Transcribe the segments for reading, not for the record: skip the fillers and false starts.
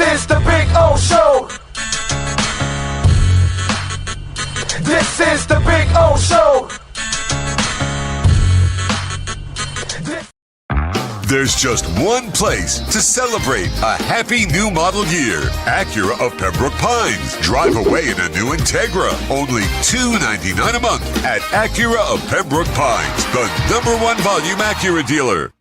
This is the Big O Show. This is the Big O Show. There's just one place to celebrate a happy new model year. Acura of Pembroke Pines. Drive away in a new Integra. Only $299 a month at Acura of Pembroke Pines, the #1 volume Acura dealer.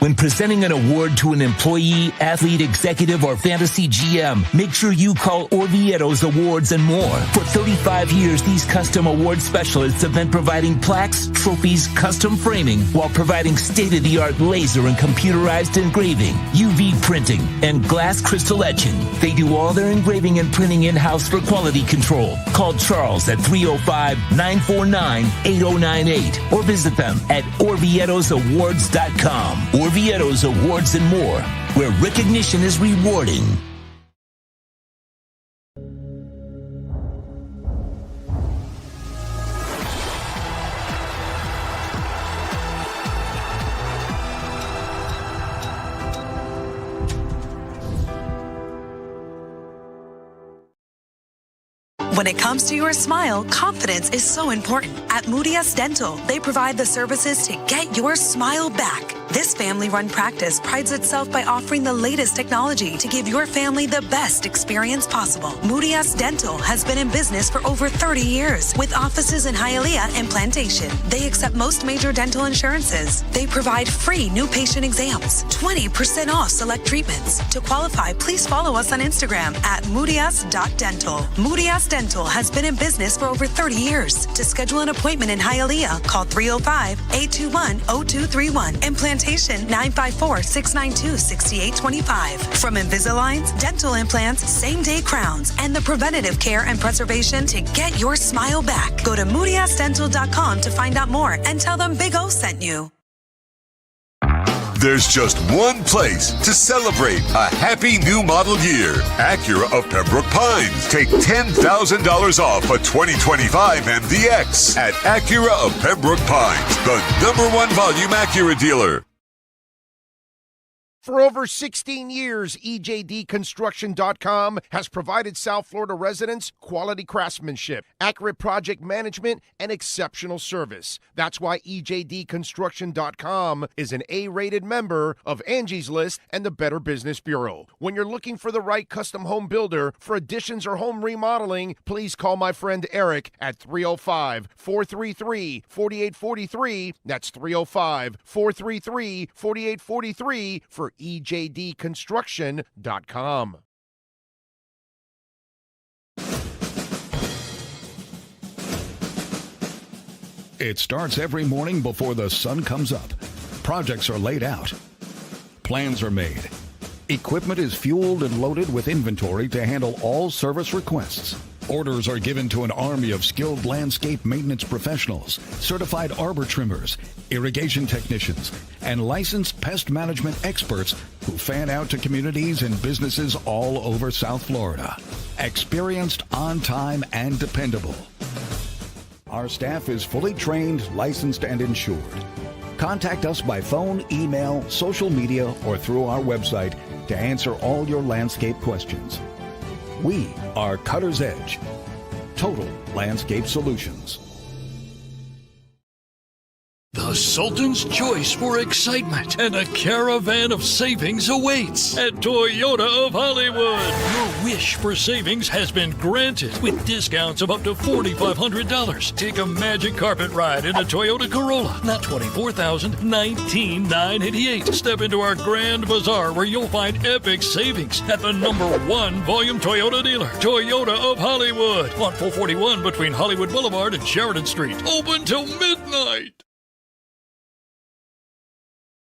When presenting an award to an employee, athlete, executive, or fantasy GM, make sure you call Orvieto's Awards and More. For 35 years, these custom award specialists have been providing plaques, trophies, custom framing, while providing state-of-the-art laser and computerized engraving, UV printing, and glass crystal etching. They do all their engraving and printing in-house for quality control. Call Charles at 305-949-8098 or visit them at orvietosawards.com. Orvieto's Awards and More, where recognition is rewarding. When it comes to your smile, confidence is so important. At Moody S Dental, they provide the services to get your smile back. This family-run practice prides itself by offering the latest technology to give your family the best experience possible. Moody S Dental has been in business for over 30 years with offices in Hialeah and Plantation. They accept most major dental insurances. They provide free new patient exams, 20% off select treatments. To qualify, please follow us on Instagram at moodys.dental. Moody S Dental has been in business for over 30 years. To schedule an appointment in Hialeah, call 305-821-0231 and Plantation 954-692-6825. From Invisaligns, dental implants, same-day crowns, and the preventative care and preservation to get your smile back. Go to moodysdental.com to find out more and tell them Big O sent you. There's just one place to celebrate a happy new model year. Acura of Pembroke Pines. Take $10,000 off a 2025 MDX at Acura of Pembroke Pines, the #1 volume Acura dealer. For over 16 years, EJDconstruction.com has provided South Florida residents quality craftsmanship, accurate project management, and exceptional service. That's why EJDconstruction.com is an A-rated member of Angie's List and the Better Business Bureau. When you're looking for the right custom home builder for additions or home remodeling, please call my friend Eric at 305-433-4843. That's 305-433-4843 for EJDconstruction.com. It starts every morning before the sun comes up. Projects are laid out. Plans are made. Equipment is fueled and loaded with inventory to handle all service requests. Orders are given to an army of skilled landscape maintenance professionals, certified arbor trimmers, irrigation technicians, and licensed pest management experts who fan out to communities and businesses all over South Florida. Experienced, on time, and dependable. Our staff is fully trained, licensed, and insured. Contact us by phone, email, social media, or through our website to answer all your landscape questions. We are Cutter's Edge. Total Landscape Solutions. The Sultan's choice for excitement and a caravan of savings awaits at Toyota of Hollywood. Your wish for savings has been granted with discounts of up to $4,500. Take a magic carpet ride in a Toyota Corolla, not $24,000, $19,988. Step into our grand bazaar where you'll find epic savings at the #1 volume Toyota dealer, Toyota of Hollywood, on 441 between Hollywood Boulevard and Sheridan Street. Open till midnight.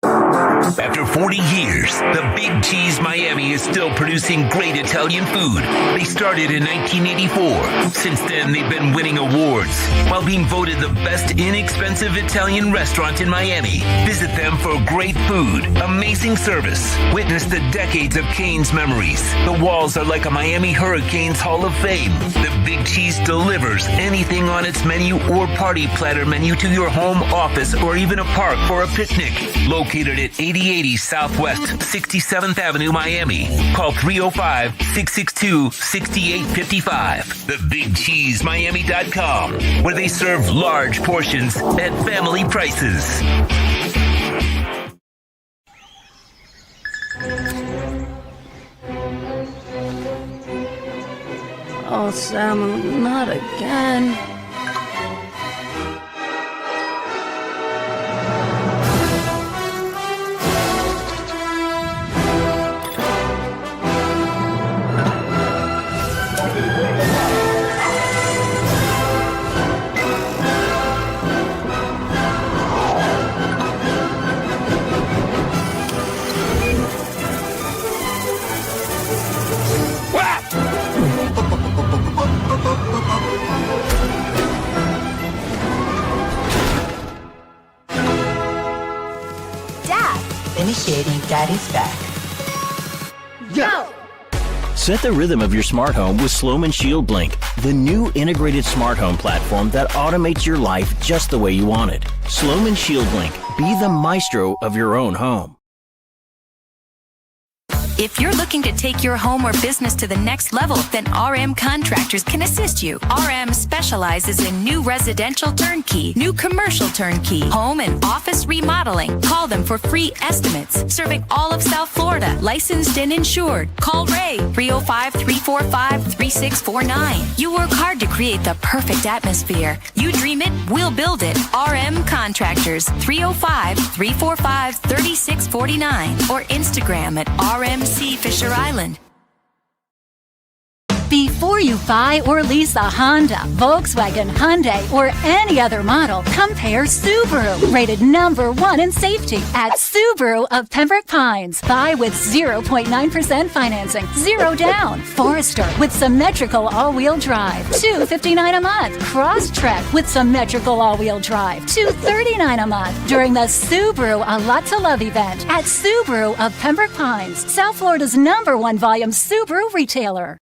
After 40 years, the Big Cheese Miami is still producing great Italian food. They started in 1984. Since then, they've been winning awards while being voted the best inexpensive Italian restaurant in Miami. Visit them for great food, amazing service. Witness the decades of Cane's memories. The walls are like a Miami Hurricanes Hall of Fame. The Big Cheese delivers anything on its menu or party platter menu to your home, office, or even a park for a picnic. Located at 8080 Southwest 67th Avenue, Miami. Call 305-662-6855. TheBigCheeseMiami.com, where they serve large portions at family prices. Oh, Sam, not again. Initiating Daddy's back. Go! Set the rhythm of your smart home with Sloman Shield Blink, the new integrated smart home platform that automates your life just the way you want it. Sloman Shield Blink. Be the maestro of your own home. If you're looking to take your home or business to the next level, then RM Contractors can assist you. RM specializes in new residential turnkey, new commercial turnkey, home and office remodeling. Call them for free estimates. Serving all of South Florida, licensed and insured. Call Ray, 305-345-3649. You work hard to create the perfect atmosphere. You dream it, we'll build it. RM Contractors, 305-345-3649. Or Instagram at RMC Fisher Island. Before you buy or lease a Honda, Volkswagen, Hyundai, or any other model, compare Subaru, rated #1 in safety at Subaru of Pembroke Pines. Buy with 0.9% financing, 0 down. Forester with symmetrical all-wheel drive, $259 a month. Crosstrek with symmetrical all-wheel drive, $239 a month. During the Subaru A Lot to Love event at Subaru of Pembroke Pines, South Florida's #1 volume Subaru retailer.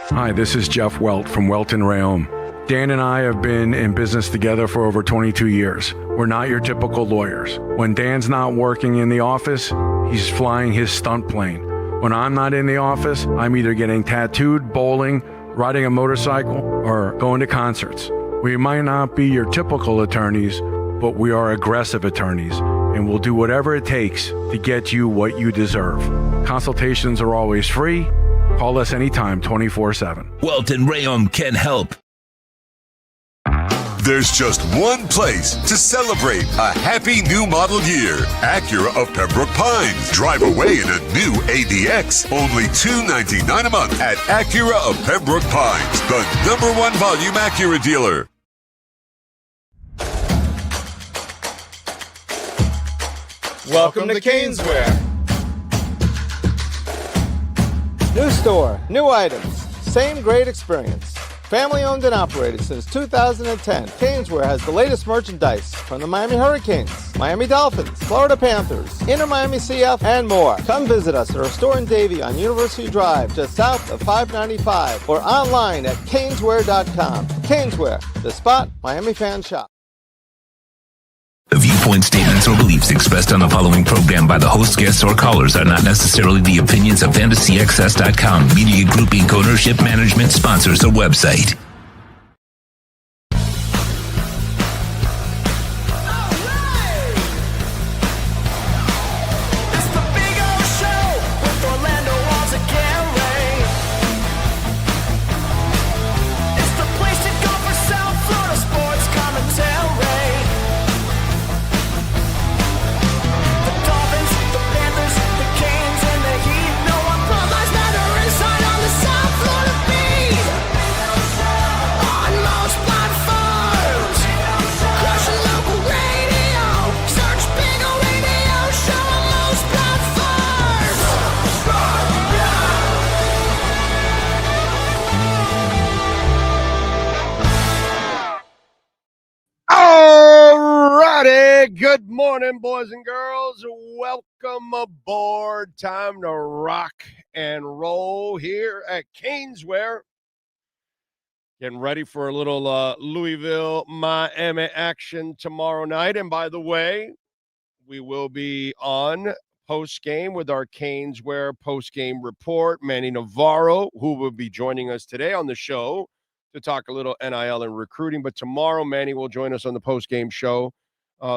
Hi, this is Jeff Welt from Welt & Rayom. Dan and I have been in business together for over 22 years. We're not your typical lawyers. When Dan's not working in the office, he's flying his stunt plane. When I'm not in the office, I'm either getting tattooed, bowling, riding a motorcycle, or going to concerts. We might not be your typical attorneys, but we are aggressive attorneys, and we'll do whatever it takes to get you what you deserve. Consultations are always free. Call us anytime, 24/7. Welt & Rayom can help. There's just one place to celebrate a happy new model year. Acura of Pembroke Pines. Drive away in a new ADX. Only $299 a month at Acura of Pembroke Pines, the #1 volume Acura dealer. Welcome to Caneswear. New store, new items, same great experience. Family owned and operated since 2010, Caneswear has the latest merchandise from the Miami Hurricanes, Miami Dolphins, Florida Panthers, Inter Miami CF, and more. Come visit us at our store in Davie on University Drive, just south of 595, or online at caneswear.com. Caneswear, the spot Miami fans shop. The viewpoint, statements, or beliefs expressed on the following program by the host, guests, or callers are not necessarily the opinions of FantasyXS.com, Media Group Inc. ownership, management, sponsors, or website. Good morning, boys and girls. Welcome aboard. Time to rock and roll here at Caneswear. Getting ready for a little Louisville, Miami action tomorrow night. And by the way, we will be on post-game with our Caneswear post-game report. Manny Navarro, who will be joining us today on the show to talk a little NIL and recruiting. But tomorrow, Manny will join us on the post-game show.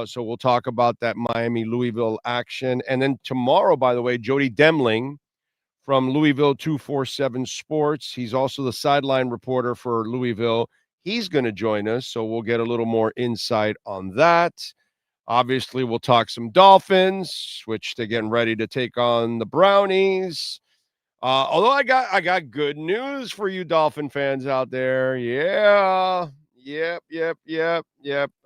So we'll talk about that Miami-Louisville action. And then tomorrow, by the way, Jody Demling from Louisville 247 Sports. He's also the sideline reporter for Louisville. He's going to join us, so we'll get a little more insight on that. Obviously, we'll talk some Dolphins, which they're getting ready to take on the Brownies. Although I got good news for you Dolphin fans out there. Yeah. Yep.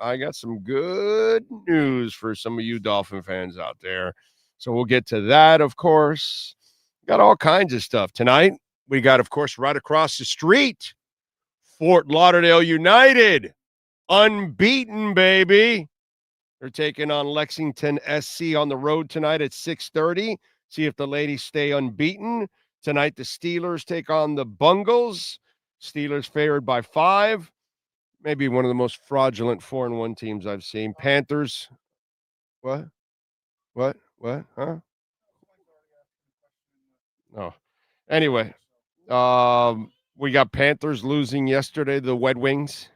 I got some good news for some of you Dolphin fans out there. So we'll get to that, of course. Got all kinds of stuff. Tonight, we got, of course, right across the street, Fort Lauderdale United. Unbeaten, baby. They're taking on Lexington SC on the road tonight at 6:30. See if the ladies stay unbeaten. Tonight, the Steelers take on the Bungles. Steelers favored by 5. Maybe one of the most fraudulent 4-1 teams I've seen. Panthers. What? Huh? Oh, anyway, we got Panthers losing yesterday to the Red Wings.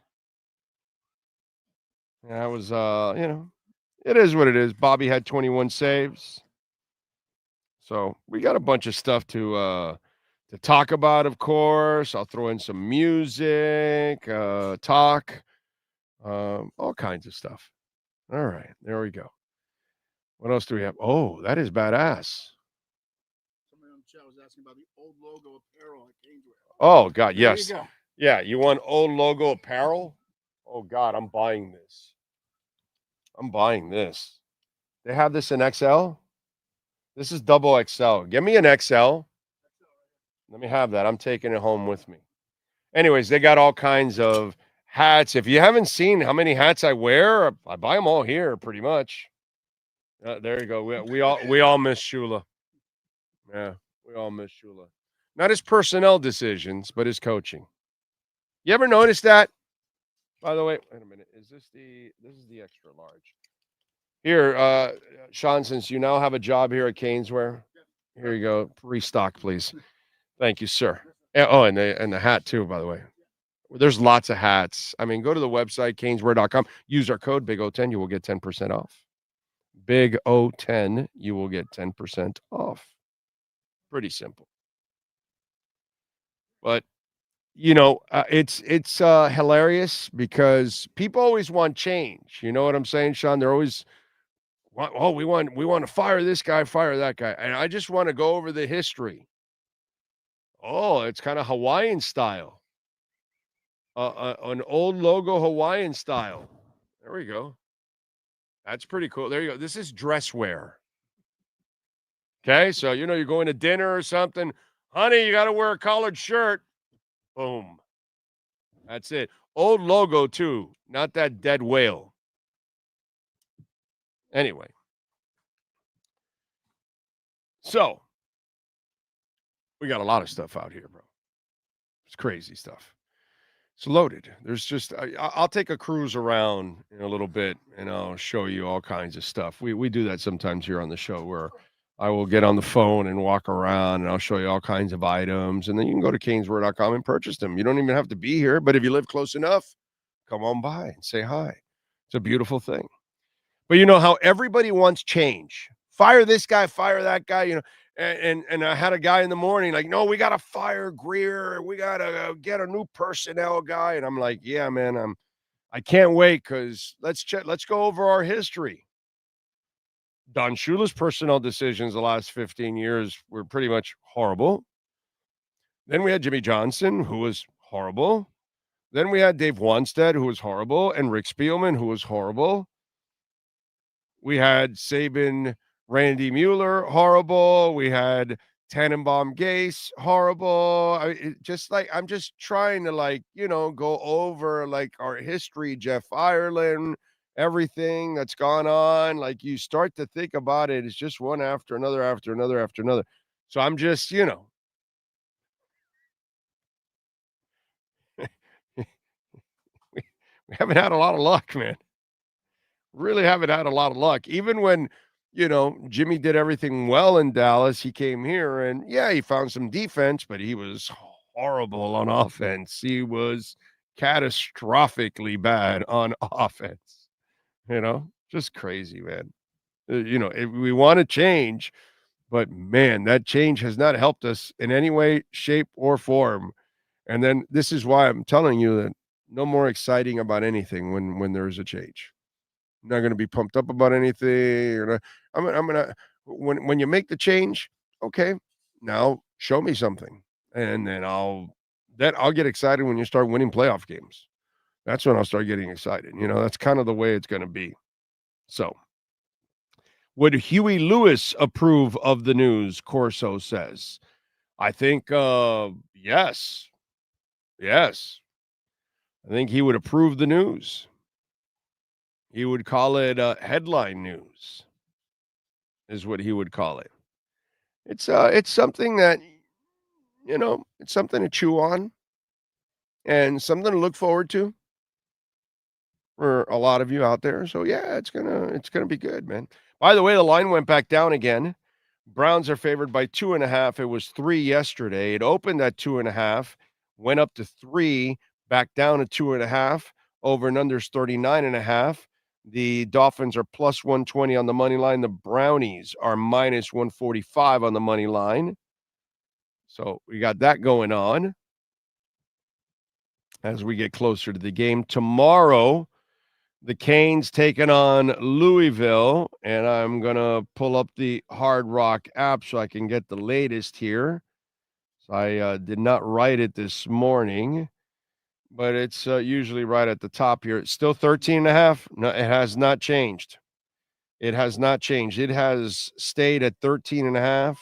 That was, it is what it is. Bobby had 21 saves. So we got a bunch of stuff to talk about, of course. I'll throw in some music, talk, all kinds of stuff. All right, there we go. What else do we have? Oh, that is badass. I was asking about the old logo apparel at Caneswear. Oh, God, yes. There you go. Yeah, you want old logo apparel? Oh, God, I'm buying this. They have this in XL? This is double XL. Give me an XL. Let me have that. I'm taking it home with me. Anyways, they got all kinds of hats. If you haven't seen how many hats I wear, I buy them all here pretty much. There you go. We all miss Shula. Yeah. We all miss Shula. Not his personnel decisions, but his coaching. You ever notice that? By the way, wait a minute. This is the extra large. Here, Sean, since you now have a job here at Caneswear, here you go. Restock, please. Thank you, sir. Oh, and the hat too, by the way. There's lots of hats. I mean, go to the website, caneswear.com. Use our code BIG010. You will get 10% off. BIG010. You will get 10% off. Pretty simple. But, it's hilarious because people always want change. You know what I'm saying, Sean? They're always, we want to fire this guy, fire that guy. And I just want to go over the history. Oh, it's kind of Hawaiian style. An old logo Hawaiian style. There we go. That's pretty cool. There you go. This is dress wear. Okay, so you're going to dinner or something. Honey, you got to wear a collared shirt. Boom. That's it. Old logo, too. Not that dead whale. Anyway. So, we got a lot of stuff out here, bro. It's crazy stuff. It's loaded. There's just, I'll take a cruise around in a little bit, and I'll show you all kinds of stuff. We do that sometimes here on the show where I will get on the phone and walk around, and I'll show you all kinds of items. And then you can go to caneswear.com and purchase them. You don't even have to be here, but if you live close enough, come on by and say hi. It's a beautiful thing. But you know how everybody wants change. Fire this guy, fire that guy, And I had a guy in the morning like, no, we got to fire Greer. We got to get a new personnel guy. And I'm like, yeah, man, I can't wait because let's go over our history. Don Shula's personnel decisions the last 15 years were pretty much horrible. Then we had Jimmy Johnson, who was horrible. Then we had Dave Wanstead, who was horrible, and Rick Spielman, who was horrible. We had Saban, Randy Mueller, horrible. We had Tannenbaum Gase, horrible. I'm just trying to go over our history, Jeff Ireland, everything that's gone on. You start to think about it, it's just one after another, after another, after another. So I'm just, Haven't had a lot of luck, man. Really haven't had a lot of luck. Even when, Jimmy did everything well in Dallas, he came here and, yeah, he found some defense, but he was horrible on offense. He was catastrophically bad on offense, just crazy, man. We want to change, but man, that change has not helped us in any way, shape, or form. And then this is why I'm telling you that no more exciting about anything when there's a change. I'm not going to be pumped up about anything. I'm gonna when you make the change, okay, now show me something, and then I'll get excited when you start winning playoff games. That's when I'll start getting excited. That's kind of the way it's going to be. So, would Huey Lewis approve of the news? Corso says. I think yes. Yes. I think he would approve the news. He would call it headline news, is what he would call it. It's something that, it's something to chew on and something to look forward to for a lot of you out there. So yeah, it's gonna be good, man. By the way, the line went back down again. Browns are favored by 2.5. It was 3 yesterday. It opened at 2.5, went up to 3, back down to 2.5. Over and unders 39.5. The Dolphins are plus 120 on the money line. The Brownies are minus 145 on the money line. So we got that going on as we get closer to the game. Tomorrow, the Canes taking on Louisville, and I'm going to pull up the Hard Rock app so I can get the latest here. So I did not write it this morning, but it's usually right at the top here. It's still 13.5. No, it has not changed. It has not changed. It has stayed at 13.5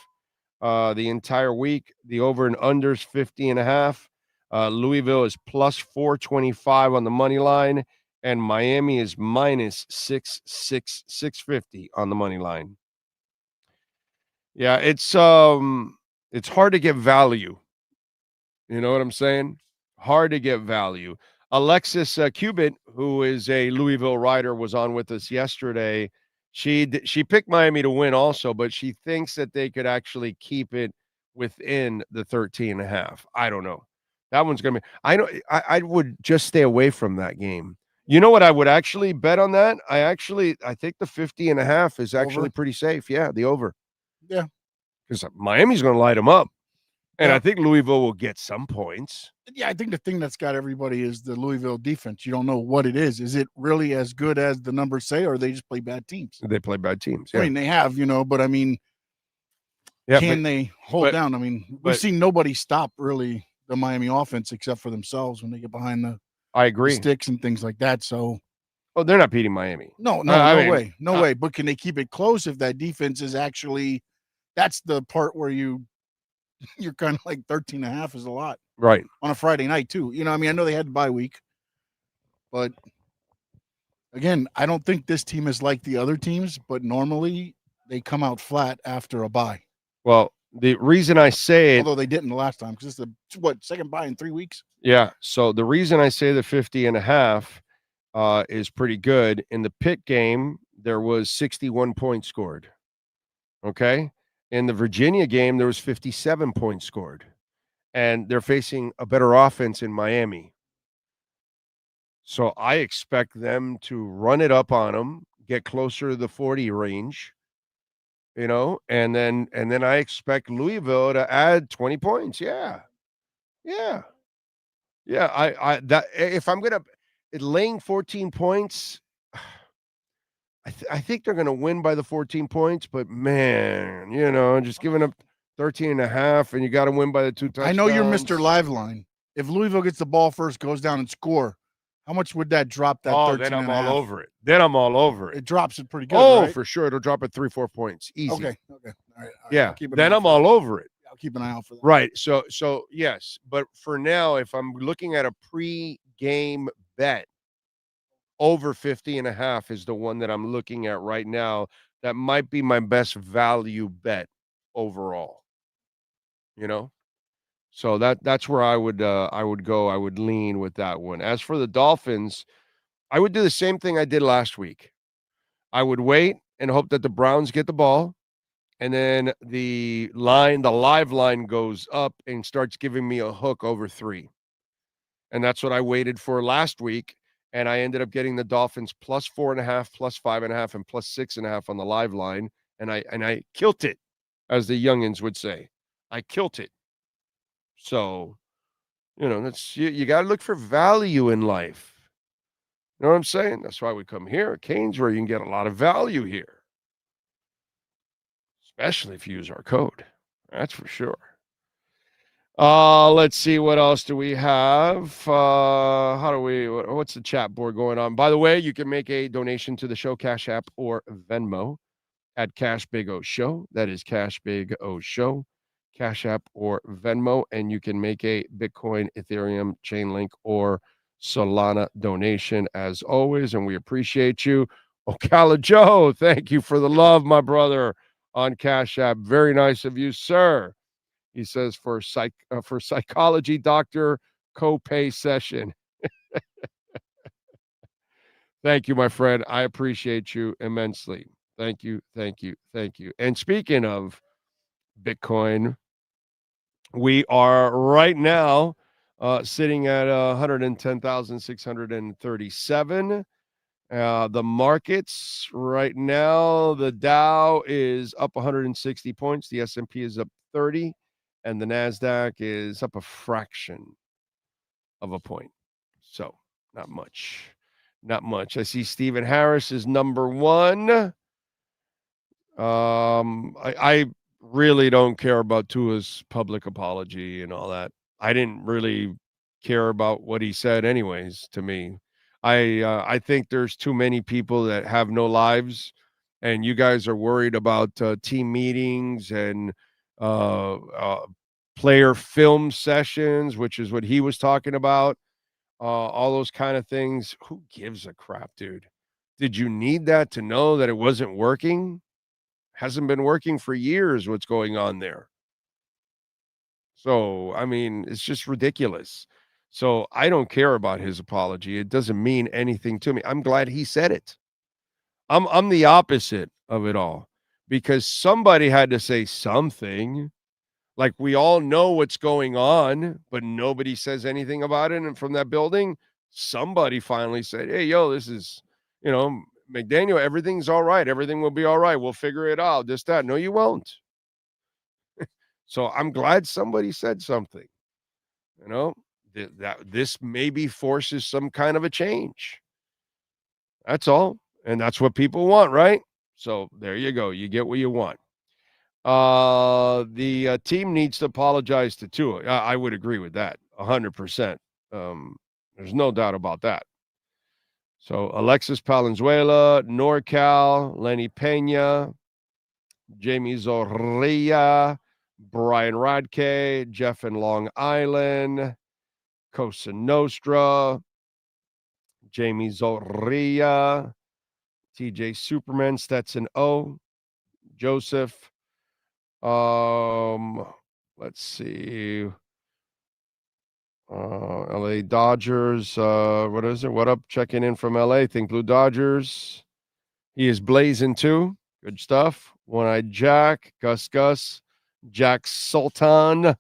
the entire week. The over and unders 50.5. Louisville is plus 425 on the money line, and Miami is minus 650 on the money line. Yeah, it's hard to get value. You know what I'm saying? Hard to get value. Alexis Cubitt, who is a Louisville writer, was on with us yesterday. She picked Miami to win also, but she thinks that they could actually keep it within the 13.5. I don't know. That one's going to be – I would just stay away from that game. You know what I would actually bet on that? I think the 50.5 is actually pretty safe. Yeah, the over. Yeah. Because Miami's going to light them up. And I think Louisville will get some points. Yeah, I think the thing that's got everybody is the Louisville defense. You don't know what it is. Is it really as good as the numbers say, or they just play bad teams? They play bad teams. Yeah. I mean, they have, but I mean, can they hold down? I mean, we've seen nobody stop really the Miami offense except for themselves when they get behind the sticks and things like that. So, they're not beating Miami. No way. But can they keep it close if that defense is actually? That's the part where you're kind of like 13.5 is a lot. Right. On a Friday night, too. I mean, I know they had the bye week. But, again, I don't think this team is like the other teams, but normally they come out flat after a bye. Well, the reason I say it... Although they didn't the last time, because this is the, second bye in 3 weeks? Yeah, so the reason I say the 50.5 is pretty good. In the Pitt game, there was 61 points scored. Okay? In the Virginia game, there was 57 points scored, and they're facing a better offense in Miami. So I expect them to run it up on them, get closer to the 40 range, and then I expect Louisville to add 20 points. Yeah. If I'm gonna laying 14 points. I think they're going to win by the 14 points, but man, just giving up 13.5 and you got to win by the 2 touchdowns. I know you're Mr. Liveline. If Louisville gets the ball first, goes down and score, how much would that drop that 13.5? Then I'm all over it. It drops it pretty good, right? For sure. It'll drop it 3-4 points. Easy. Okay. All right. Yeah. Then I'm all over it. I'll keep an eye out for that. Right. So yes. But for now, if I'm looking at a pre-game bet, over 50.5 is the one that I'm looking at right now. That might be my best value bet overall. So that's where I would go. I would lean with that one. As for the Dolphins, I would do the same thing I did last week. I would wait and hope that the Browns get the ball, and then the live line goes up and starts giving me a hook over 3. And that's what I waited for last week, and I ended up getting the Dolphins plus 4.5, plus 5.5, and plus 6.5 on the live line, and I killed it, as the youngins would say. I killed it. So, that's you got to look for value in life. You know what I'm saying? That's why we come here at Canes, where you can get a lot of value here, especially if you use our code. That's for sure. Let's see, what else do we have? What's the chat board going on? By the way, you can make a donation to the show, Cash App or Venmo at Cash Big O Show. That is Cash Big O Show, Cash App or Venmo, and you can make a Bitcoin, Ethereum, Chainlink, or Solana donation as always, and we appreciate you. Ocala Joe, thank you for the love, my brother, on Cash App. Very nice of you, sir. He says for psychology doctor copay session. Thank you, my friend. I appreciate you immensely. Thank you, thank you, thank you. And speaking of Bitcoin, we are right now sitting at 110,637. The markets right now, the Dow is up 160 points. The S&P is up 30. And the NASDAQ is up a fraction of a point. So not much. Not much. I see Stephen Harris is number 1. I really don't care about Tua's public apology and all that. I didn't really care about what he said anyways, to me. I think there's too many people that have no lives, and you guys are worried about team meetings and player film sessions, which is what he was talking about. All those kind of things. Who gives a crap, dude? Did you need that to know that it wasn't working? Hasn't been working for years. What's going on there? So, I mean, it's just ridiculous. So I don't care about his apology. It doesn't mean anything to me. I'm glad he said it. I'm the opposite of it all, because somebody had to say something. Like, we all know what's going on, but nobody says anything about it. And from that building, somebody finally said, hey, yo, this is, McDaniel, everything's all right. Everything will be all right. We'll figure it out. This, that. No, you won't. So I'm glad somebody said something, that this maybe forces some kind of a change. That's all. And that's what people want, right? So there you go. You get what you want. The team needs to apologize to Tua. I would agree with that 100%. There's no doubt about that. So Alexis Palenzuela, NorCal, Lenny Pena, Jamie Zorrilla, Brian Radke, Jeff in Long Island, Cosa Nostra, Jamie Zorrilla, TJ Superman, Stetson O, Joseph. Let's see. LA Dodgers. What is it? What up? Checking in from LA. Think Blue Dodgers. He is blazing too. Good stuff. One-Eyed Jack, Gus, Jack Sultan.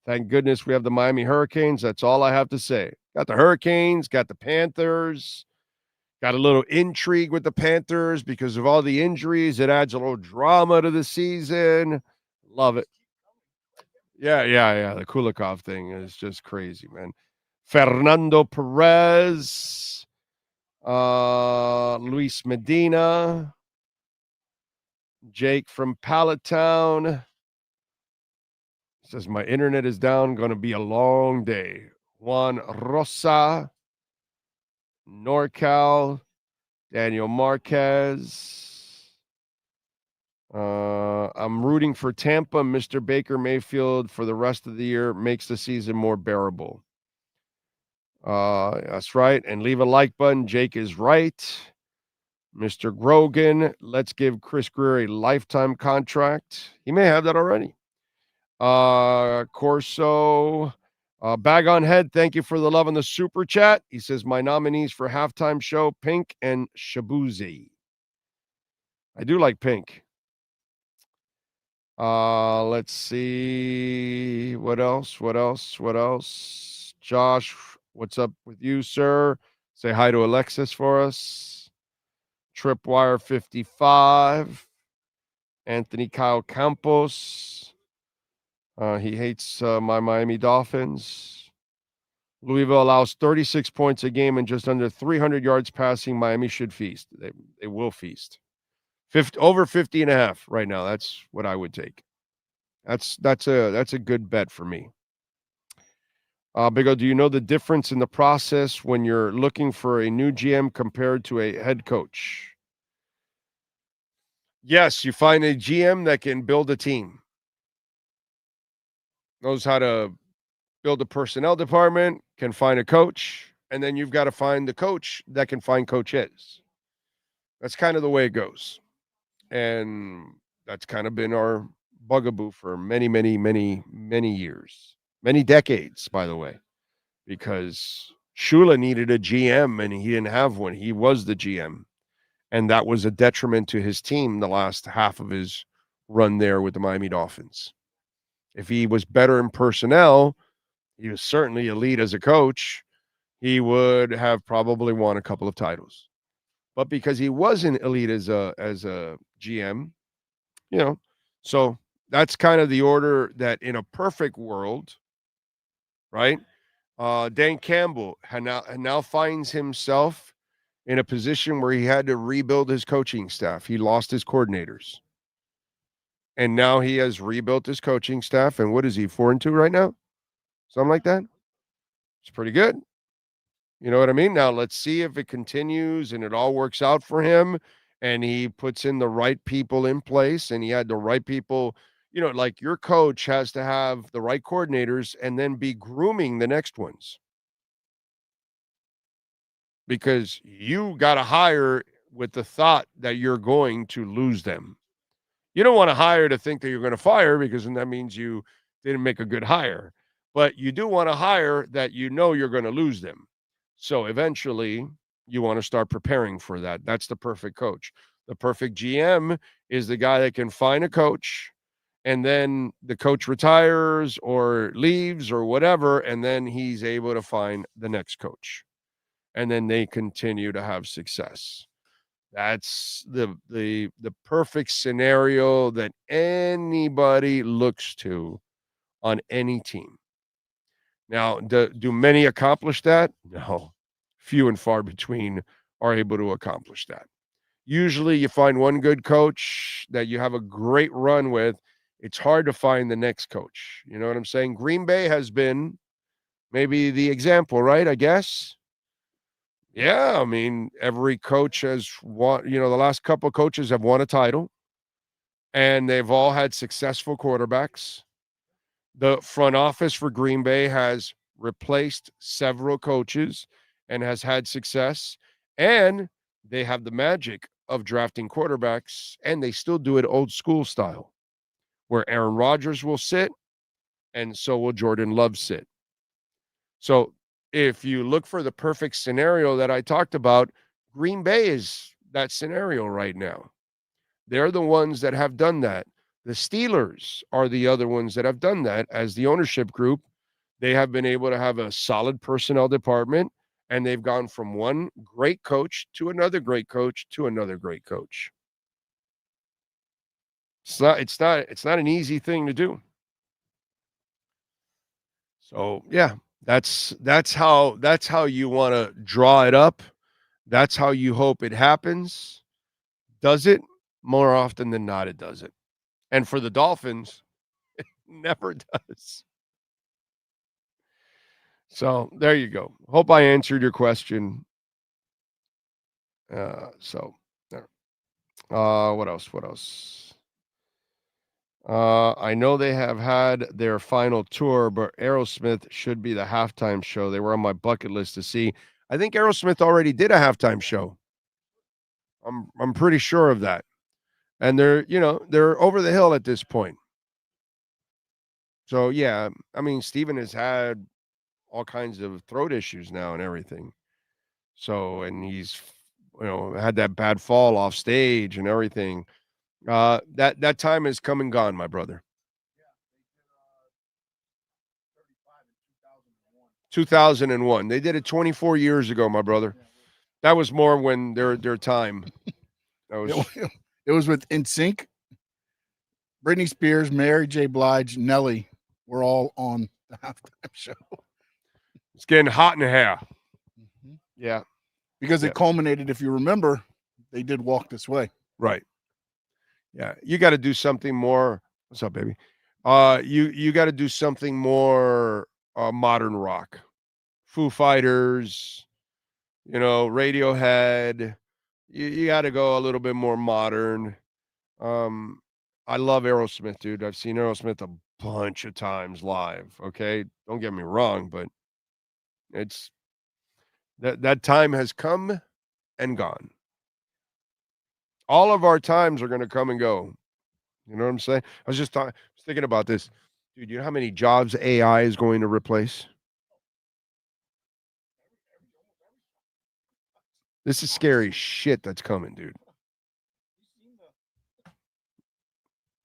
Thank goodness we have the Miami Hurricanes. That's all I have to say. Got the Hurricanes, got the Panthers. Got a little intrigue with the Panthers because of all the injuries. It adds a little drama to the season. Love it. Yeah. The Kulikov thing is just crazy, man. Fernando Perez, Luis Medina, Jake from Palatown says, my internet is down. Going to be a long day. Juan Rosa, NorCal, Daniel Marquez. I'm rooting for Tampa. Mr. Baker Mayfield for the rest of the year makes the season more bearable. That's right. And leave a like button. Jake is right. Mr. Grogan, let's give Chris Greer a lifetime contract. He may have that already. Corso, Bag on Head, thank you for the love on the super chat. He says, my nominees for halftime show, Pink and Shabuzi. I do like Pink. Let's see. What else? Josh, what's up with you, sir? Say hi to Alexis for us. Tripwire 55. Anthony Kyle Campos. He hates my Miami Dolphins. Louisville allows 36 points a game and just under 300 yards passing. Miami should feast. They will feast. Over 50.5 right now. That's what I would take. That's a good bet for me. Big O, do you know the difference in the process when you're looking for a new GM compared to a head coach? Yes, you find a GM that can build a team. Knows how to build a personnel department, can find a coach, and then you've got to find the coach that can find coaches. That's kind of the way it goes. And that's kind of been our bugaboo for many, many, many, many years. Many decades, by the way, because Shula needed a GM and he didn't have one. He was the GM. And that was a detriment to his team the last half of his run there with the Miami Dolphins. If he was better in personnel, he was certainly elite as a coach, he would have probably won a couple of titles. But because he wasn't elite as a GM, so that's kind of the order that in a perfect world, right? Dan Campbell now finds himself in a position where he had to rebuild his coaching staff. He lost his coordinators. And now he has rebuilt his coaching staff. And what is he, 4-2 right now? Something like that? It's pretty good. You know what I mean? Now let's see if it continues and it all works out for him and he puts in the right people in place and he had the right people, like your coach has to have the right coordinators and then be grooming the next ones. Because you got to hire with the thought that you're going to lose them. You don't want to hire to think that you're going to fire because then that means you didn't make a good hire. But you do want to hire that you're going to lose them. So eventually you want to start preparing for that. That's the perfect coach. The perfect GM is the guy that can find a coach and then the coach retires or leaves or whatever, and then he's able to find the next coach. And then they continue to have success. That's the perfect scenario that anybody looks to on any team. Now, do many accomplish that? No. Few and far between are able to accomplish that. Usually you find one good coach that you have a great run with. It's hard to find the next coach. You know what I'm saying? Green Bay has been maybe the example, right? I guess. Yeah, I mean, every coach has won, the last couple of coaches have won a title, and they've all had successful quarterbacks. The front office for Green Bay has replaced several coaches and has had success, and they have the magic of drafting quarterbacks, and they still do it old school style, where Aaron Rodgers will sit, and so will Jordan Love sit. So if you look for the perfect scenario that I talked about, Green Bay is that scenario right now. They're the ones that have done that. The Steelers are the other ones that have done that as the ownership group. They have been able to have a solid personnel department, and they've gone from one great coach to another great coach to another great coach. It's not an easy thing to do. So, yeah. That's how you want to draw it up. That's how you hope it happens. Does it? More often than not, it doesn't. And for the Dolphins, it never does. So there you go. Hope I answered your question. What else? I know they have had their final tour, but Aerosmith should be the halftime show. They were on my bucket list to see. I think Aerosmith already did a halftime show. I'm pretty sure of that. And they're over the hill at this point. So yeah, I mean, Steven has had all kinds of throat issues now and everything. So, and he's, had that bad fall off stage and everything. That time has come and gone, my brother. 2001. They did it 24 years ago, my brother. That was more when their time. That was. It was with NSYNC, Britney Spears, Mary J. Blige, Nelly were all on the halftime show. It's getting hot in here. Mm-hmm. Yeah. Because it culminated, if you remember, they did Walk This Way. Right. Yeah. You got to do something more. What's up, baby? You got to do something more modern rock. Foo Fighters, Radiohead. You got to go a little bit more modern. I love Aerosmith, dude. I've seen Aerosmith a bunch of times live. Okay, don't get me wrong, but it's that time has come and gone. All of our times are going to come and go. You know what I'm saying? I was thinking about this, dude. You know how many jobs AI is going to replace? This is scary shit that's coming, dude.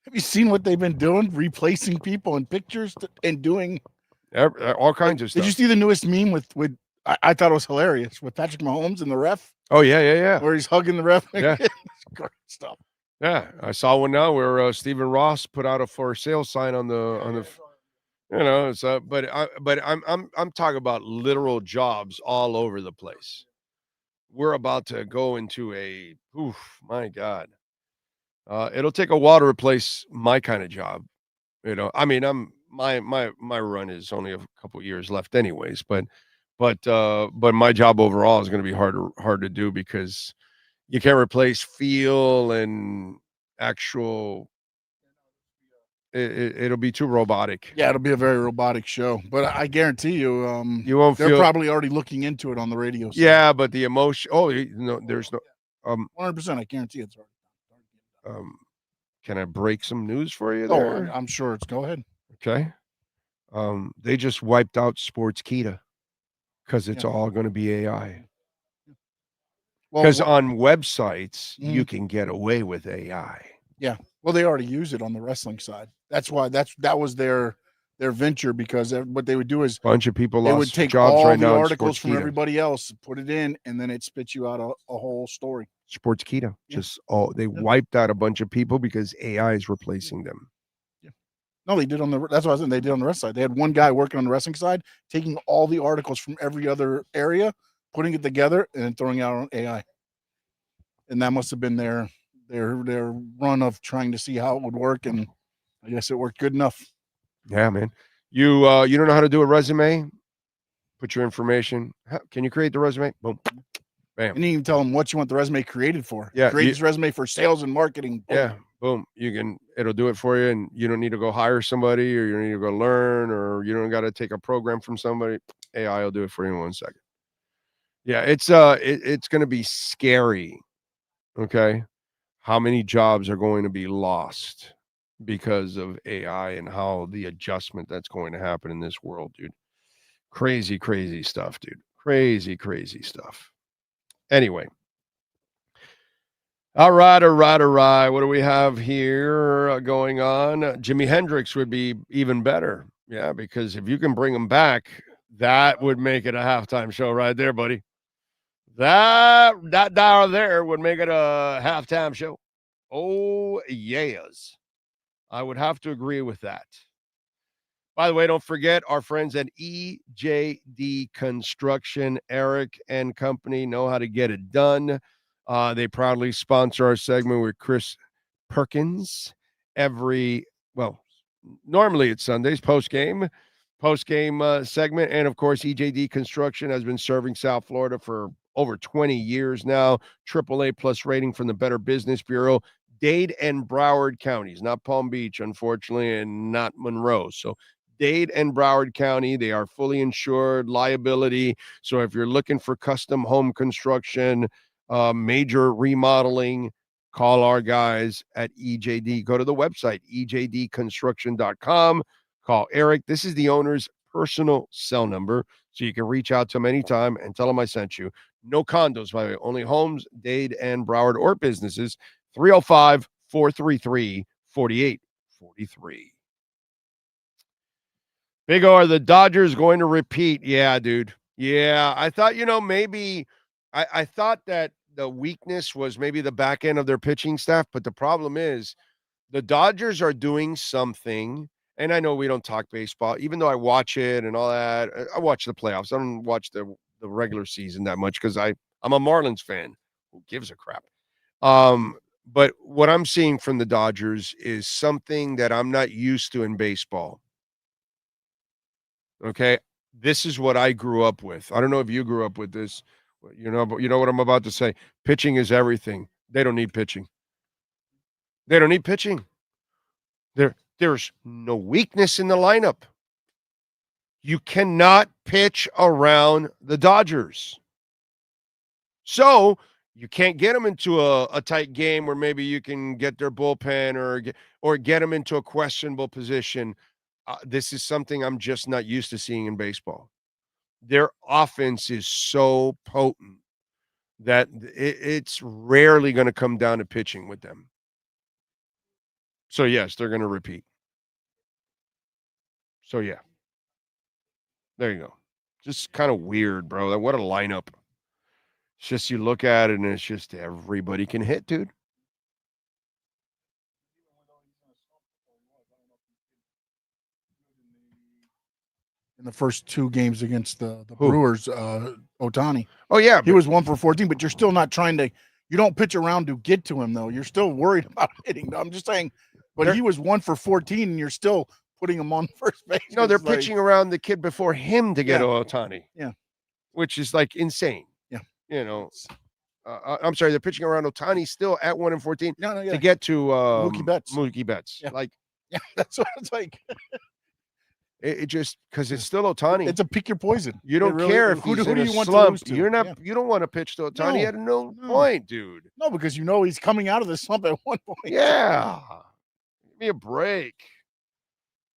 Have you seen what they've been doing? Replacing people in pictures and doing all kinds of stuff. Did you see the newest meme with I thought it was hilarious with Patrick Mahomes and the ref? Oh, yeah. Where he's hugging the ref. Yeah. It's great stuff. Yeah, I saw one now where Stephen Ross put out a for sale sign on the it's but I'm talking about literal jobs all over the place. We're about to go into my God. It'll take a while to replace my kind of job. I mean, my run is only a couple years left anyways, but my job overall is going to be hard to do because you can't replace feel and actual. It'll be too robotic. Yeah, it'll be a very robotic show. But I guarantee you, you won't. They're probably already looking into it on the radio. Yeah, but the emotion. Oh no, there's no. 100%. I guarantee it's already. Can I break some news for you there? I'm sure it's. Go ahead. Okay. They just wiped out Sportskeeda because it's all going to be AI. Because on websites you can get away with AI. Yeah. Well, they already use it on the wrestling side. That's why that was their venture, because what they would do is a bunch of people they lost would take jobs all right the now articles from everybody else, put it in, and then it spits you out a whole story. Sportskeeda. They wiped out a bunch of people because AI is replacing them. Yeah. No, they did that's what I was saying. They did on the wrestling side. They had one guy working on the wrestling side, taking all the articles from every other area, putting it together, and then throwing it out on AI. And that must have been their run of trying to see how it would work, and I guess it worked good enough. Yeah, man. You don't know how to do a resume? Put your information. Can you create the resume? Boom. Bam. You didn't even tell them what you want the resume created for. Yeah, create this resume for sales and marketing. Boom. Yeah, boom. It'll do it for you, and you don't need to go hire somebody, or you don't need to go learn, or you don't got to take a program from somebody. AI will do it for you in 1 second. Yeah, it's going to be scary. Okay, how many jobs are going to be lost because of AI and how the adjustment that's going to happen in this world, dude? Crazy stuff, dude. Crazy stuff. Anyway. All right. What do we have here going on? Jimi Hendrix would be even better. Yeah, because if you can bring him back, that would make it a halftime show right there, buddy. That dollar there would make it a halftime show. Oh, yes. I would have to agree with that. By the way, don't forget our friends at EJD Construction. Eric and company know how to get it done. They proudly sponsor our segment with Chris Perkins normally it's Sundays, post-game segment. And, of course, EJD Construction has been serving South Florida for over 20 years now. AAA plus rating from the Better Business Bureau. Dade and Broward counties, not Palm Beach, unfortunately, and not Monroe. So Dade and Broward County, they are fully insured, liability. So if you're looking for custom home construction, major remodeling, call our guys at EJD. Go to the website, ejdconstruction.com. Call Eric. This is the owner's personal cell number so you can reach out to them anytime and tell them I sent you. No condos, by the way, only homes, Dade and Broward, or businesses. 305-433-4843. Big O, are the Dodgers going to repeat? Yeah, dude. Yeah, I thought, maybe I thought that the weakness was maybe the back end of their pitching staff, but the problem is the Dodgers are doing something, and I know we don't talk baseball, even though I watch it and all that. I watch the playoffs. I don't watch the regular season that much because I'm a Marlins fan. Who gives a crap? But what I'm seeing from the Dodgers is something that I'm not used to in baseball. Okay, this is what I grew up with. I don't know if you grew up with this, but you know what I'm about to say. Pitching is everything. They don't need pitching. They don't need pitching. There's no weakness in the lineup. You cannot pitch around the Dodgers. So you can't get them into a tight game where maybe you can get their bullpen or get them into a questionable position. This is something I'm just not used to seeing in baseball. Their offense is so potent that it's rarely going to come down to pitching with them. So, yes, they're going to repeat. So, yeah. There you go. Just kind of weird, bro. What a lineup. It's just you look at it, and it's just everybody can hit, dude. In the first two games against the Brewers, Ohtani. Oh, yeah. He was 1 for 14, but you're still not trying to – you don't pitch around to get to him, though. You're still worried about hitting. I'm just saying, but he was 1 for 14, and you're still putting him on first base. No, they're pitching around the kid before him to get Ohtani. Yeah. Which is, insane. Yeah. I'm sorry, they're pitching around Ohtani still at 1 and 14 to get to Mookie Betts. Yeah. Yeah, that's what it's like. It just because it's still Ohtani. It's a pick your poison. You don't care if who he's do in you a want slump. to lose to? You're not. You don't want to pitch to Ohtani at no point, dude. No, because he's coming out of the slump at one point. Yeah, give me a break.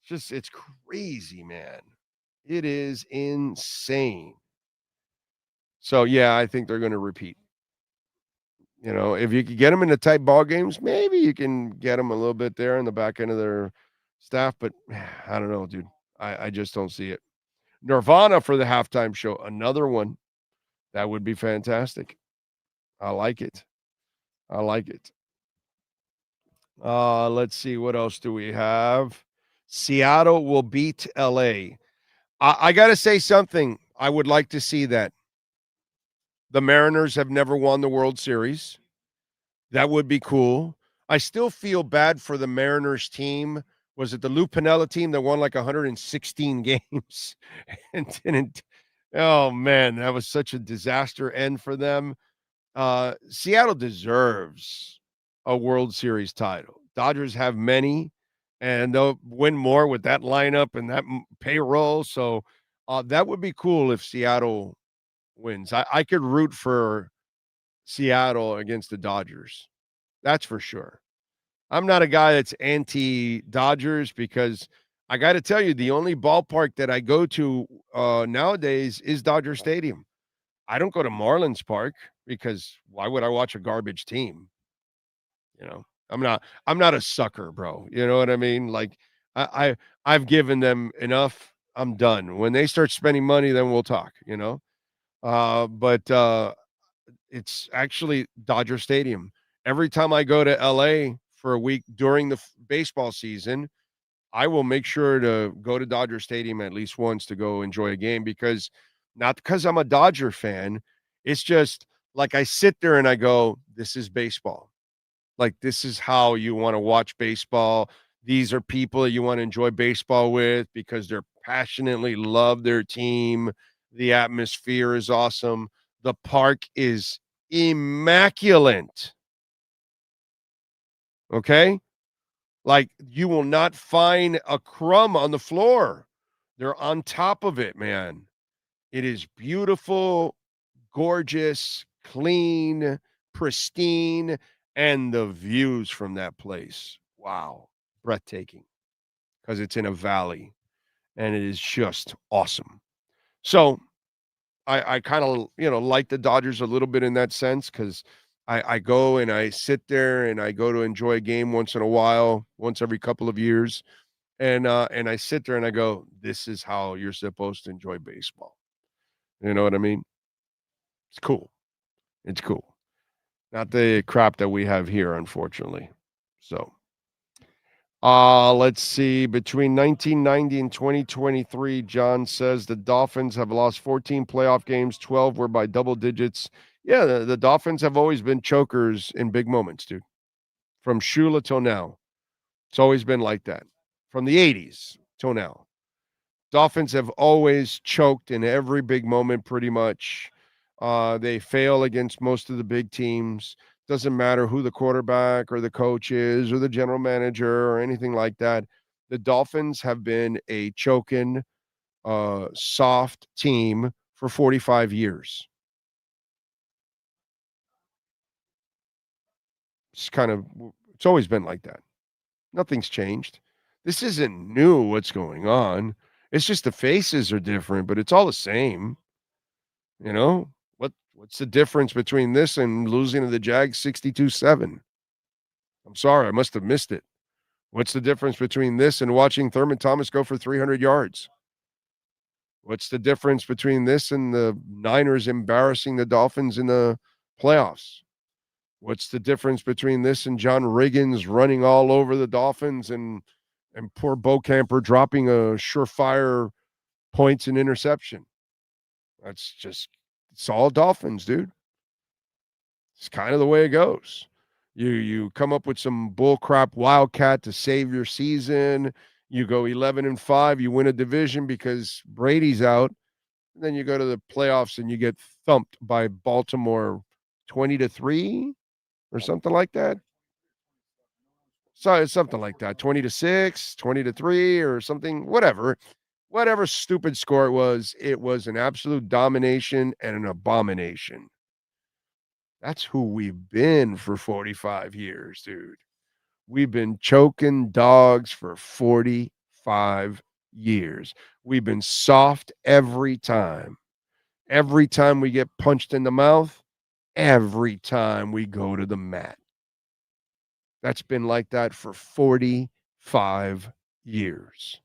It's crazy, man. It is insane. So yeah, I think they're going to repeat. If you could get them into tight ball games, maybe you can get them a little bit there in the back end of their staff. But I don't know, dude. I just don't see it. Nirvana for the halftime show. Another one. That would be fantastic. I like it. Let's see. What else do we have? Seattle will beat LA. I got to say something. I would like to see that. The Mariners have never won the World Series. That would be cool. I still feel bad for the Mariners team. Was it the Lou Piniella team that won 116 games and didn't? Oh, man, that was such a disaster end for them. Seattle deserves a World Series title. Dodgers have many, and they'll win more with that lineup and that payroll. So that would be cool if Seattle wins. I could root for Seattle against the Dodgers. That's for sure. I'm not a guy that's anti-Dodgers because I got to tell you, the only ballpark that I go to nowadays is Dodger Stadium. I don't go to Marlins Park because why would I watch a garbage team? I'm not a sucker, bro. You know what I mean? I've given them enough. I'm done. When they start spending money, then we'll talk, But it's actually Dodger Stadium. Every time I go to LA for a week during the baseball season, I will make sure to go to Dodger Stadium at least once to go enjoy a game not because I'm a Dodger fan. It's just I sit there and I go, this is baseball. This is how you want to watch baseball. These are people that you want to enjoy baseball with because they're passionately love their team. The atmosphere is awesome. The park is immaculate. Okay? You will not find a crumb on the floor. They're on top of it, man. It is beautiful, gorgeous, clean, pristine, and the views from that place. Wow. Breathtaking. Because it's in a valley. and it is just awesome. So I kind of, like the Dodgers a little bit in that sense because I go and I sit there and I go to enjoy a game once in a while, once every couple of years. And I sit there and I go, this is how you're supposed to enjoy baseball. You know what I mean? It's cool. It's cool. Not the crap that we have here, unfortunately. So, let's see. Between 1990 and 2023, John says the Dolphins have lost 14 playoff games, 12 were by double digits. Yeah, the Dolphins have always been chokers in big moments, dude. From Shula till now. It's always been like that. From the 80s till now. Dolphins have always choked in every big moment, pretty much. They fail against most of the big teams. Doesn't matter who the quarterback or the coach is or the general manager or anything like that. The Dolphins have been a choking, soft team for 45 years. It's always been like that. Nothing's changed. This isn't new what's going on. It's just the faces are different, but it's all the same. You know? What's the difference between this and losing to the Jags 62-7? I'm sorry, I must have missed it. What's the difference between this and watching Thurman Thomas go for 300 yards? What's the difference between this and the Niners embarrassing the Dolphins in the playoffs? What's the difference between this and John Riggins running all over the Dolphins and poor Bo Camper dropping a surefire points and interception? It's all Dolphins, dude. It's kind of the way it goes. You come up with some bullcrap wildcat to save your season. You go 11-5. You win a division because Brady's out. And then you go to the playoffs and you get thumped by Baltimore 20-3 or something like that. So it's something like that, 20-6, 20-3 or something, whatever stupid score it was an absolute domination and an abomination. That's who we've been for 45 years, dude. We've been choking dogs for 45 years. We've been soft every time. Every time we get punched in the mouth, every time we go to the mat. That's been like that for 45 years.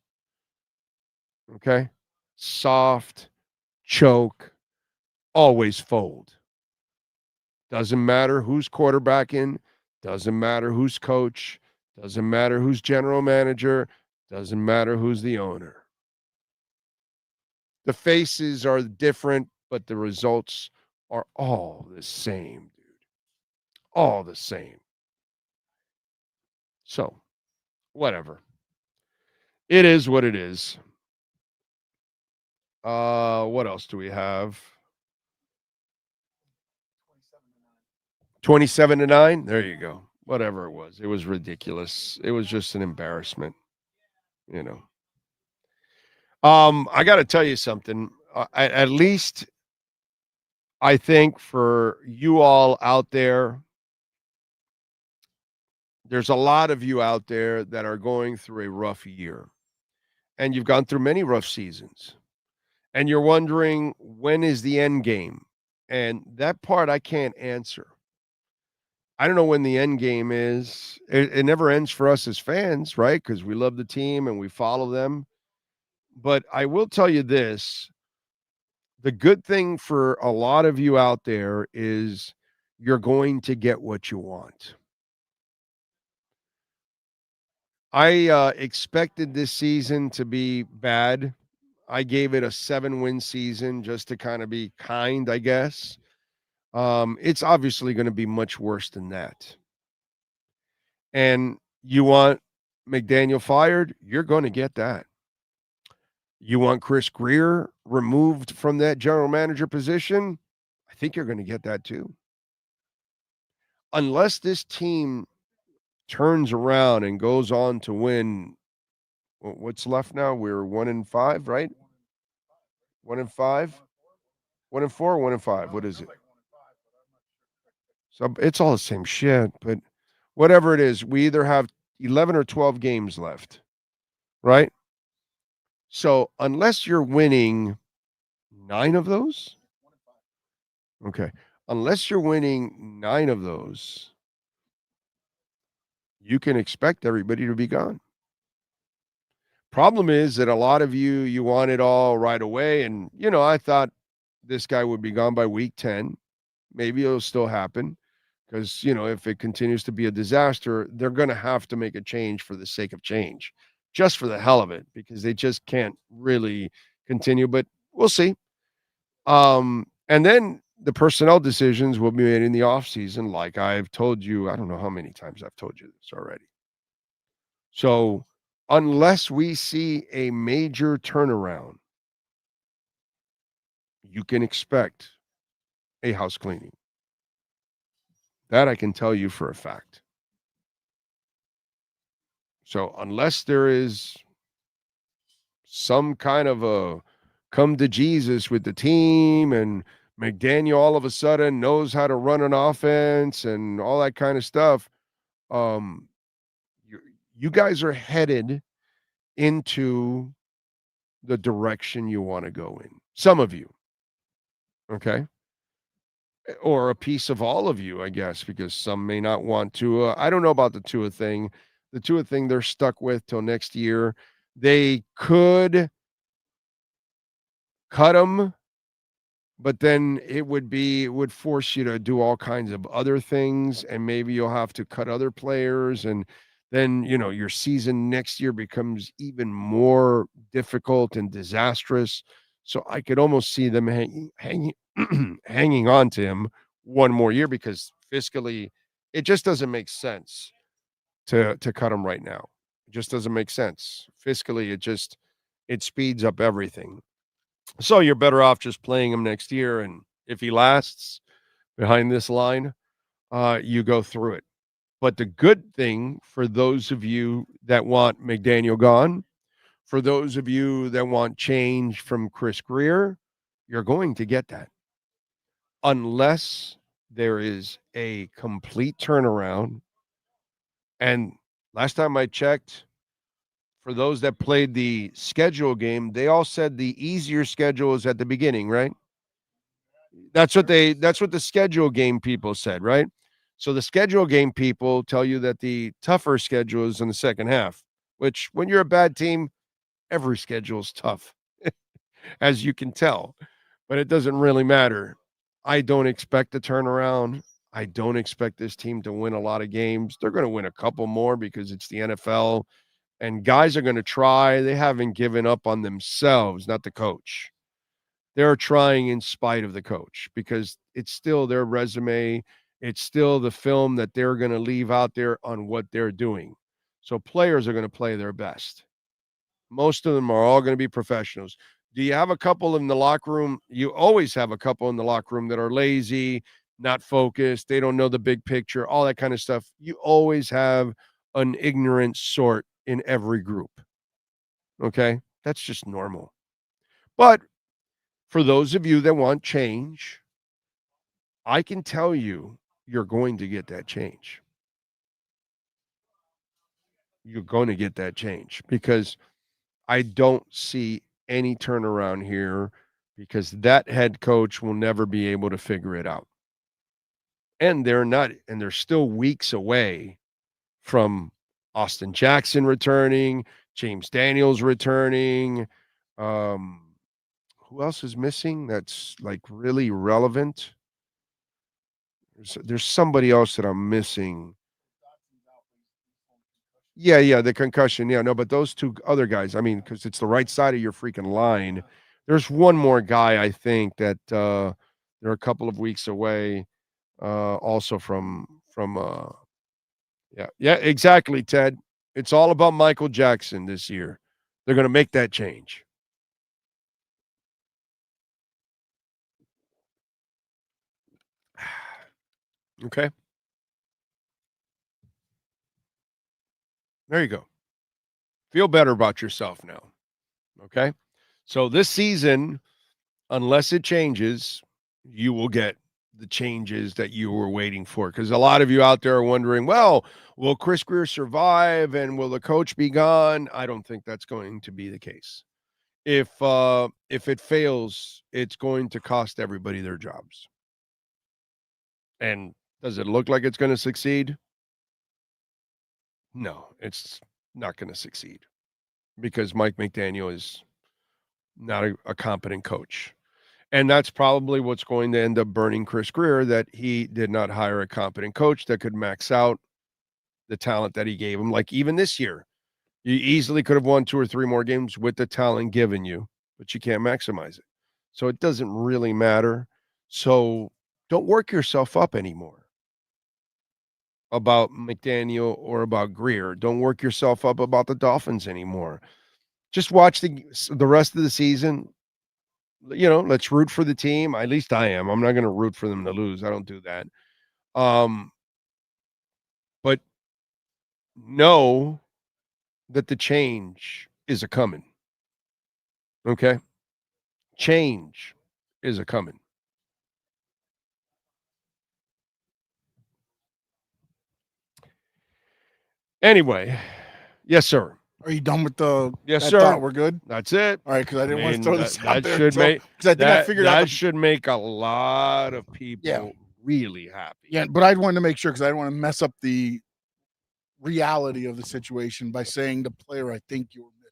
Okay? Soft, choke, always fold. Doesn't matter who's quarterbacking, doesn't matter who's coach, doesn't matter who's general manager, doesn't matter who's the owner. The faces are different, but the results are all the same, dude. All the same. So, whatever. It is what it is. What else do we have? 27-9. There you go. Whatever it was ridiculous. It was just an embarrassment. You know. I got to tell you something. At least, I think for you all out there, there's a lot of you out there that are going through a rough year, and you've gone through many rough seasons. And you're wondering, when is the end game? And that part I can't answer. I don't know when the end game is. It never ends for us as fans, right? Because we love the team and we follow them. But I will tell you this. The good thing for a lot of you out there is you're going to get what you want. I expected this season to be bad. I gave it a 7-win season just to kind of be kind, I guess. It's obviously going to be much worse than that. And you want McDaniel fired? You're going to get that. You want Chris Grier removed from that general manager position? I think you're going to get that too. Unless this team turns around and goes on to win, what's left now? We're 1-5, right? 1-5, 1-4, 1-5. What is it? So it's all the same shit, but whatever it is, we either have 11 or 12 games left, right? So unless you're winning 9 of those, okay, unless you're winning 9 of those, you can expect everybody to be gone. Problem is that a lot of you want it all right away, and, I thought this guy would be gone by week 10. Maybe it'll still happen because, if it continues to be a disaster, they're gonna have to make a change for the sake of change, just for the hell of it, because they just can't really continue, but we'll see. And then the personnel decisions will be made in the offseason, like I've told you. I don't know how many times I've told you this already. So, unless we see a major turnaround, you can expect a house cleaning. That I can tell you for a fact. So, unless there is some kind of a come to Jesus with the team, and McDaniel all of a sudden knows how to run an offense and all that kind of stuff, um, you guys are headed into the direction you want to go in. Some of you, okay? Or a piece of all of you, I guess, because some may not want to. I don't know about the Tua thing. The Tua thing they're stuck with till next year. They could cut him, but then it would force you to do all kinds of other things, and maybe you'll have to cut other players, and then your season next year becomes even more difficult and disastrous. So I could almost see them hanging hanging on to him one more year, because fiscally it just doesn't make sense to cut him right now. It just doesn't make sense fiscally. It speeds up everything. So you're better off just playing him next year, and if he lasts behind this line, you go through it. But the good thing for those of you that want McDaniel gone, for those of you that want change from Chris Greer, you're going to get that. Unless there is a complete turnaround. And last time I checked, for those that played the schedule game, they all said the easier schedule is at the beginning, right? That's what the schedule game people said, right? So the schedule game people tell you that the tougher schedule is in the second half, which when you're a bad team, every schedule is tough, as you can tell, but it doesn't really matter. I don't expect a turnaround. I don't expect this team to win a lot of games. They're going to win a couple more because it's the NFL, and guys are going to try. They haven't given up on themselves, not the coach. They're trying in spite of the coach, because it's still their resume. It's still the film that they're going to leave out there on what they're doing. So players are going to play their best. Most of them are all going to be professionals. Do you have a couple in the locker room? You always have a couple in the locker room that are lazy, not focused. They don't know the big picture, all that kind of stuff. You always have an ignorant sort in every group. Okay? That's just normal. But for those of you that want change, I can tell you, you're going to get that change. You're going to get that change, because I don't see any turnaround here, because that head coach will never be able to figure it out. And they're still weeks away from Austin Jackson returning, James Daniels returning. Who else is missing that's like really relevant? There's somebody else that I'm missing. Yeah, the concussion. Yeah, no, but those two other guys, I mean, because it's the right side of your freaking line. There's one more guy, I think, that they're a couple of weeks away, also from yeah, exactly, Ted. It's all about Michael Jackson this year. They're going to make that change. Okay. There you go. Feel better about yourself now. Okay. So this season, unless it changes, you will get the changes that you were waiting for. Because a lot of you out there are wondering, well, will Chris Greer survive and will the coach be gone? I don't think that's going to be the case. if it fails, it's going to cost everybody their jobs. And does it look like it's going to succeed? No, it's not going to succeed because Mike McDaniel is not a competent coach. And that's probably what's going to end up burning Chris Greer, that he did not hire a competent coach that could max out the talent that he gave him. Like even this year, you easily could have won 2 or 3 more games with the talent given you, but you can't maximize it. So it doesn't really matter. So don't work yourself up anymore about McDaniel or about Greer. Don't work yourself up about the Dolphins anymore. Just watch the rest of the season. Let's root for the team. At least I am. I'm not going to root for them to lose. I don't do that. But know that the change is a coming. Okay? Change is a coming. Anyway, yes, sir. Are you done with the? Yes, that sir. thought? We're good. That's it. All right, because I didn't want to throw this out there. Should make because I think I figured out. That should make a lot of people really happy. Yeah, but I wanted to make sure because I didn't want to mess up the reality of the situation by saying the player I think you were missing.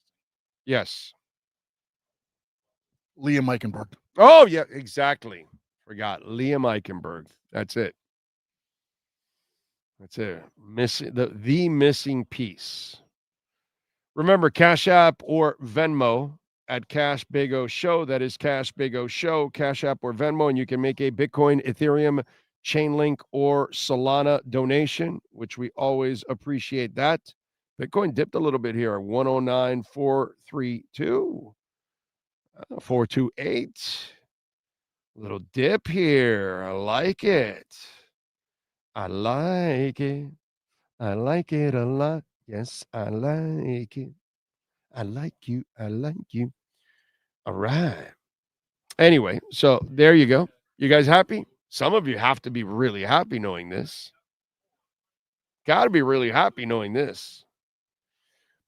Yes. Liam Eichenberg. Oh, yeah, exactly. Forgot. Liam Eichenberg. That's it. That's it. Missing the missing piece. Remember, Cash App or Venmo at Cash Big O Show. That is Cash Big O Show, Cash App or Venmo, and you can make a Bitcoin, Ethereum, Chainlink, or Solana donation, which we always appreciate that. Bitcoin dipped a little bit here, 109,432, 428. Little dip here. I like it. I like it. I like it a lot. Yes, I like it. I like you. I like you. All right. Anyway, so there you go. You guys happy? Some of you have to be really happy knowing this. Got to be really happy knowing this.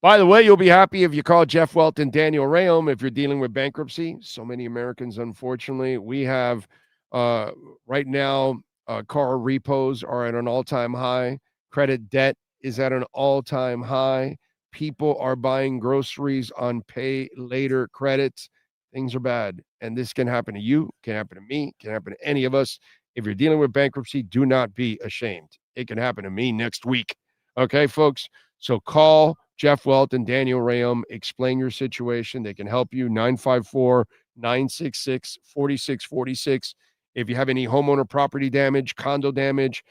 By the way, you'll be happy if you call Jeff Welt and Daniel Rayom if you're dealing with bankruptcy. So many Americans, unfortunately. We have right now, car repos are at an all-time high. Credit debt is at an all-time high. People are buying groceries on pay later credits. Things are bad. And this can happen to you, can happen to me, can happen to any of us. If you're dealing with bankruptcy, do not be ashamed. It can happen to me next week. Okay, folks? So call Jeff Welt and Daniel Rayom. Explain your situation. They can help you. 954-966-4646. If you have any homeowner property damage, condo damage,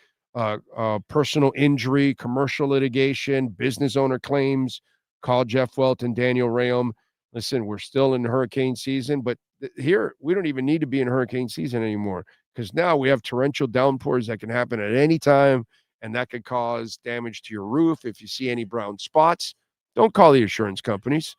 personal injury, commercial litigation, business owner claims, call Jeff Welt and Daniel Rayom. Listen, we're still in hurricane season, but here we don't even need to be in hurricane season anymore because now we have torrential downpours that can happen at any time, and that could cause damage to your roof. If you see any brown spots, don't call the insurance companies.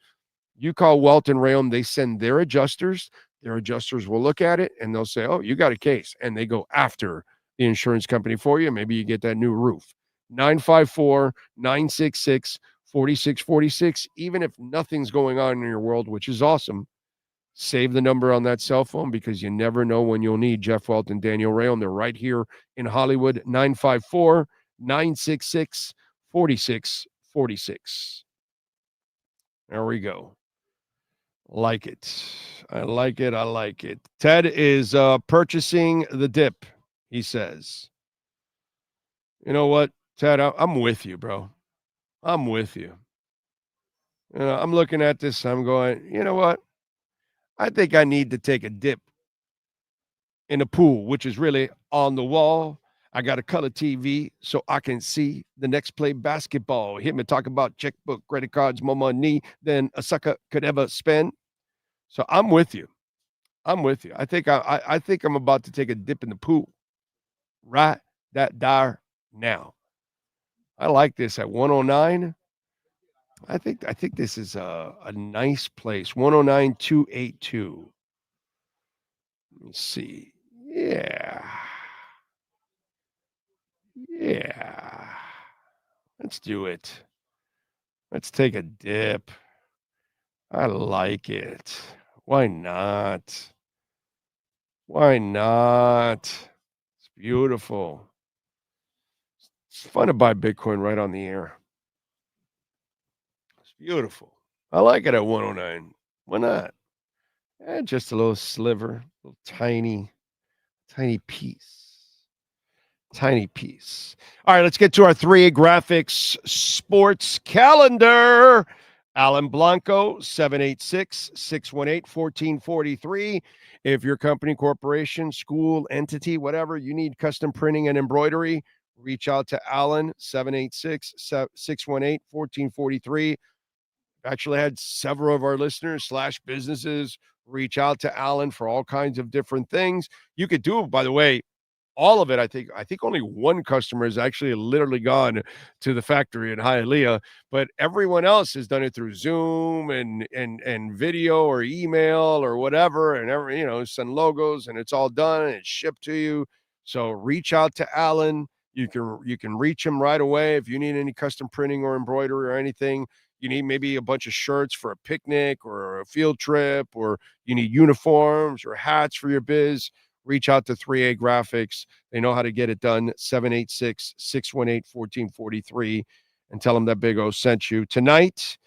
You call Welt and Rayom. They send their adjusters. Their adjusters will look at it, and they'll say, oh, you got a case, and they go after the insurance company for you. Maybe you get that new roof. 954-966-4646. Even if nothing's going on in your world, which is awesome, save the number on that cell phone because you never know when you'll need Jeff Welt and Daniel Rayom. They're right here in Hollywood. 954-966-4646. There we go. Like it. I like it. I like it. Ted is purchasing the dip, he says. You know what, Ted? I'm with you, bro. I'm with you. You know, I'm looking at this. I'm going, you know what? I think I need to take a dip in the pool, which is really on the wall. I got a color TV so I can see the next play basketball. Hear me talk about checkbook, credit cards, more money than a sucker could ever spend. So I'm with you. I'm with you. I think I'm about to take a dip in the pool. Right that there now. I like this at 109. I think this is a nice place. 109,282. Let me see. Yeah. Let's do it. Let's take a dip. I like it. Why not? Why not? It's beautiful. It's fun to buy Bitcoin right on the air. It's beautiful. I like it at 109. Why not? Just a little sliver, little tiny piece. Tiny piece. All right, let's get to our 3A Graphics sports calendar. Alan Blanco, 786-618-1443. If your company, corporation, school, entity, whatever, you need custom printing and embroidery, reach out to Alan, 786-618-1443. Actually had several of our listeners / businesses reach out to Alan for all kinds of different things. You could do, by the way, all of it. I think only one customer has actually literally gone to the factory in Hialeah, but everyone else has done it through Zoom and video or email or whatever, and send logos, and it's all done and it's shipped to you. So reach out to Alan. You can reach him right away if you need any custom printing or embroidery or anything. You need maybe a bunch of shirts for a picnic or a field trip, or you need uniforms or hats for your biz. Reach out to 3A Graphics. They know how to get it done. 786-618-1443, and tell them that Big O sent you. Tonight,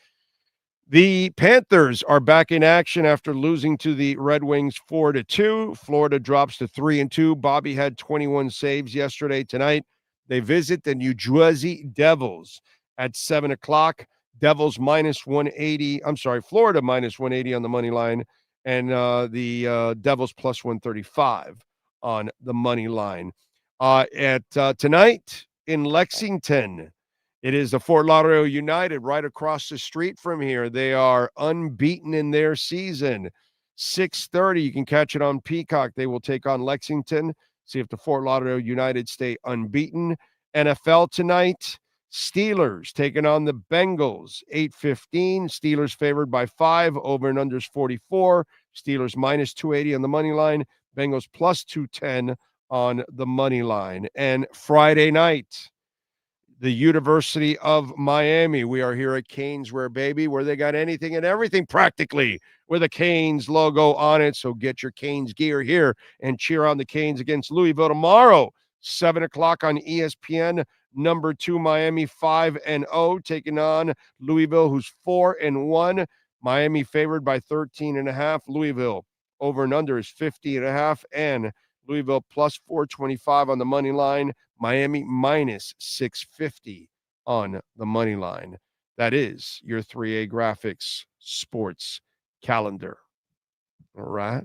the Panthers are back in action after losing to the Red Wings 4-2. Florida drops to 3-2. Bobby had 21 saves yesterday. Tonight, they visit the New Jersey Devils at 7 o'clock. Devils minus 180. I'm sorry, Florida minus 180 on the money line, and the Devils plus 135 on the money line. Tonight in Lexington, it is the Fort Lauderdale United right across the street from here. They are unbeaten in their season. 6:30, you can catch it on Peacock. They will take on Lexington, see if the Fort Lauderdale United stay unbeaten. NFL tonight, Steelers taking on the Bengals, 8:15. Steelers favored by 5, over and unders 44. Steelers minus 280 on the money line. Bengals plus 210 on the money line. And Friday night, the University of Miami. We are here at Caneswear, baby, where they got anything and everything practically with a Canes logo on it. So get your Canes gear here and cheer on the Canes against Louisville tomorrow, 7 o'clock on ESPN. Number 2, Miami 5-0, taking on Louisville, who's 4-1. Miami favored by 13.5. Louisville over and under is 50.5, and Louisville plus 425 on the money line. Miami minus 650 on the money line. That is your 3A Graphics sports calendar. All right.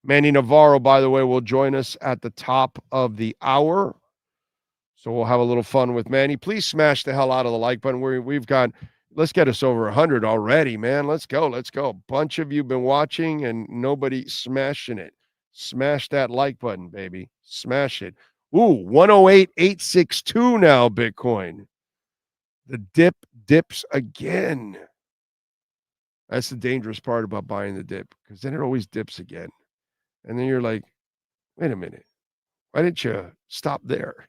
Manny Navarro, by the way, will join us at the top of the hour. So we'll have a little fun with Manny. Please smash the hell out of the like button. We've got, let's get us over 100 already, man. Let's go. A bunch of you been watching and nobody smashing it. Smash that like button, baby. Smash it. Ooh, 108,862 now, Bitcoin. The dip dips again. That's the dangerous part about buying the dip, because then it always dips again. And then you're like, wait a minute. Why didn't you stop there?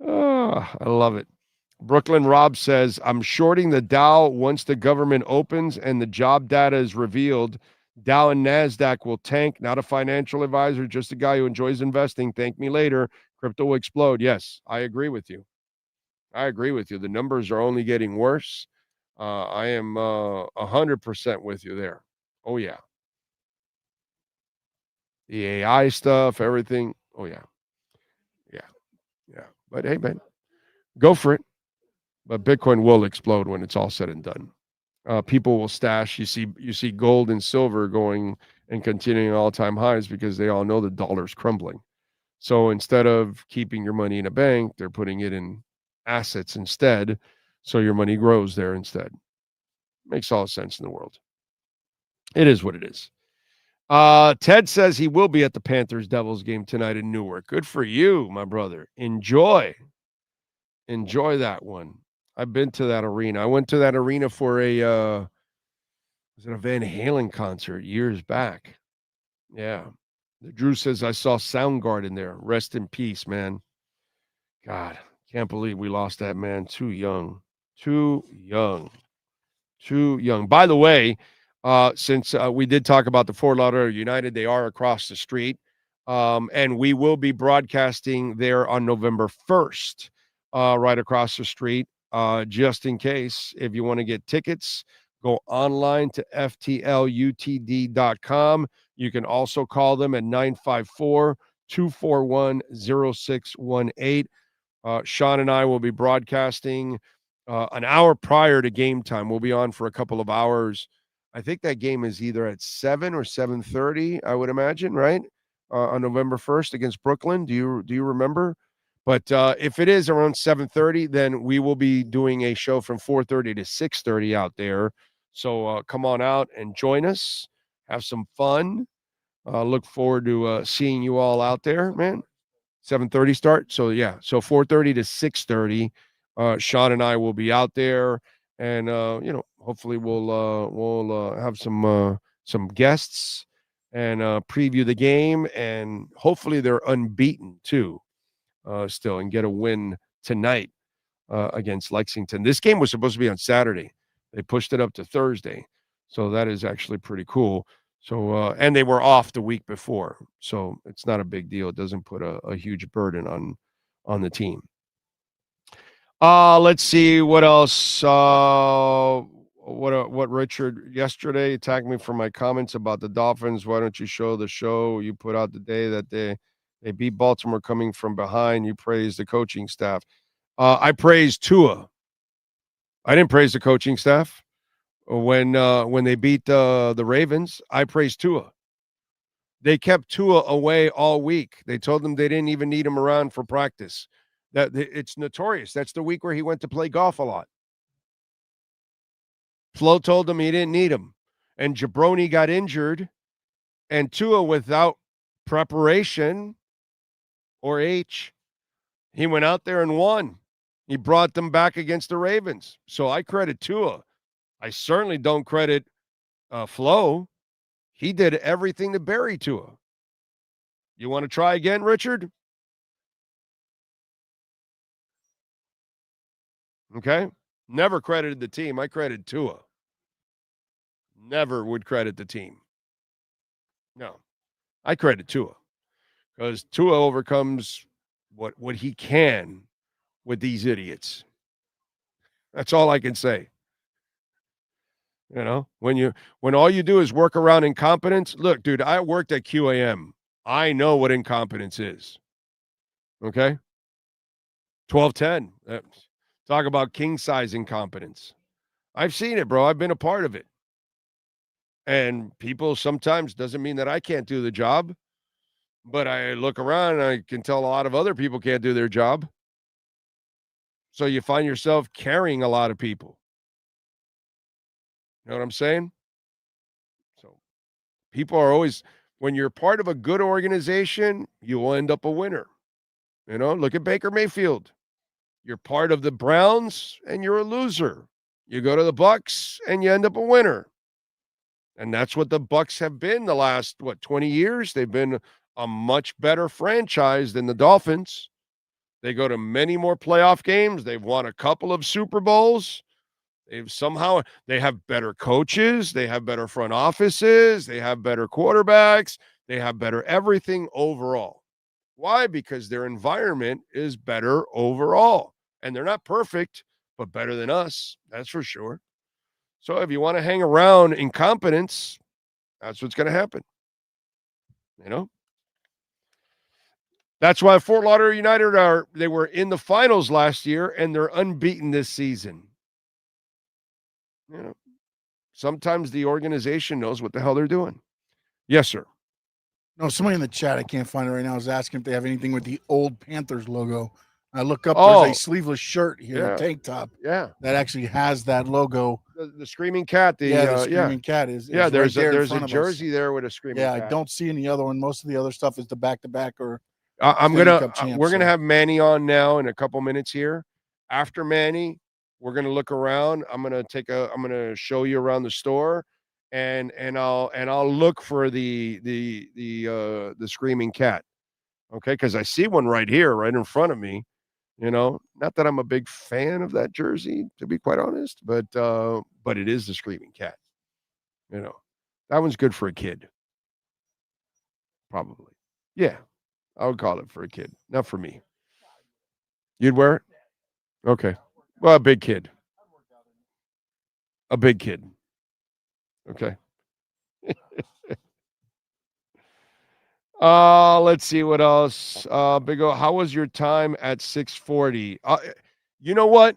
Oh, I love it. Brooklyn Rob says, I'm shorting the Dow once the government opens and the job data is revealed. Dow and NASDAQ will tank. Not a financial advisor, just a guy who enjoys investing. Thank me later. Crypto will explode. Yes, I agree with you. The numbers are only getting worse. I am 100% with you there. Oh, yeah. The AI stuff, everything. Oh, yeah. Yeah. But hey, man, go for it. But Bitcoin will explode when it's all said and done. People will stash. You see gold and silver going and continuing all-time highs because they all know the dollar's crumbling. So instead of keeping your money in a bank, they're putting it in assets instead. So your money grows there instead. Makes all sense in the world. It is what it is. Ted says he will be at the Panthers-Devils game tonight in Newark. Good for you, my brother. Enjoy that one. I've been to that arena. I went to that arena for a Van Halen concert years back. Yeah. Drew says I saw Soundgarden there. Rest in peace, man. God, Can't believe we lost that man. Too young. Too young. Too young. By the way, since we did talk about the Fort Lauderdale United, they are across the street. And we will be broadcasting there on November 1st, right across the street. Just in case, if you want to get tickets, go online to ftlutd.com. You can also call them at 954-241-0618. Sean and I will be broadcasting an hour prior to game time. We'll be on for a couple of hours. I think that game is either at 7 or 7:30, I would imagine, right? On November 1st against Brooklyn. Do you remember? But if it is around 7:30, then we will be doing a show from 4:30 to 6:30 out there. So come on out and join us. Have some fun. Look forward to seeing you all out there, man. 7:30 start. So yeah, so 4:30 to 6:30. Sean and I will be out there, and hopefully we'll have some guests and preview the game, and hopefully they're unbeaten too, still, and get a win tonight against Lexington. This game was supposed to be on Saturday. They pushed it up to Thursday, so that is actually pretty cool. So and they were off the week before, so it's not a big deal. It doesn't put a huge burden on the team. Let's see what else. What Richard yesterday attacked me for my comments about the Dolphins. Why don't you show the show you put out the day that they beat Baltimore coming from behind? You praised the coaching staff. I praised Tua. I didn't praise the coaching staff. When they beat the Ravens, I praised Tua. They kept Tua away all week. They told them they didn't even need him around for practice. That it's notorious. That's the week where he went to play golf a lot. Flo told him he didn't need him. And Jabroni got injured. And Tua, without preparation or he went out there and won. He brought them back against the Ravens. So I credit Tua. I certainly don't credit Flo. He did everything to bury Tua. You want to try again, Richard? Okay. Never credited the team. I credit Tua. Never would credit the team. No. I credit Tua. Because Tua overcomes what he can with these idiots. That's all I can say. You know, when all you do is work around incompetence. Look, dude, I worked at QAM. I know what incompetence is. Okay? 1210. Talk about king size incompetence. I've seen it, bro. I've been a part of it. And people sometimes doesn't mean that I can't do the job, but I look around and I can tell a lot of other people can't do their job. So you find yourself carrying a lot of people. You know what I'm saying? So people are always, when you're part of a good organization, you will end up a winner. You know, look at Baker Mayfield. You're part of the Browns and you're a loser. You go to the Bucks and you end up a winner. And that's what the Bucks have been the last, 20 years? They've been a much better franchise than the Dolphins. They go to many more playoff games. They've won a couple of Super Bowls. They have better coaches. They have better front offices. They have better quarterbacks. They have better everything overall. Why? Because their environment is better overall. And they're not perfect, but better than us. That's for sure. So if you want to hang around incompetence, that's what's going to happen. You know? That's why Fort Lauderdale United they were in the finals last year and they're unbeaten this season. You know, sometimes the organization knows what the hell they're doing. Yes, sir. No, somebody in the chat, I can't find it right now, is asking if they have anything with the old Panthers logo. I look up, there's a sleeveless shirt here, a tank top. Yeah. That actually has that logo. The screaming cat. The screaming cat is there's right there's a jersey there with a screaming cat. I don't see any other one. Most of the other stuff is the back-to-back or we're gonna have Manny on now in a couple minutes here. After Manny, we're gonna look around. I'm gonna show you around the store, and I'll look for the screaming cat. Okay, because I see one right here, right in front of me. Not that I'm a big fan of that jersey, to be quite honest, but it is the Screaming Cat. That one's good for a kid, probably. Yeah, I would call it for a kid, not for me. You'd wear it? Okay. Well, a big kid. A big kid. Okay. Let's see what else. Big O, how was your time at 640? You know what?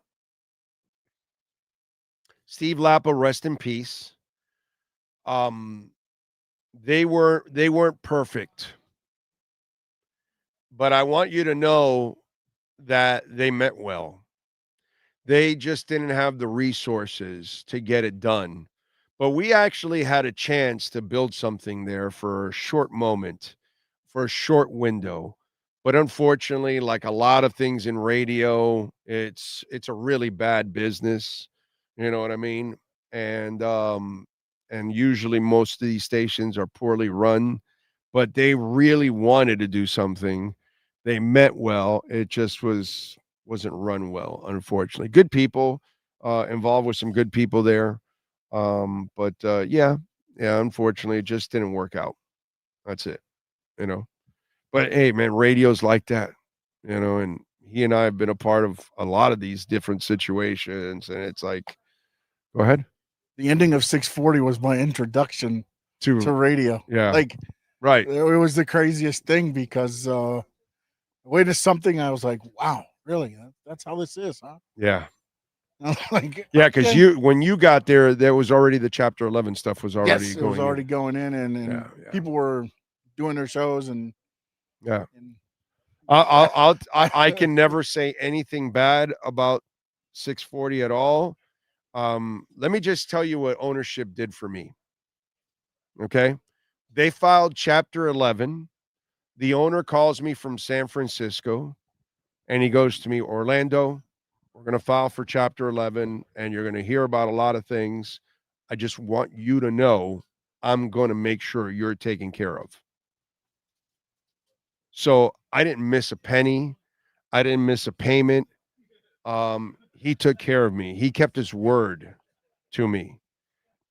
Steve Lappa, rest in peace. They weren't perfect. But I want you to know that they meant well. They just didn't have the resources to get it done. But we actually had a chance to build something there for a short moment, for a short window. But unfortunately, like a lot of things in radio, it's a really bad business. You know what I mean? And usually most of these stations are poorly run, but they really wanted to do something. They meant well. It just wasn't run well, unfortunately. Good people involved with some good people there. But yeah, unfortunately, it just didn't work out. That's it, you know. But hey, man, radio's like that, and he and I have been a part of a lot of these different situations, and it's like, go ahead. The ending of 640 was my introduction to radio. Yeah. Like, right. It was the craziest thing because way to something I was like, wow, really? That's how this is, huh? Yeah. Like, yeah, because when you got there was already the Chapter 11 stuff was already yes, going. It was already going in, and people were doing their shows, and yeah. I can never say anything bad about 640 at all. Let me just tell you what ownership did for me. Okay, they filed Chapter 11. The owner calls me from San Francisco, and he goes to me, Orlando, we're going to file for Chapter 11, and you're going to hear about a lot of things. I just want you to know I'm going to make sure you're taken care of. So I didn't miss a penny. I didn't miss a payment. He took care of me. He kept his word to me.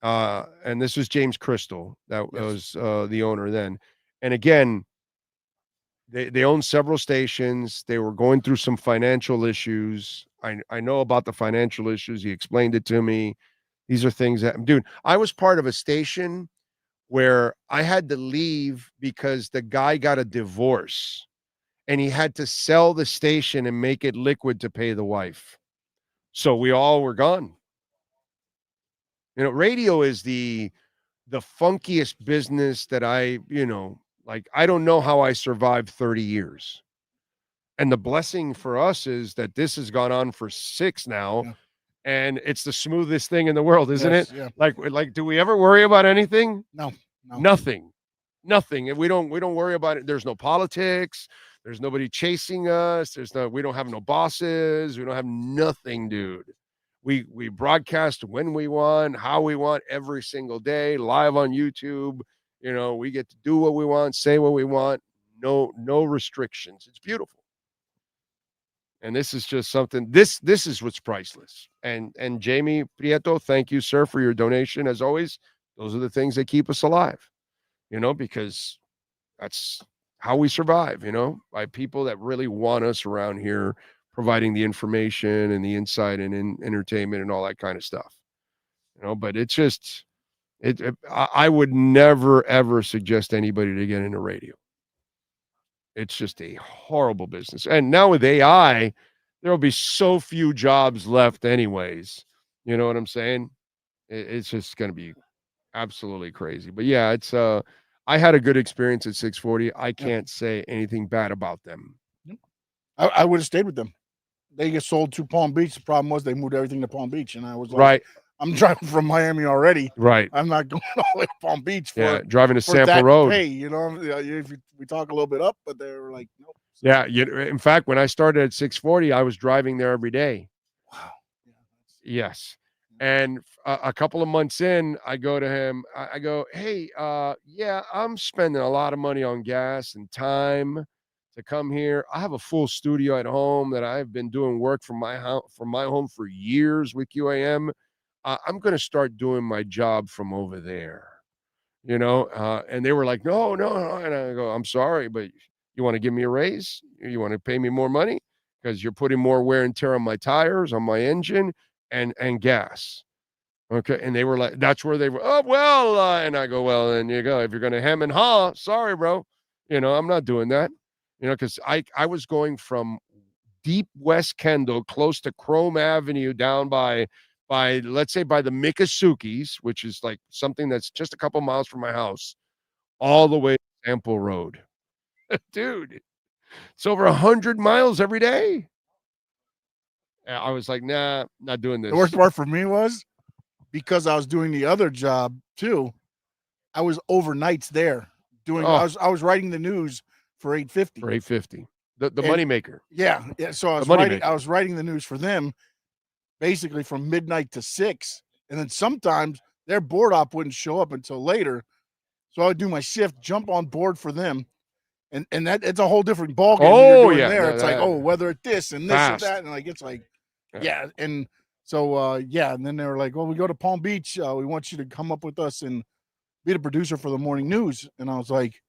And this was James Crystal. That was the owner then. And again, they own several stations. They were going through some financial issues. I know about the financial issues. He explained it to me. These are things that, dude, I was part of a station where I had to leave because the guy got a divorce and he had to sell the station and make it liquid to pay the wife. So we all were gone. Radio is the funkiest business that I don't know how I survived 30 years. And the blessing for us is that this has gone on for 6 now. Yeah. And it's the smoothest thing in the world, isn't it? Yeah. Like, do we ever worry about anything? No. Nothing. And we don't worry about it. There's no politics. There's nobody chasing us. We don't have no bosses. We don't have nothing, dude. We broadcast when we want, how we want, every single day, live on YouTube. We get to do what we want, say what we want. No restrictions. It's beautiful. And this is just something. This is what's priceless. And Jamie Prieto, thank you, sir, for your donation. As always, those are the things that keep us alive. Because that's how we survive. By people that really want us around here, providing the information and the insight and entertainment and all that kind of stuff. But it's just I would never ever suggest anybody to get into radio. It's just a horrible business. And now with AI, there'll be so few jobs left anyways. You know what I'm saying? It's just going to be absolutely crazy. But yeah, it's I had a good experience at 640. I can't say anything bad about them. I would have stayed with them. They get sold to Palm Beach. The problem was they moved everything to Palm Beach, and I was like, right. I'm driving from Miami already. Right. I'm not going all the way to Palm Beach for driving to Sample Road. Hey, if we talk a little bit up, but they were like, nope. Yeah. In fact, when I started at 640, I was driving there every day. Wow. Yes. And a couple of months in, I go to him. I go, hey, I'm spending a lot of money on gas and time. to come here. I have a full studio at home that I've been doing work from my home for years with QAM. I'm going to start doing my job from over there, and they were like, no, no, no. And I go, I'm sorry, but you want to give me a raise? You want to pay me more money? Because you're putting more wear and tear on my tires, on my engine, and gas. Okay. And they were like, that's where they were. Oh, well, and I go, well, then you go. If you're going to hem and haw, sorry, bro. I'm not doing that, because I was going from deep West Kendall, close to Chrome Avenue, down by let's say by the Miccosukis, which is like something that's just a couple miles from my house, all the way to Sample Road. Dude, it's over 100 miles every day. I was like, nah, not doing this. The worst part for me was because I was doing the other job too. I was overnights there doing. I was writing the news for 850. For 850, the moneymaker. Yeah. So I was writing the news for them, basically from midnight to 6, and then sometimes their board op wouldn't show up until later, so I would do my shift, jump on board for them. And that it's a whole different ballgame. Oh, yeah. There. It's like, whether it's this and this and that. And like, it's like, yeah. And so, and then they were like, well, we go to Palm Beach. We want you to come up with us and be the producer for the morning news. And I was like,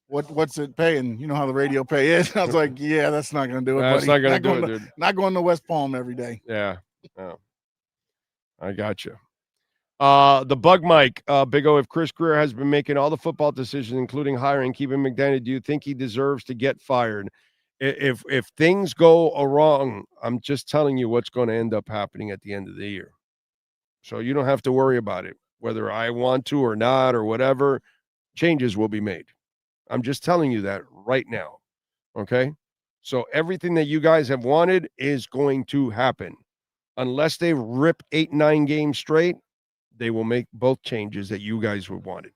what's it paying? You know how the radio pay is? I was like, yeah, that's not going to do it. That's buddy. not going to do it, dude. Not going to West Palm every day. Yeah. Oh. I got you. The bug mic, Big O, if Chris Greer has been making all the football decisions, including hiring Keevan McDaniel, do you think he deserves to get fired? If things go wrong, I'm just telling you what's going to end up happening at the end of the year. So you don't have to worry about it, whether I want to or not or whatever. Changes will be made. I'm just telling you that right now. Okay? So everything that you guys have wanted is going to happen. Unless they rip 8-9 games straight, they will make both changes that you guys would wanted.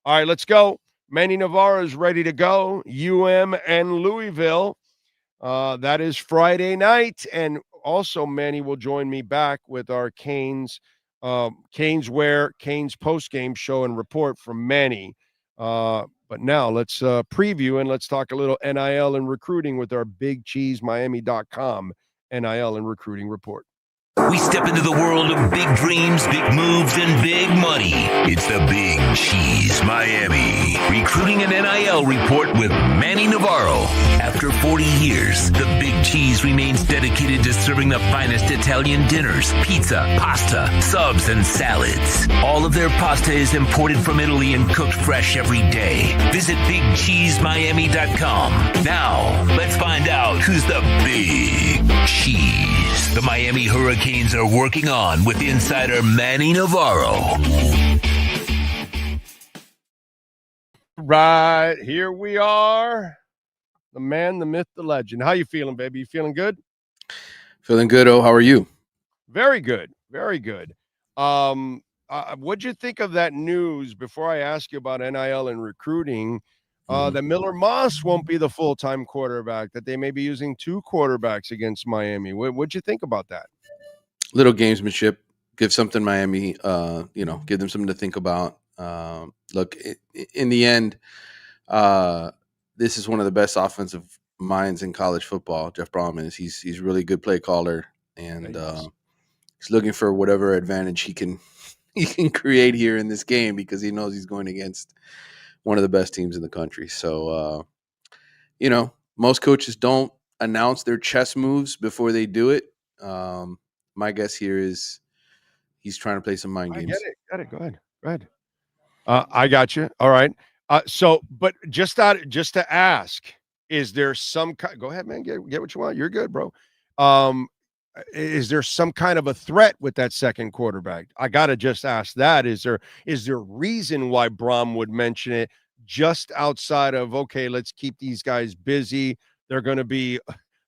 All right, let's go. Manny Navarro is ready to go. UM and Louisville. That is Friday night. And also, Manny will join me back with our Canes post-game show and report from Manny. But now let's preview and let's talk a little NIL and recruiting with our BigCheeseMiami.com NIL and recruiting report. We step into the world of big dreams, big moves, and big money. It's the Big Cheese Miami Recruiting and NIL Report with Manny Navarro. After 40 years, the Big Cheese remains dedicated to serving the finest Italian dinners, pizza, pasta, subs, and salads. All of their pasta is imported from Italy and cooked fresh every day. Visit BigCheeseMiami.com. Now, let's find out who's the Big Cheese the Miami Hurricanes are working on with insider Manny Navarro. Right, here we are. The man, the myth, the legend. How you feeling, baby? You feeling good? Feeling good. Oh, how are you? Very good. Very good. What'd you think of that news before I ask you about NIL and recruiting? That Miller Moss won't be the full-time quarterback, that they may be using 2 quarterbacks against Miami. What'd you think about that? Little gamesmanship. Give something Miami, give them something to think about. Look, in the end, this is one of the best offensive minds in college football. Jeff Bauman is. He's really good play caller, and he's looking for whatever advantage he can create here in this game because he knows he's going against one of the best teams in the country. So, most coaches don't announce their chess moves before they do it. My guess here is he's trying to play some mind games. Got it. Go ahead. I got you. All right. But just to ask, is there some go ahead, man, get what you want. You're good, bro. Is there some kind of a threat with that second quarterback? I got to just ask that. Is there reason why Brom would mention it just outside of, okay, let's keep these guys busy. They're going to be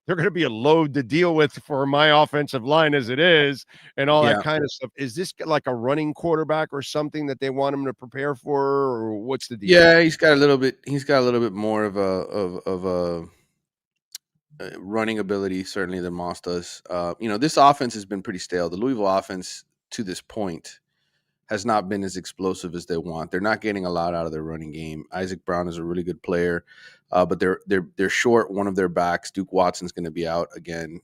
a load to deal with for my offensive line as it is and all that kind of stuff. Is this like a running quarterback or something that they want him to prepare for, or what's the deal? Yeah, he's got a little bit more of a running ability certainly than Moss does. This offense has been pretty stale. The Louisville offense to this point has not been as explosive as they want. They're not getting a lot out of their running game. Isaac Brown is a really good player. but they're short one of their backs. Duke Watson's going to be out again.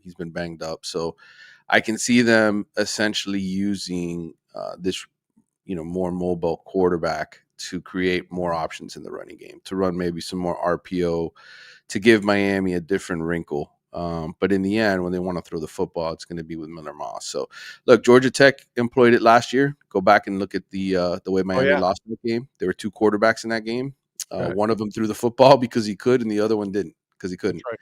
He's been banged up, so I can see them essentially using this more mobile quarterback to create more options in the running game, to run maybe some more RPO, to give Miami a different wrinkle. But in the end, when they want to throw the football, it's going to be with Miller Moss. So, look, Georgia Tech employed it last year. Go back and look at the way Miami lost that game. There were two quarterbacks in that game. One of them threw the football because he could, and the other one didn't because he couldn't. Right.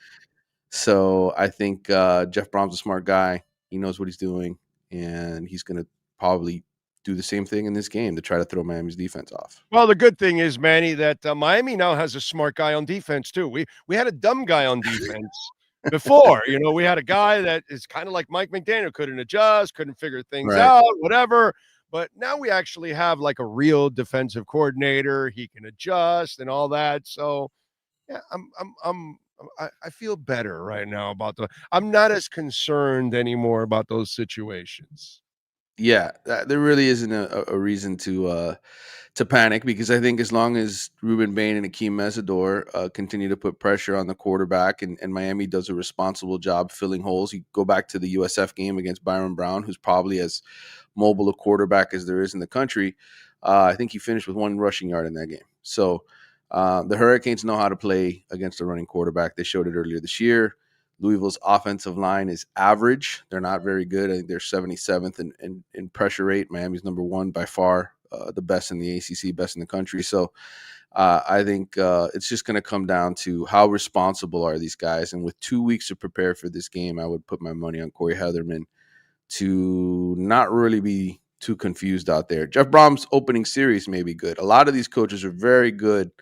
So I think Jeff Brom's a smart guy. He knows what he's doing, and he's going to probably do the same thing in this game to try to throw Miami's defense off. Well, the good thing is, Manny, that Miami now has a smart guy on defense too. We had a dumb guy on defense before. We had a guy that is kind of like Mike McDaniel, couldn't adjust, couldn't figure things out, whatever. But now we actually have like a real defensive coordinator. He can adjust and all that. So, yeah, I feel better right now about I'm not as concerned anymore about those situations. Yeah, there really isn't a reason to panic, because I think as long as Ruben Bain and Akeem Mesidor continue to put pressure on the quarterback, and Miami does a responsible job filling holes. You go back to the USF game against Byron Brown, who's probably as mobile a quarterback as there is in the country. I think he finished with 1 rushing yard in that game. So the Hurricanes know how to play against a running quarterback. They showed it earlier this year. Louisville's offensive line is average. They're not very good. I think they're 77th in pressure rate. Miami's number 1 by far, the best in the ACC, best in the country. So I think it's just going to come down to how responsible are these guys. And with 2 weeks to prepare for this game, I would put my money on Corey Heatherman to not really be too confused out there. Jeff Brom's opening series may be good. A lot of these coaches are very good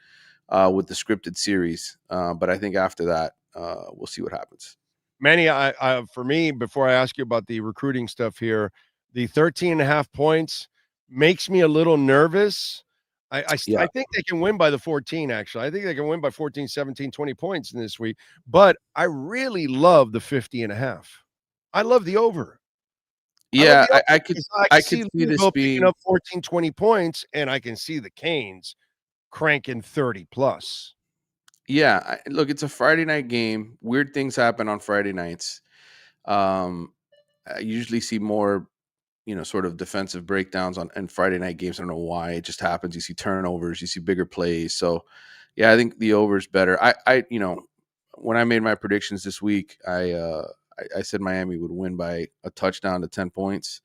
with the scripted series, but I think after that, we'll see what happens. Manny, I for me, before I ask you about the recruiting stuff here, the 13.5 points makes me a little nervous. I think they can win by the 14, actually. I think they can win by 14, 17, 20 points in this week. But I really love the 50.5. I love the over. Yeah, I could see this Louisville being picking up 14, 20 points, and I can see the Canes cranking 30 plus. Yeah, look, it's a Friday night game. Weird things happen on Friday nights. I usually see more, sort of defensive breakdowns on Friday night games. I don't know why. It just happens. You see turnovers, you see bigger plays. So, yeah, I think the over is better. I when I made my predictions this week, I said Miami would win by a touchdown to 10 points.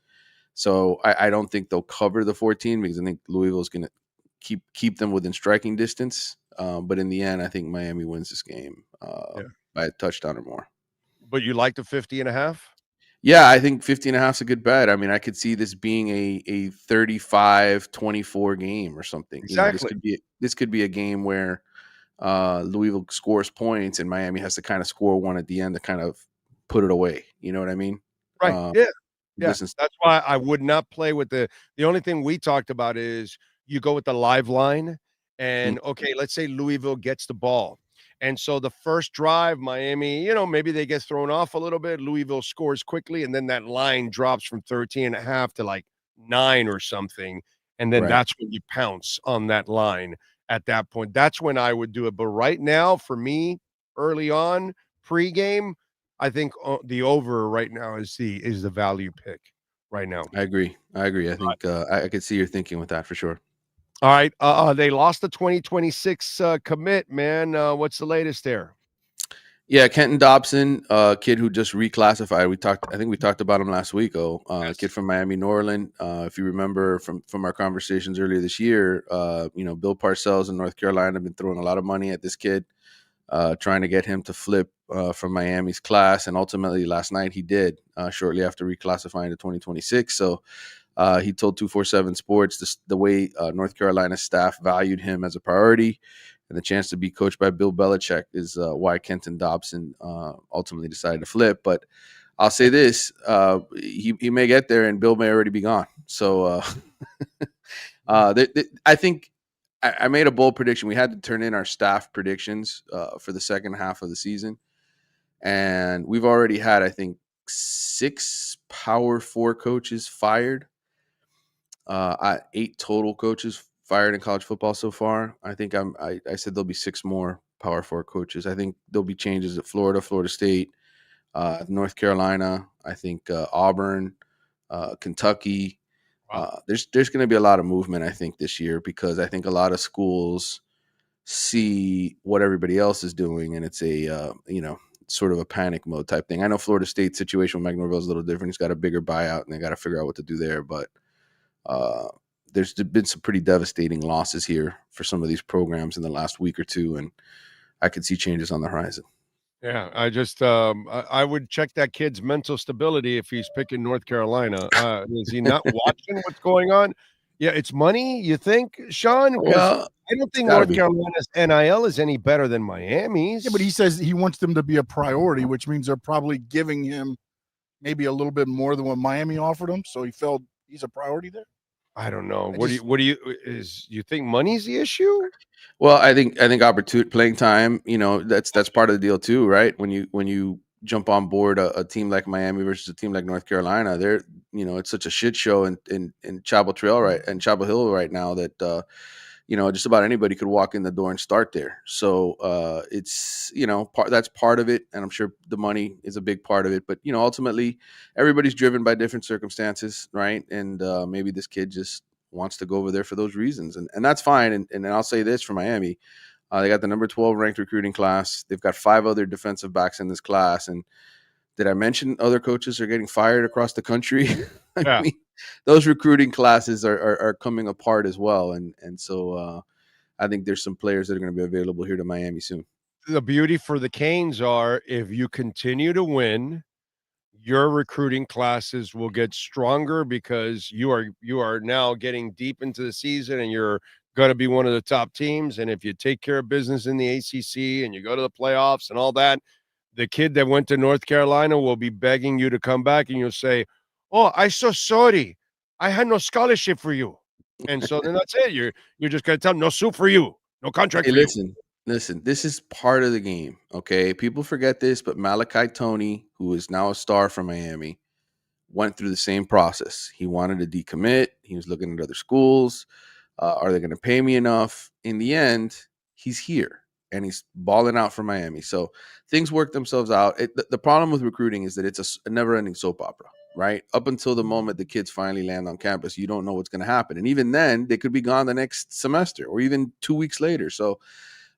So I don't think they'll cover the 14, because I think Louisville's going to keep them within striking distance. But in the end, I think Miami wins this game by a touchdown or more. But you like the 50.5? Yeah, I think 50.5 is a good bet. I mean, I could see this being a 35-24 game or something. Exactly. This could be a game where Louisville scores points and Miami has to kind of score one at the end to kind of put it away. You know what I mean? Right. Yeah. That's why I would not play with the only thing we talked about is you go with the live line. And okay, let's say Louisville gets the ball. And so the first drive, Miami, maybe they get thrown off a little bit. Louisville scores quickly, and then that line drops from 13.5 to like 9 or something. And then that's when you pounce on that line at that point. That's when I would do it. But right now, for me, early on, pregame, I think the over right now is the value pick right now. I agree. I think I could see your thinking with that for sure. All right. They lost the 2026 commit, man. What's the latest there? Yeah, Kenton Dobson, kid who just reclassified. I think we talked about him last week. Kid from Miami Norland. If you remember from our conversations earlier this year, Bill Parcells in North Carolina have been throwing a lot of money at this kid, trying to get him to flip from Miami's class, and ultimately last night he did. Shortly after reclassifying to 2026, so. He told 247 Sports the way North Carolina staff valued him as a priority, and the chance to be coached by Bill Belichick is why Kenton Dobson ultimately decided to flip. But I'll say this, he may get there and Bill may already be gone. So I think I made a bold prediction. We had to turn in our staff predictions for the second half of the season. And we've already had, I think, 6 Power 4 coaches fired. 8 total coaches fired in college football so far. I think I said there'll be 6 more Power 4 coaches. I think there'll be changes at Florida, Florida State, North Carolina. I think Auburn, Kentucky. There's going to be a lot of movement, I think, this year, because I think a lot of schools see what everybody else is doing, and it's a sort of a panic mode type thing. I know Florida State's situation with Mike Norvell is a little different. He's got a bigger buyout, and they got to figure out what to do there. But there's been some pretty devastating losses here for some of these programs in the last week or two, and I could see changes on the horizon. Yeah, I just I would check that kid's mental stability if he's picking North Carolina. Is he not watching what's going on? Yeah, it's money, you think, Sean? 'Cause Well, I don't think gotta North be. Carolina's NIL is any better than Miami's. Yeah, but he says he wants them to be a priority, which means they're probably giving him maybe a little bit more than what Miami offered him. So he felt he's a priority there. I don't know. What do you think money's the issue? Well, I think opportunity, playing time, that's part of the deal too, right? When you jump on board a team like Miami versus a team like North Carolina, they're it's such a shit show in Chapel Trail and Chapel Hill right now that just about anybody could walk in the door and start there. So it's that's part of it, and I'm sure the money is a big part of it. But ultimately, everybody's driven by different circumstances, right? And maybe this kid just wants to go over there for those reasons, and that's fine. And I'll say this for Miami, they got the number 12 ranked recruiting class. They've got 5 other defensive backs in this class. And did I mention other coaches are getting fired across the country? I mean, those recruiting classes are coming apart as well. And so I think there's some players that are going to be available here to Miami soon. The beauty for the Canes are if you continue to win, your recruiting classes will get stronger because you are now getting deep into the season and you're going to be one of the top teams. And if you take care of business in the ACC and you go to the playoffs and all that, the kid that went to North Carolina will be begging you to come back, and you'll say, "Oh, I'm so sorry. I had no scholarship for you." And so then that's it. You're just going to tell them, "No suit for you. No contract Hey, for you." listen, this is part of the game, okay? People forget this, but Malachi Toney, who is now a star from Miami, went through the same process. He wanted to decommit. He was looking at other schools. Are they going to pay me enough? In the end, he's here, and he's balling out for Miami. So things work themselves out. The problem with recruiting is that it's a never-ending soap opera, right? Up until the moment the kids finally land on campus, you don't know what's going to happen. And even then, they could be gone the next semester or even 2 weeks later. So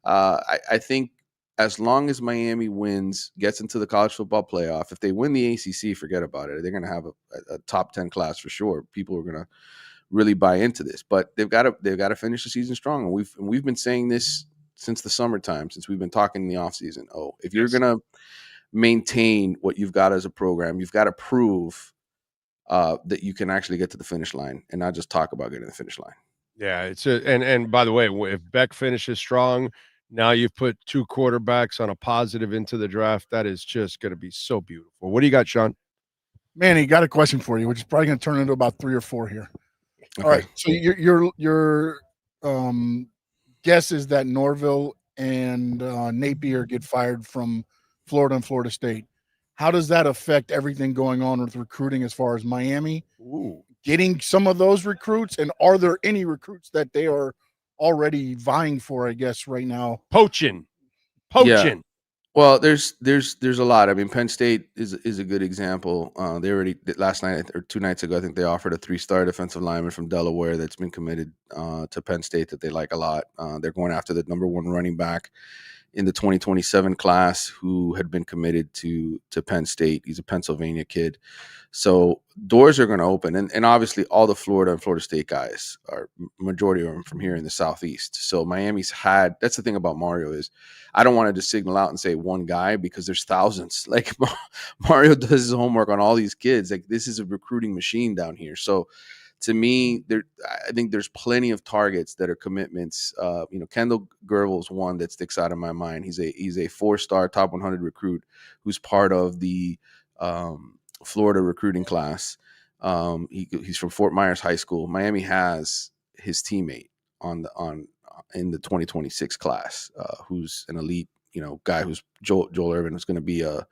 I think as long as Miami wins, gets into the college football playoff, if they win the ACC, forget about it. They're going to have a top 10 class for sure. People are going to really buy into this, but they've got to finish the season strong. And we've been saying this since the summertime, since we've been talking in the offseason. Oh, if you're going to maintain what you've got as a program, you've got to prove that you can actually get to the finish line and not just talk about getting to the finish line. Yeah, and by the way, if Beck finishes strong, now you've put 2 quarterbacks on a positive into the draft. That is just going to be so beautiful. What do you got, Sean? Manny, got a question for you, which is probably going to turn into about 3 or 4 here. Okay. All right. So your guess is that Norvell and Napier get fired from Florida and Florida State. How does that affect everything going on with recruiting as far as Miami getting some of those recruits? And are there any recruits that they are already vying for, I guess, right now? Poaching. Yeah. Well, there's a lot. I mean, Penn State is a good example. They already last night or 2 nights ago, I think they offered a 3-star defensive lineman from Delaware that's been committed to Penn State that they like a lot. They're going after the number 1 running back in the 2027 class who had been committed to Penn State. He's a Pennsylvania kid. So doors are going to open. And obviously all the Florida and Florida State guys are majority of them from here in the Southeast. So Miami's that's the thing about Mario is I don't want to just signal out and say one guy because there's thousands. Like Mario does his homework on all these kids. Like this is a recruiting machine down here. So to me, I think there's plenty of targets that are commitments. Kendall Gervil's one that sticks out in my mind. He's a 4-star top 100 recruit who's part of the Florida recruiting class. He's from Fort Myers High School. Miami has his teammate in the 2026 class, who's an elite guy who's Joel Irvin, who's going to be a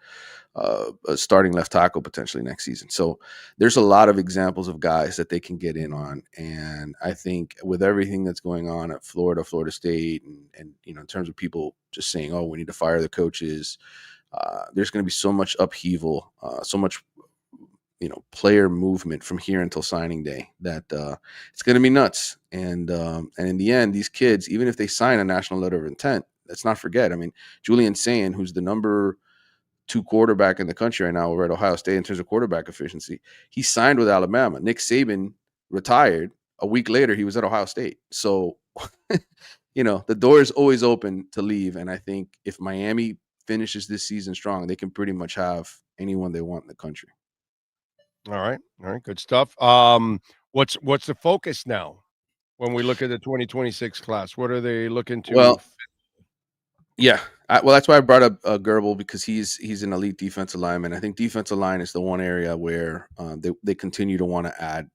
starting left tackle potentially next season. So there's a lot of examples of guys that they can get in on. And I think with everything that's going on at Florida State, and in terms of people just saying, oh, we need to fire the coaches, there's going to be so much upheaval, so much player movement from here until signing day that it's going to be nuts. And in the end, these kids, even if they sign a national letter of intent, let's not forget, I mean, Julian Sayin, who's the number 2 quarterback in the country right now over at Ohio State in terms of quarterback efficiency, he signed with Alabama. Nick Saban retired. A week later, he was at Ohio State. So, the door is always open to leave. And I think if Miami finishes this season strong, they can pretty much have anyone they want in the country. All right. Good stuff. What's the focus now when we look at the 2026 class? What are they looking to? Well, yeah. That's why I brought up Gerbil, because he's an elite defensive lineman. I think defensive line is the one area where they continue to want to add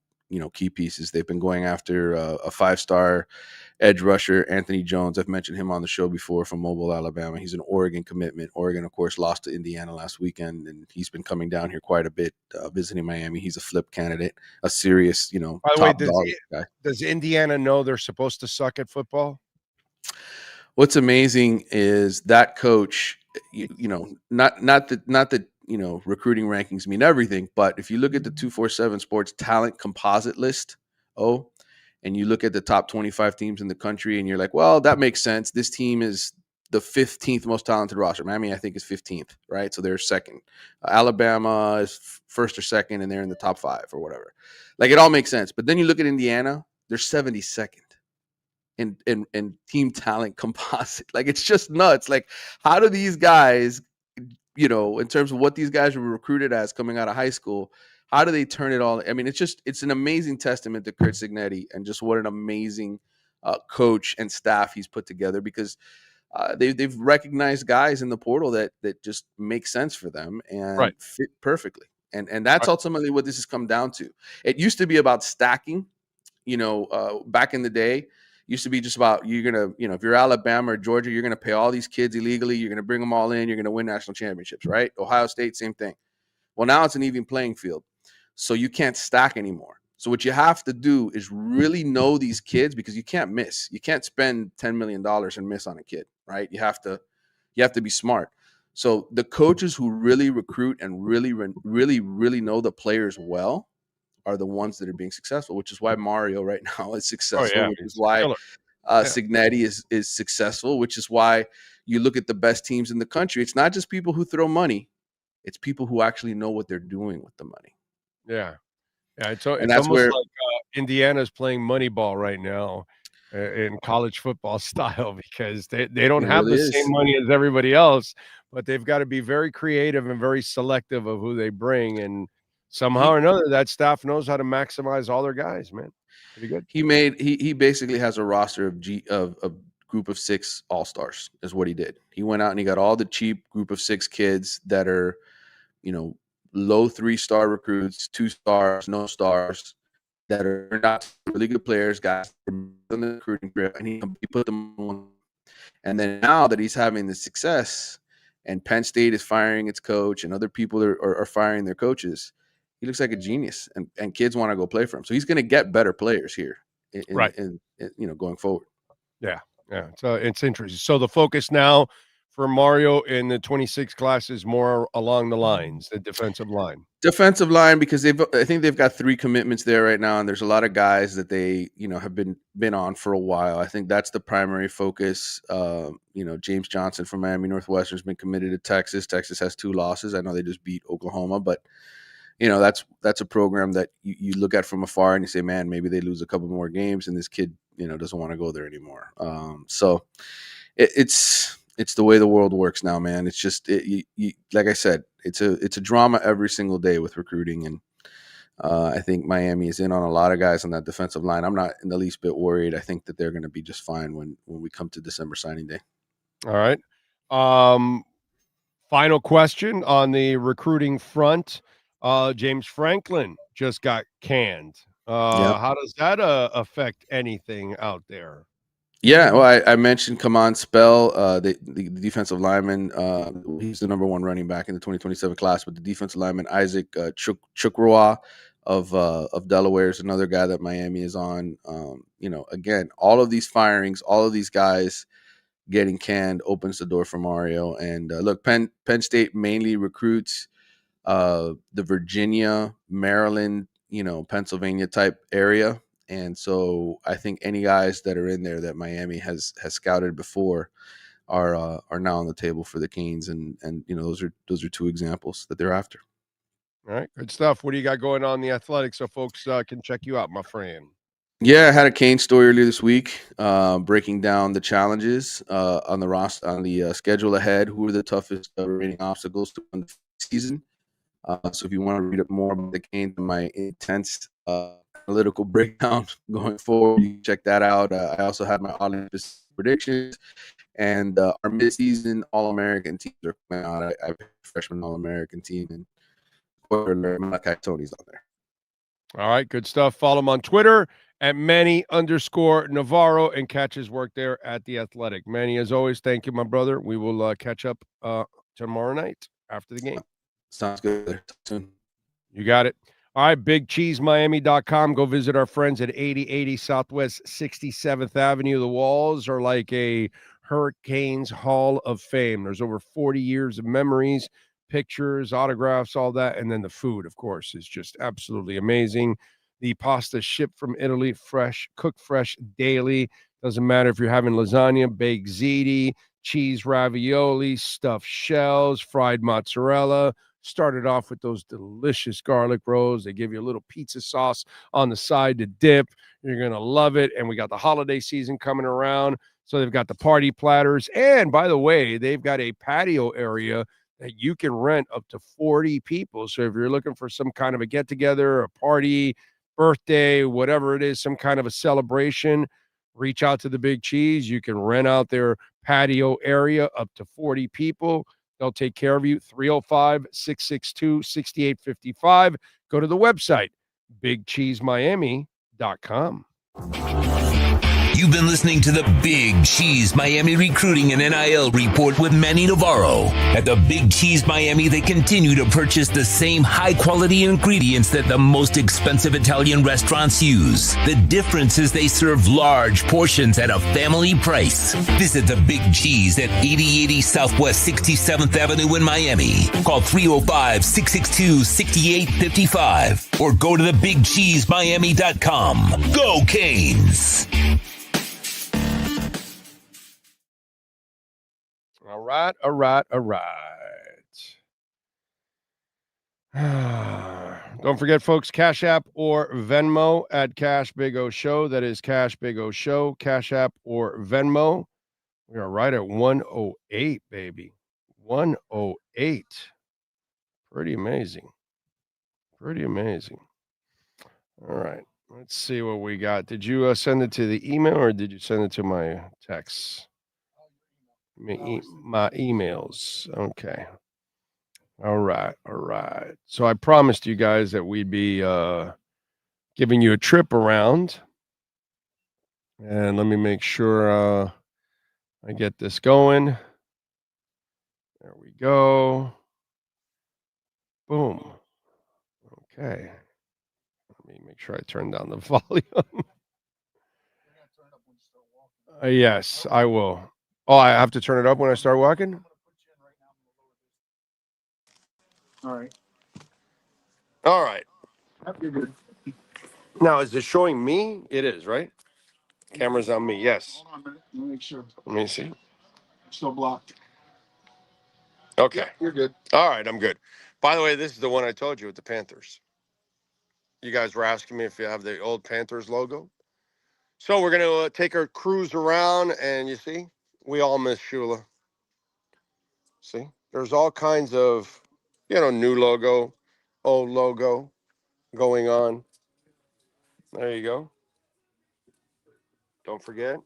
key pieces. They've been going after a 5-star edge rusher, Anthony Jones. I've mentioned him on the show before, from Mobile, Alabama. He's an Oregon commitment. Oregon, of course, lost to Indiana last weekend, and he's been coming down here quite a bit, visiting Miami. He's a flip candidate, a serious, By the top way, dog guy. Does Indiana know they're supposed to suck at football? What's amazing is that coach, not that recruiting rankings mean everything, but if you look at the 247 Sports talent composite list, and you look at the top 25 teams in the country, and you're like, well, that makes sense. This team is the 15th most talented roster. Miami, I think, is 15th, right? So they're second. Alabama is first or second, and they're in the top 5 or whatever. Like, it all makes sense. But then you look at Indiana, they're 72nd. And team talent composite. Like, it's just nuts. Like, how do these guys, in terms of what these guys were recruited as coming out of high school, how do they turn it all? I mean, it's an amazing testament to Curt Cignetti and just what an amazing coach and staff he's put together, because they've recognized guys in the portal that just make sense for them and fit perfectly. And that's ultimately what this has come down to. It used to be about stacking, back in the day. Used to be just about, you're going to, if you're Alabama or Georgia, you're going to pay all these kids illegally. You're going to bring them all in. You're going to win national championships, right? Ohio State, same thing. Well, now it's an even playing field. So you can't stack anymore. So what you have to do is really know these kids, because you can't miss. You can't spend $10 million and miss on a kid, right? You have to be smart. So the coaches who really recruit and really know the players well are the ones that are being successful, which is why Mario right now is successful, which is why Cignetti is successful, which is why you look at the best teams in the country. It's not just people who throw money. It's people who actually know what they're doing with the money. Yeah. It's almost like Indiana's playing Moneyball right now in college football style, because they don't have the same money as everybody else, but they've got to be very creative and very selective of who they bring. And somehow or another, that staff knows how to maximize all their guys, man. Pretty good. He basically has a roster of group of 6 all-stars is what he did. He went out and he got all the cheap group of 6 kids that are, low 3-star recruits, 2 stars, no stars, that are not really good players, guys on the recruiting trip, and he put them on. And then now that he's having the success, and Penn State is firing its coach, and other people are firing their coaches, he looks like a genius, and kids want to go play for him. So he's going to get better players here, going forward. Yeah. So it's interesting. So the focus now for Mario in the 26 class is more along the lines, the defensive line. Defensive line, because I think they've got 3 commitments there right now, and there's a lot of guys that they have been on for a while. I think that's the primary focus. James Johnson from Miami Northwestern has been committed to Texas. Texas has 2 losses. I know they just beat Oklahoma, but that's a program that you look at from afar and you say, man, maybe they lose a couple more games, and this kid doesn't want to go there anymore. So it's the way the world works now, man. It's just like I said, it's a drama every single day with recruiting, and I think Miami is in on a lot of guys on that defensive line. I'm not in the least bit worried. I think that they're going to be just fine when we come to December signing day. All right. Final question on the recruiting front. James Franklin just got canned. How does that affect anything out there? Yeah, well, I mentioned Kaman Spell, the defensive lineman. He's the number one running back in the 2027 class. But the defensive lineman Isaac Chukwuroa of Delaware is another guy that Miami is on. Again, all of these firings, all of these guys getting canned opens the door for Mario. And look, Penn State mainly recruits the Virginia, Maryland, Pennsylvania type area. And so I think any guys that are in there that Miami has scouted before are now on the table for the Canes, and those are two examples that they're after. All right, good stuff. What do you got going on in the Athletics so folks can check you out, my friend? Yeah, I had a Cane story earlier this week, breaking down the challenges on the schedule ahead. Who are the toughest remaining obstacles to win the season? So if you want to read up more about the Canes and my intense analytical breakdown going forward, you can check that out. I also have my audience predictions, and our midseason All-American teams are coming out. I picked a freshman All-American team, and spoiler alert, Malachi Tony's on there. All right, good stuff. Follow him on Twitter at Manny_Navarro and catch his work there at The Athletic. Manny, as always, thank you, my brother. We will catch up tomorrow night after the game. Sounds good. Soon. You got it. All right, BigCheeseMiami.com. Go visit our friends at 8080 Southwest 67th Avenue. The walls are like a Hurricanes Hall of Fame. There's over 40 years of memories, pictures, autographs, all that. And then the food, of course, is just absolutely amazing. The pasta shipped from Italy, fresh, cooked fresh daily. Doesn't matter if you're having lasagna, baked ziti, cheese ravioli, stuffed shells, fried mozzarella. Started off with those delicious garlic rolls. They give you a little pizza sauce on the side to dip. You're going to love it. And we got the holiday season coming around. So they've got the party platters. And by the way, they've got a patio area that you can rent up to 40 people. So if you're looking for some kind of a get-together, a party, birthday, whatever it is, some kind of a celebration, reach out to the Big Cheese. You can rent out their patio area up to 40 people. They'll take care of you. 305-662-6855. Go to the website, BigCheeseMiami.com. You've been listening to the Big Cheese Miami Recruiting and NIL Report with Manny Navarro. At the Big Cheese Miami, they continue to purchase the same high-quality ingredients that the most expensive Italian restaurants use. The difference is they serve large portions at a family price. Visit the Big Cheese at 8080 Southwest 67th Avenue in Miami. Call 305-662-6855 or go to thebigcheesemiami.com. Go Canes! All right. Don't forget, folks, Cash App or Venmo at Cash Big O Show. That is Cash Big O Show, Cash App or Venmo. We are right at 108, baby. 108. Pretty amazing. All right. Let's see what we got. Did you send it to the email or did you send it to my text? My emails. Okay. All right. So I promised you guys that we'd be giving you a trip around. And let me make sure I get this going. There we go. Boom. Okay. Let me make sure I turn down the volume. Yes, I will. Oh, I have to turn it up when I start walking? All right. You're good. Now, is it showing me? It is, right? Camera's on me, yes. Hold on a minute. Let me make sure. Let me see. Still blocked. Okay. Yep, you're good. All right, I'm good. By the way, this is the one I told you with the Panthers. You guys were asking me if you have the old Panthers logo. So we're going to take our cruise around, and you see, we all miss Shula. See, there's all kinds of, new logo, old logo going on. There you go. Don't forget,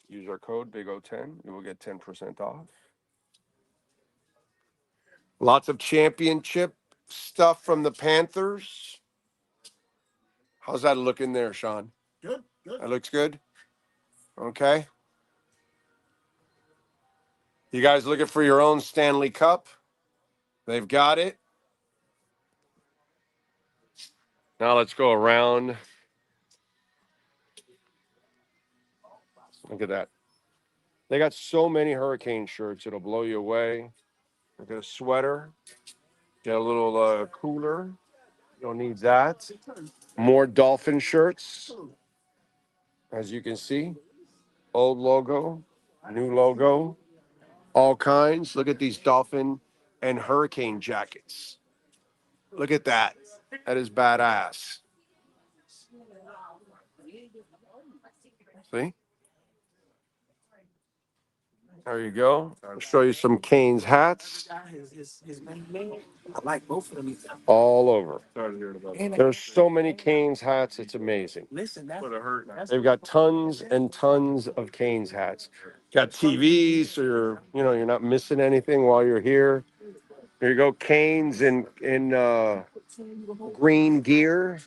use our code BIG010. You will get 10% off. Lots of championship stuff from the Panthers. How's that looking there, Sean? Good. That looks good? Okay. You guys looking for your own Stanley Cup? They've got it. Now let's go around. Look at that. They got so many Hurricane shirts, it'll blow you away. Look at a sweater. Get a little cooler. You'll need that. More Dolphin shirts, as you can see. Old logo, new logo, all kinds. Look at these Dolphin and Hurricane jackets. Look at that. That is badass. See? There you go. I'll show you some Canes hats. I like both of them. All over. There's so many Canes hats, it's amazing. They've got tons and tons of Canes hats. Got TVs, so you're not missing anything while you're here. Here you go, Canes in green gear.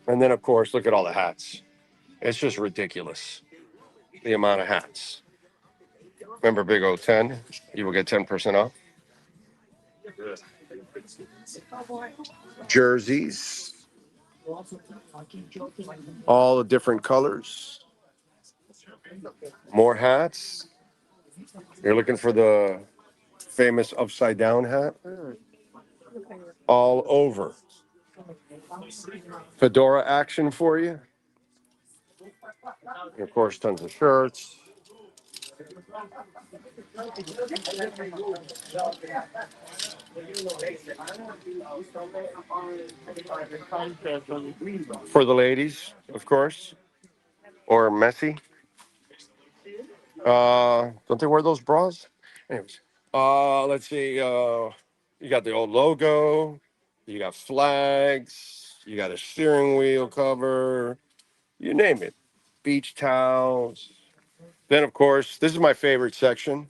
And then of course, look at all the hats. It's just ridiculous, the amount of hats. Remember Big O 10, you will get 10% off. Jerseys, all the different colors. More hats. You're looking for the famous upside down hat? All over. Fedora action for you. And of course, tons of shirts. For the ladies, of course, or messy. Don't they wear those bras? Anyways, let's see. You got the old logo. You got flags. You got a steering wheel cover. You name it. Beach towels. Then, of course, this is my favorite section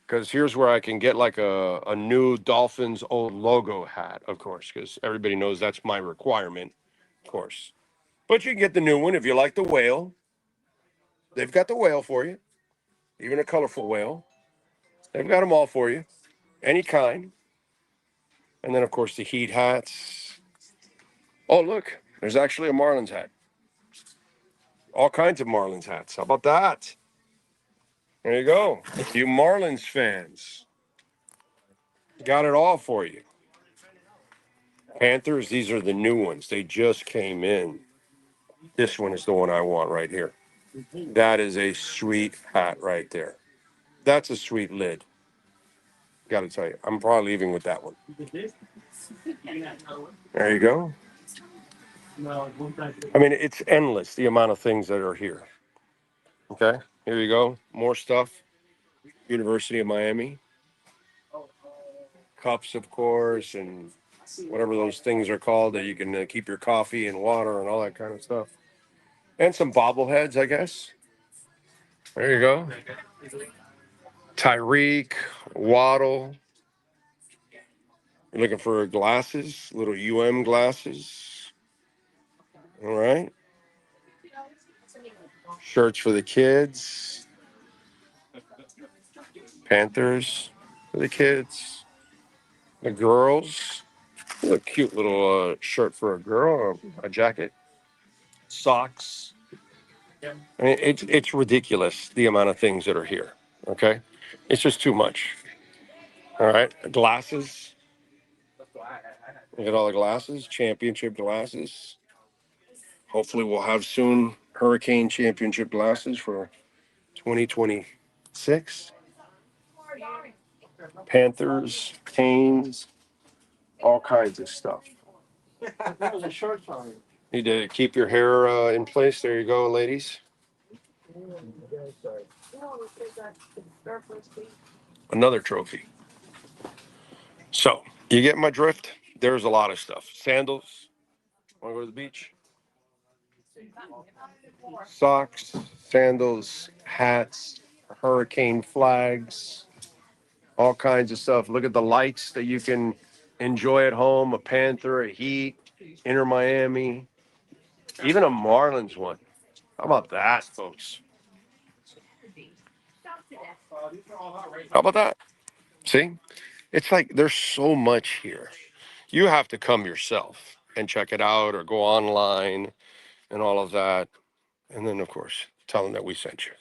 because here's where I can get like a new Dolphins old logo hat, of course, because everybody knows that's my requirement, of course. But you can get the new one if you like the whale. They've got the whale for you, even a colorful whale. They've got them all for you, any kind. And then, of course, the Heat hats. Oh, look, there's actually a Marlins hat. All kinds of Marlins hats. How about that? There you go. You Marlins fans. Got it all for you. Panthers, these are the new ones. They just came in. This one is the one I want right here. That is a sweet hat right there. That's a sweet lid. Got to tell you, I'm probably leaving with that one. There you go. I mean, it's endless, the amount of things that are here. Okay, here you go. More stuff. University of Miami. Cups, of course, and whatever those things are called that you can keep your coffee and water and all that kind of stuff. And some bobbleheads, I guess. There you go. Tyreek, Waddle. You're looking for glasses, little glasses. All right. Shirts for the kids. Panthers for the kids. The girls. A cute little shirt for a girl, a jacket. Socks. I mean, it's ridiculous, the amount of things that are here, okay? It's just too much. All right, glasses. Look at all the glasses, championship glasses. Hopefully we'll have soon Hurricane championship glasses for 2026. Panthers, Canes, all kinds of stuff. Need to keep your hair in place. There you go, ladies. Another trophy. So, you get my drift? There's a lot of stuff. Sandals. Want to go to the beach? Socks, sandals, hats, hurricane flags, all kinds of stuff. Look at the lights that you can enjoy at home. A Panther, a Heat, Inter Miami, even a Marlins one. How about that, folks? How about that? See? It's like there's so much here. You have to come yourself and check it out or go online and all of that. And then, of course, tell them that we sent you.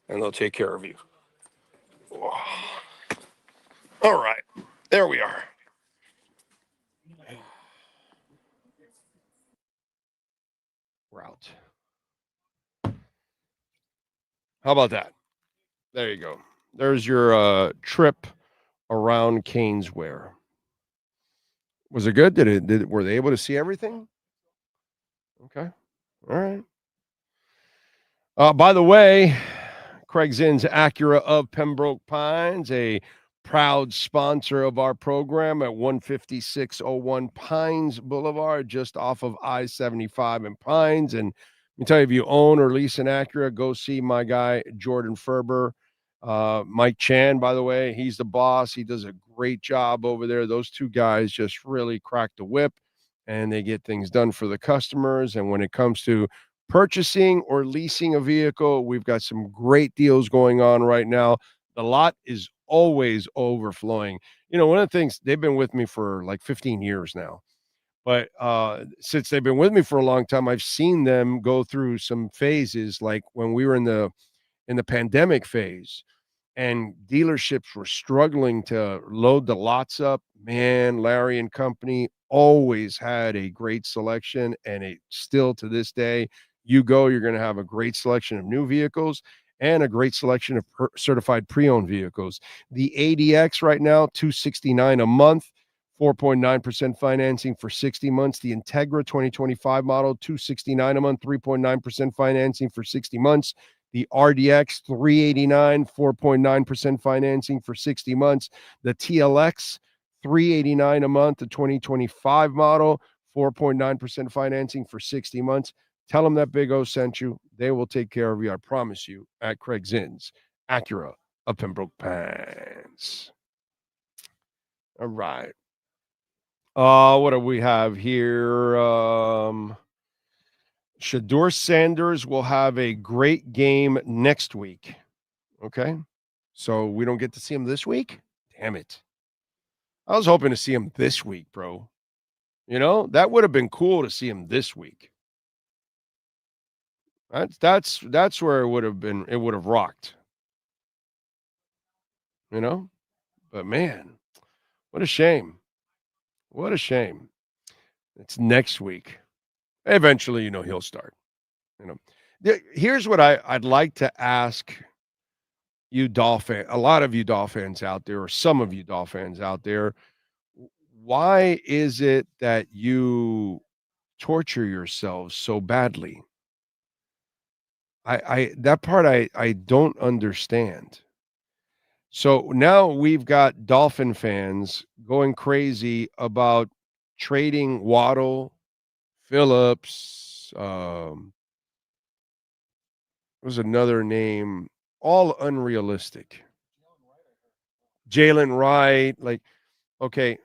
And they'll take care of you. Whoa. All right. There we are. We're out. How about that? There you go. There's your trip around Canesware. Was it good? Were they able to see everything? Okay. All right. By the way, Craig Zinn's Acura of Pembroke Pines, a proud sponsor of our program at 15601 Pines Boulevard, just off of I-75 in Pines. And let me tell you, if you own or lease an Acura, go see my guy, Jordan Ferber. Mike Chan, by the way, he's the boss. He does a great job over there. Those two guys just really crack the whip, and they get things done for the customers. And when it comes to purchasing or leasing a vehicle, we've got some great deals going on right now. The lot is always overflowing. You know, one of the things, they've been with me for like 15 years now. But since they've been with me for a long time, I've seen them go through some phases, like when we were in the pandemic phase and dealerships were struggling to load the lots up. Man, Larry and company always had a great selection, and still to this day, you're going to have a great selection of new vehicles and a great selection of certified pre-owned vehicles. The ADX right now, $269 a month, 4.9% financing for 60 months. The Integra 2025 model, $269 a month, 3.9% financing for 60 months. The RDX, $389, 4.9% financing for 60 months. The TLX, $389 a month, the 2025 model, 4.9% financing for 60 months. Tell them that Big O sent you. They will take care of you, I promise you, at Craig Zinn's Acura of Pembroke Pines. All right. What do we have here? Shedeur Sanders will have a great game next week. Okay. So we don't get to see him this week? Damn it. I was hoping to see him this week, bro. You know, that would have been cool to see him this week. That's where it would have rocked. You know? But man, what a shame. What a shame. It's next week. Eventually, you know, he'll start. You know. Here's what I'd like to ask you a lot of you Dolphins out there, or some of you Dolphins out there. Why is it that you torture yourselves so badly? That part I don't understand. So now we've got Dolphin fans going crazy about trading Waddle, Phillips, was another name, all unrealistic. Jalen Wright, like, okay.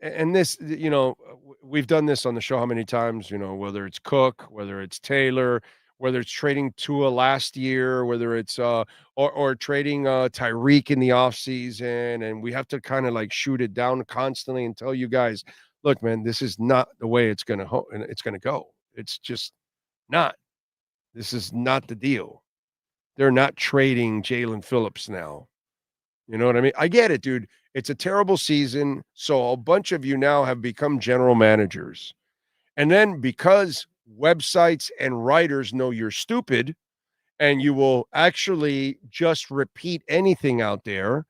And this, you know, we've done this on the show how many times, you know, whether it's Cook, whether it's Taylor, whether it's trading Tua last year, whether it's or trading Tyreek in the offseason, and we have to kind of like shoot it down constantly and tell you guys, look, man, this is not the way it's gonna go. It's just not. This is not the deal. They're not trading Jalen Phillips now. You know what I mean? I get it, dude. It's a terrible season, so a bunch of you now have become general managers. And then because websites and writers know you're stupid and you will actually just repeat anything out there,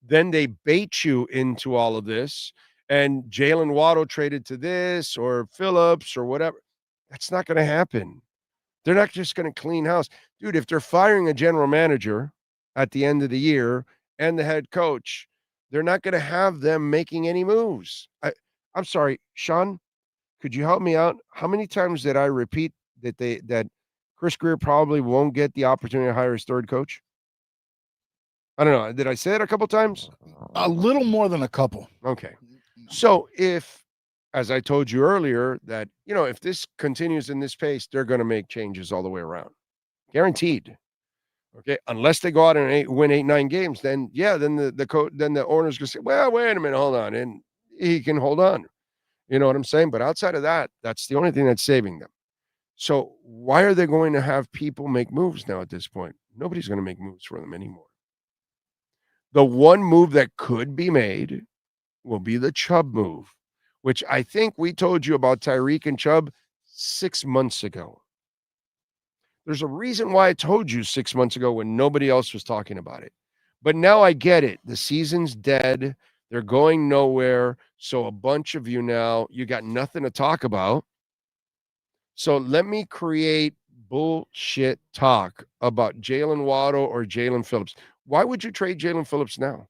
then they bait you into all of this. And Jalen Waddle traded to this or Phillips or whatever. That's not going to happen. They're not just going to clean house. Dude, if they're firing a general manager at the end of the year and the head coach, they're not going to have them making any moves. I'm sorry, Sean, could you help me out? How many times did I repeat that Chris Greer probably won't get the opportunity to hire his third coach? I don't know. Did I say it a couple times? A little more than a couple. Okay. So if as I told you earlier, that, if this continues in this pace, they're going to make changes all the way around. Guaranteed. Okay. Unless they go out and win 8-9 games, then then the owner's going to say, well, wait a minute, hold on. And he can hold on. You know what I'm saying? But outside of that, that's the only thing that's saving them. So why are they going to have people make moves now at this point? Nobody's going to make moves for them anymore. The one move that could be made will be the Chubb move, which I think we told you about Tyreek and Chubb 6 months ago. There's a reason why I told you 6 months ago when nobody else was talking about it. But now I get it. The season's dead. They're going nowhere. So a bunch of you now, you got nothing to talk about. So let me create bullshit talk about Jalen Waddle or Jalen Phillips. Why would you trade Jalen Phillips now?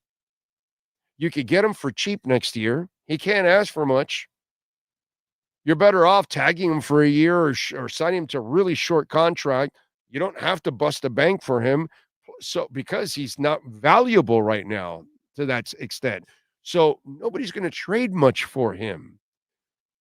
You could get him for cheap next year. He can't ask for much. You're better off tagging him for a year or signing him to a really short contract. You don't have to bust a bank for him, so because he's not valuable right now to that extent. So nobody's going to trade much for him.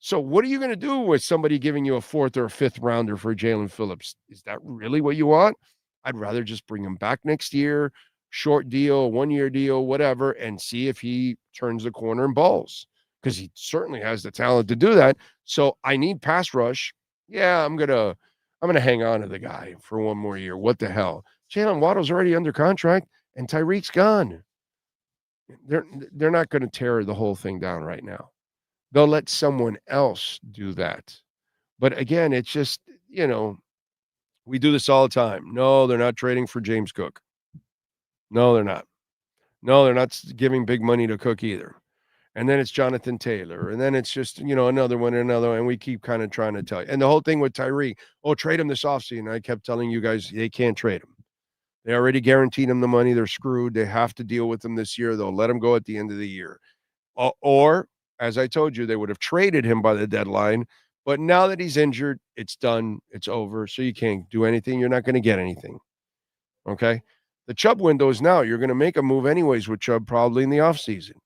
So what are you going to do with somebody giving you a 4th or a 5th rounder for Jalen Phillips? Is that really what you want? I'd rather just bring him back next year, short deal, 1-year deal, whatever, and see if he turns the corner and balls, because he certainly has the talent to do that. So I need pass rush. Yeah, I'm gonna hang on to the guy for 1 more year. What the hell? Jalen Waddle's already under contract, and Tyreek's gone. They're not going to tear the whole thing down right now. They'll let someone else do that. But again, it's just, we do this all the time. No, they're not trading for James Cook. No, they're not. No, they're not giving big money to Cook either. And then it's Jonathan Taylor. And then it's just, another one and another. And we keep kind of trying to tell you. And the whole thing with Tyree, trade him this offseason. I kept telling you guys, they can't trade him. They already guaranteed him the money. They're screwed. They have to deal with him this year. They'll let him go at the end of the year. Or, as I told you, they would have traded him by the deadline. But now that he's injured, it's done. It's over. So you can't do anything. You're not going to get anything. Okay? The Chubb window is now. You're going to make a move anyways with Chubb probably in the offseason.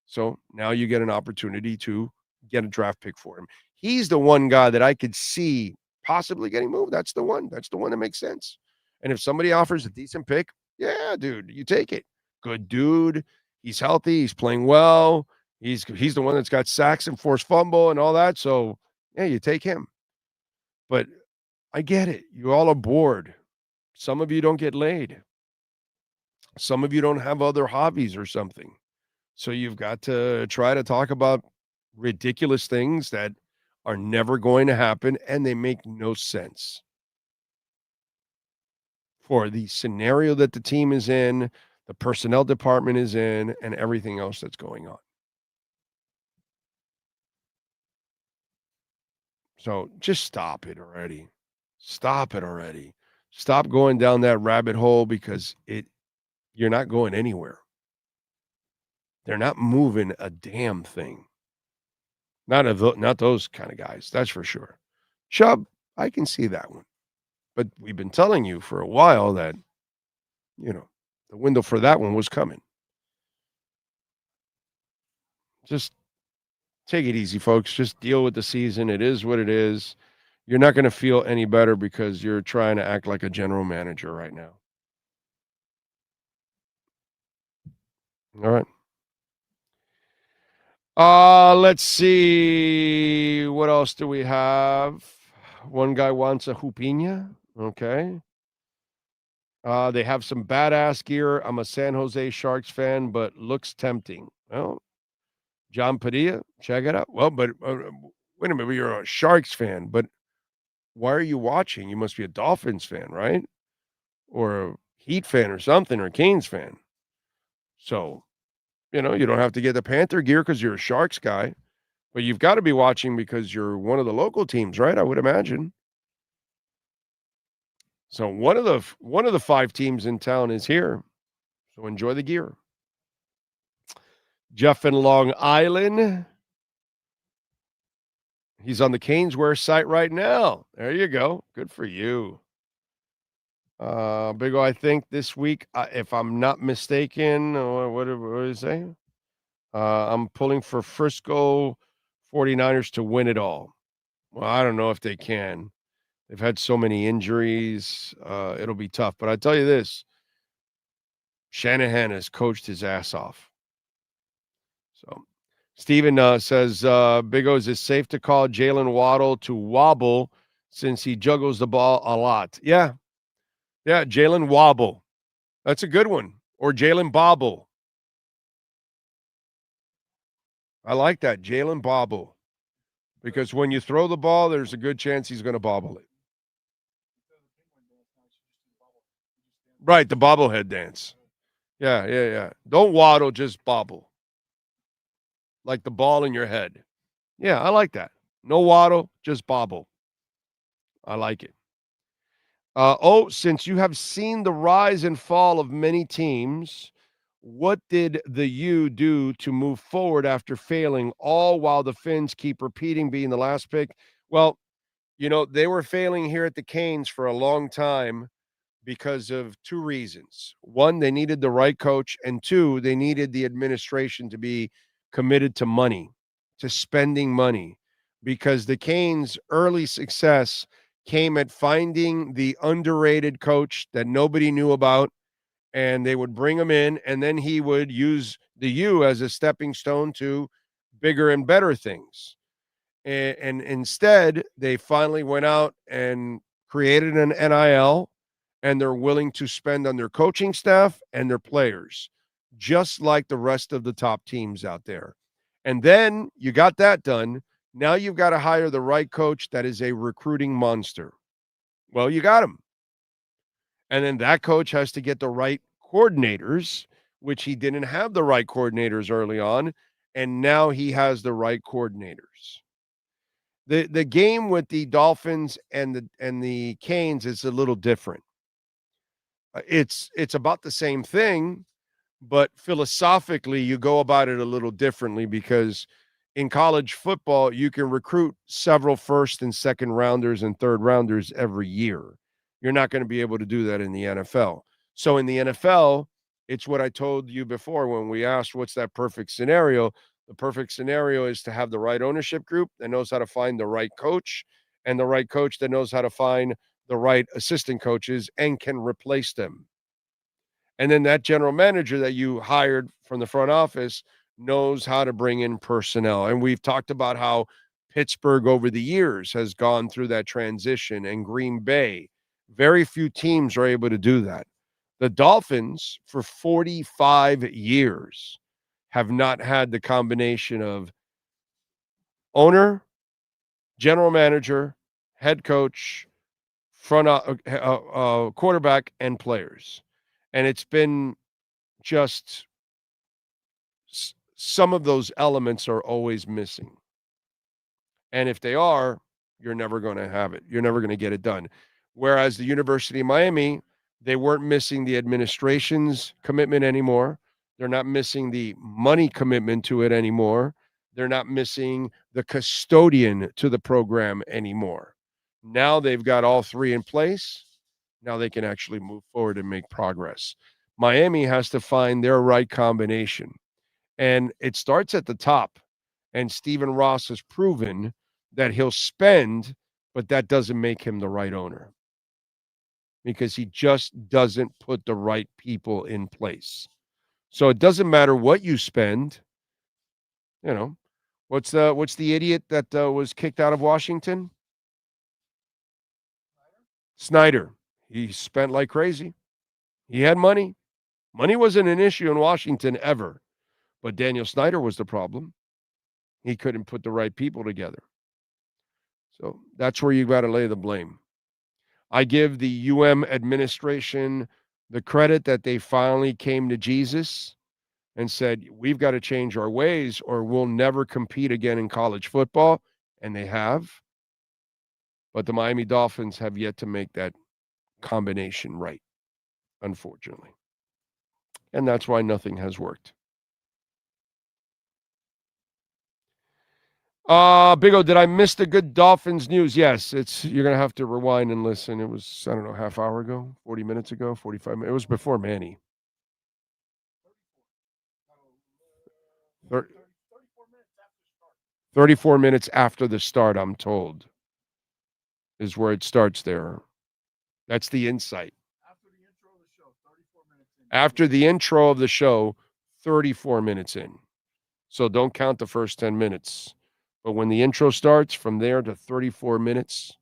So now you get an opportunity to get a draft pick for him. He's the one guy that I could see possibly getting moved. That's the one. That's the one that makes sense. And if somebody offers a decent pick, yeah, dude, you take it. Good dude. He's healthy. He's playing well. He's the one that's got sacks and forced fumble and all that. So, yeah, you take him. But I get it. You all are bored. Some of you don't get laid. Some of you don't have other hobbies or something. So you've got to try to talk about ridiculous things that are never going to happen, and they make no sense for the scenario that the team is in, the personnel department is in, and everything else that's going on. So just stop it already. Stop it already. Stop going down that rabbit hole, because you're not going anywhere. They're not moving a damn thing. Not those kind of guys, that's for sure. Chubb, I can see that one. But we've been telling you for a while that, the window for that one was coming. Just take it easy, folks. Just deal with the season. It is what it is. You're not going to feel any better because you're trying to act like a general manager right now. All right. Let's see. What else do we have? One guy wants a hoopina. Okay. They have some badass gear. I'm a San Jose Sharks fan, but looks tempting. Well, John Padilla, check it out. Well, but wait a minute. You're a Sharks fan, but why are you watching? You must be a Dolphins fan, right? Or a Heat fan or something, or a Canes fan. So, you don't have to get the Panther gear because you're a Sharks guy, but you've got to be watching because you're one of the local teams, right? I would imagine. So one of the 5 teams in town is here. So enjoy the gear. Jeff in Long Island. He's on the Caneswear site right now. There you go. Good for you. Big O, I think this week, if I'm not mistaken, what did he say? I'm pulling for Frisco 49ers to win it all. Well, I don't know if they can. They've had so many injuries. It'll be tough. But I tell you this, Shanahan has coached his ass off. So Steven says, Big O, is it safe to call Jalen Waddle to wobble since he juggles the ball a lot? Yeah. Yeah, Jalen Wobble. That's a good one. Or Jalen Bobble. I like that, Jalen Bobble. Because when you throw the ball, there's a good chance he's going to bobble it. Right, the bobblehead dance. Yeah. Don't waddle, just bobble. Like the ball in your head. Yeah, I like that. No waddle, just bobble. I like it. Since you have seen the rise and fall of many teams, what did the U do to move forward after failing, all while the Finns keep repeating being the last pick? Well, they were failing here at the Canes for a long time because of two reasons. One, they needed the right coach, and two, they needed the administration to be committed to money, to spending money, because the Canes' early success came at finding the underrated coach that nobody knew about, and they would bring him in, and then he would use the U as a stepping stone to bigger and better things. And instead, they finally went out and created an NIL, and they're willing to spend on their coaching staff and their players, just like the rest of the top teams out there. And then you got that done. Now you've got to hire the right coach that is a recruiting monster. Well, you got him. And then that coach has to get the right coordinators, which he didn't have the right coordinators early on, and now he has the right coordinators. The game with the Dolphins and the Canes is a little different. It's about the same thing, but philosophically you go about it a little differently, because in college football you can recruit several first and second rounders and third rounders every year. You're not going to be able to do that in the NFL. So in the NFL, it's what I told you before when we asked what's that perfect scenario. The perfect scenario is to have the right ownership group that knows how to find the right coach, and the right coach that knows how to find the right assistant coaches and can replace them. And then that general manager that you hired from the front office knows how to bring in personnel. And we've talked about how Pittsburgh over the years has gone through that transition, and Green Bay. Very few teams are able to do that. The Dolphins, for 45 years, have not had the combination of owner, general manager, head coach, quarterback, and players. And it's been just some of those elements are always missing. And if they are, you're never going to have it. You're never going to get it done. Whereas the University of Miami, they weren't missing the administration's commitment anymore. They're not missing the money commitment to it anymore. They're not missing the custodian to the program anymore. Now they've got all three in place. Now they can actually move forward and make progress. Miami has to find their right combination. And it starts at the top. And Stephen Ross has proven that he'll spend, but that doesn't make him the right owner, because he just doesn't put the right people in place. So it doesn't matter what you spend. What's the idiot that was kicked out of Washington? Snyder. He spent like crazy. He had money. Money wasn't an issue in Washington ever, but Daniel Snyder was the problem. He couldn't put the right people together. So that's where you got to lay the blame. I give the administration the credit that they finally came to Jesus and said, we've got to change our ways or we'll never compete again in college football. And they have. But the Miami Dolphins have yet to make that combination right, unfortunately. And that's why nothing has worked. Big O, did I miss the good Dolphins news? Yes, you're going to have to rewind and listen. It was, I don't know, half hour ago, 40 minutes ago, 45 minutes. It was before Manny. 34 minutes after start. 34 minutes after the start, I'm told, is where it starts there. That's the insight. After the intro of the show, 34 minutes in. So don't count the first 10 minutes. But when the intro starts, from there to 34 minutes,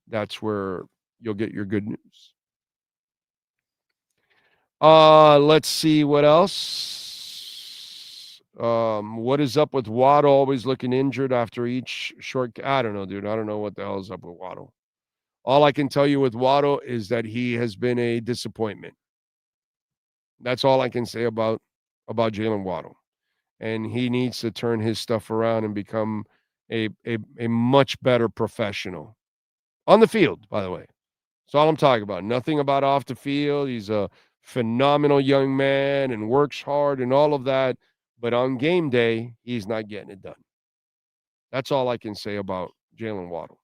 that's where you'll get your good news. Let's see what else. What is up with Waddle always looking injured after each short? I don't know, dude. I don't know what the hell is up with Waddle. All I can tell you with Waddle is that he has been a disappointment. That's all I can say about Jalen Waddle. And he needs to turn his stuff around and become a much better professional. On the field, by the way. That's all I'm talking about. Nothing about off the field. He's a phenomenal young man and works hard and all of that. But on game day, he's not getting it done. That's all I can say about Jalen Waddle.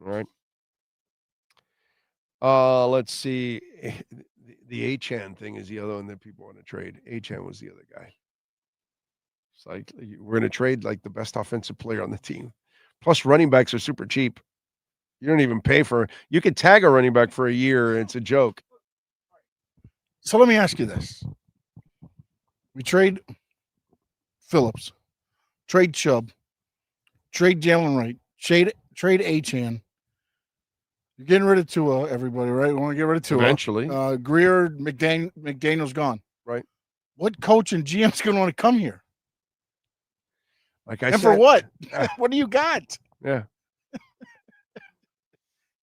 All right. Let's see. The A-Chan thing is the other one that people want to trade. A-Chan was the other guy. It's like, we're going to trade like the best offensive player on the team. Plus, running backs are super cheap. You don't even pay for it. You could tag a running back for a year. It's a joke. So let me ask you this. We trade Phillips, trade Chubb, trade Jalen Wright, trade A-Chan. You're getting rid of Tua, everybody, right? We want to get rid of Tua. Eventually. Greer, McDaniel's gone. Right. What coach and GM's going to want to come here? Like I and said. For what? What do you got? Yeah.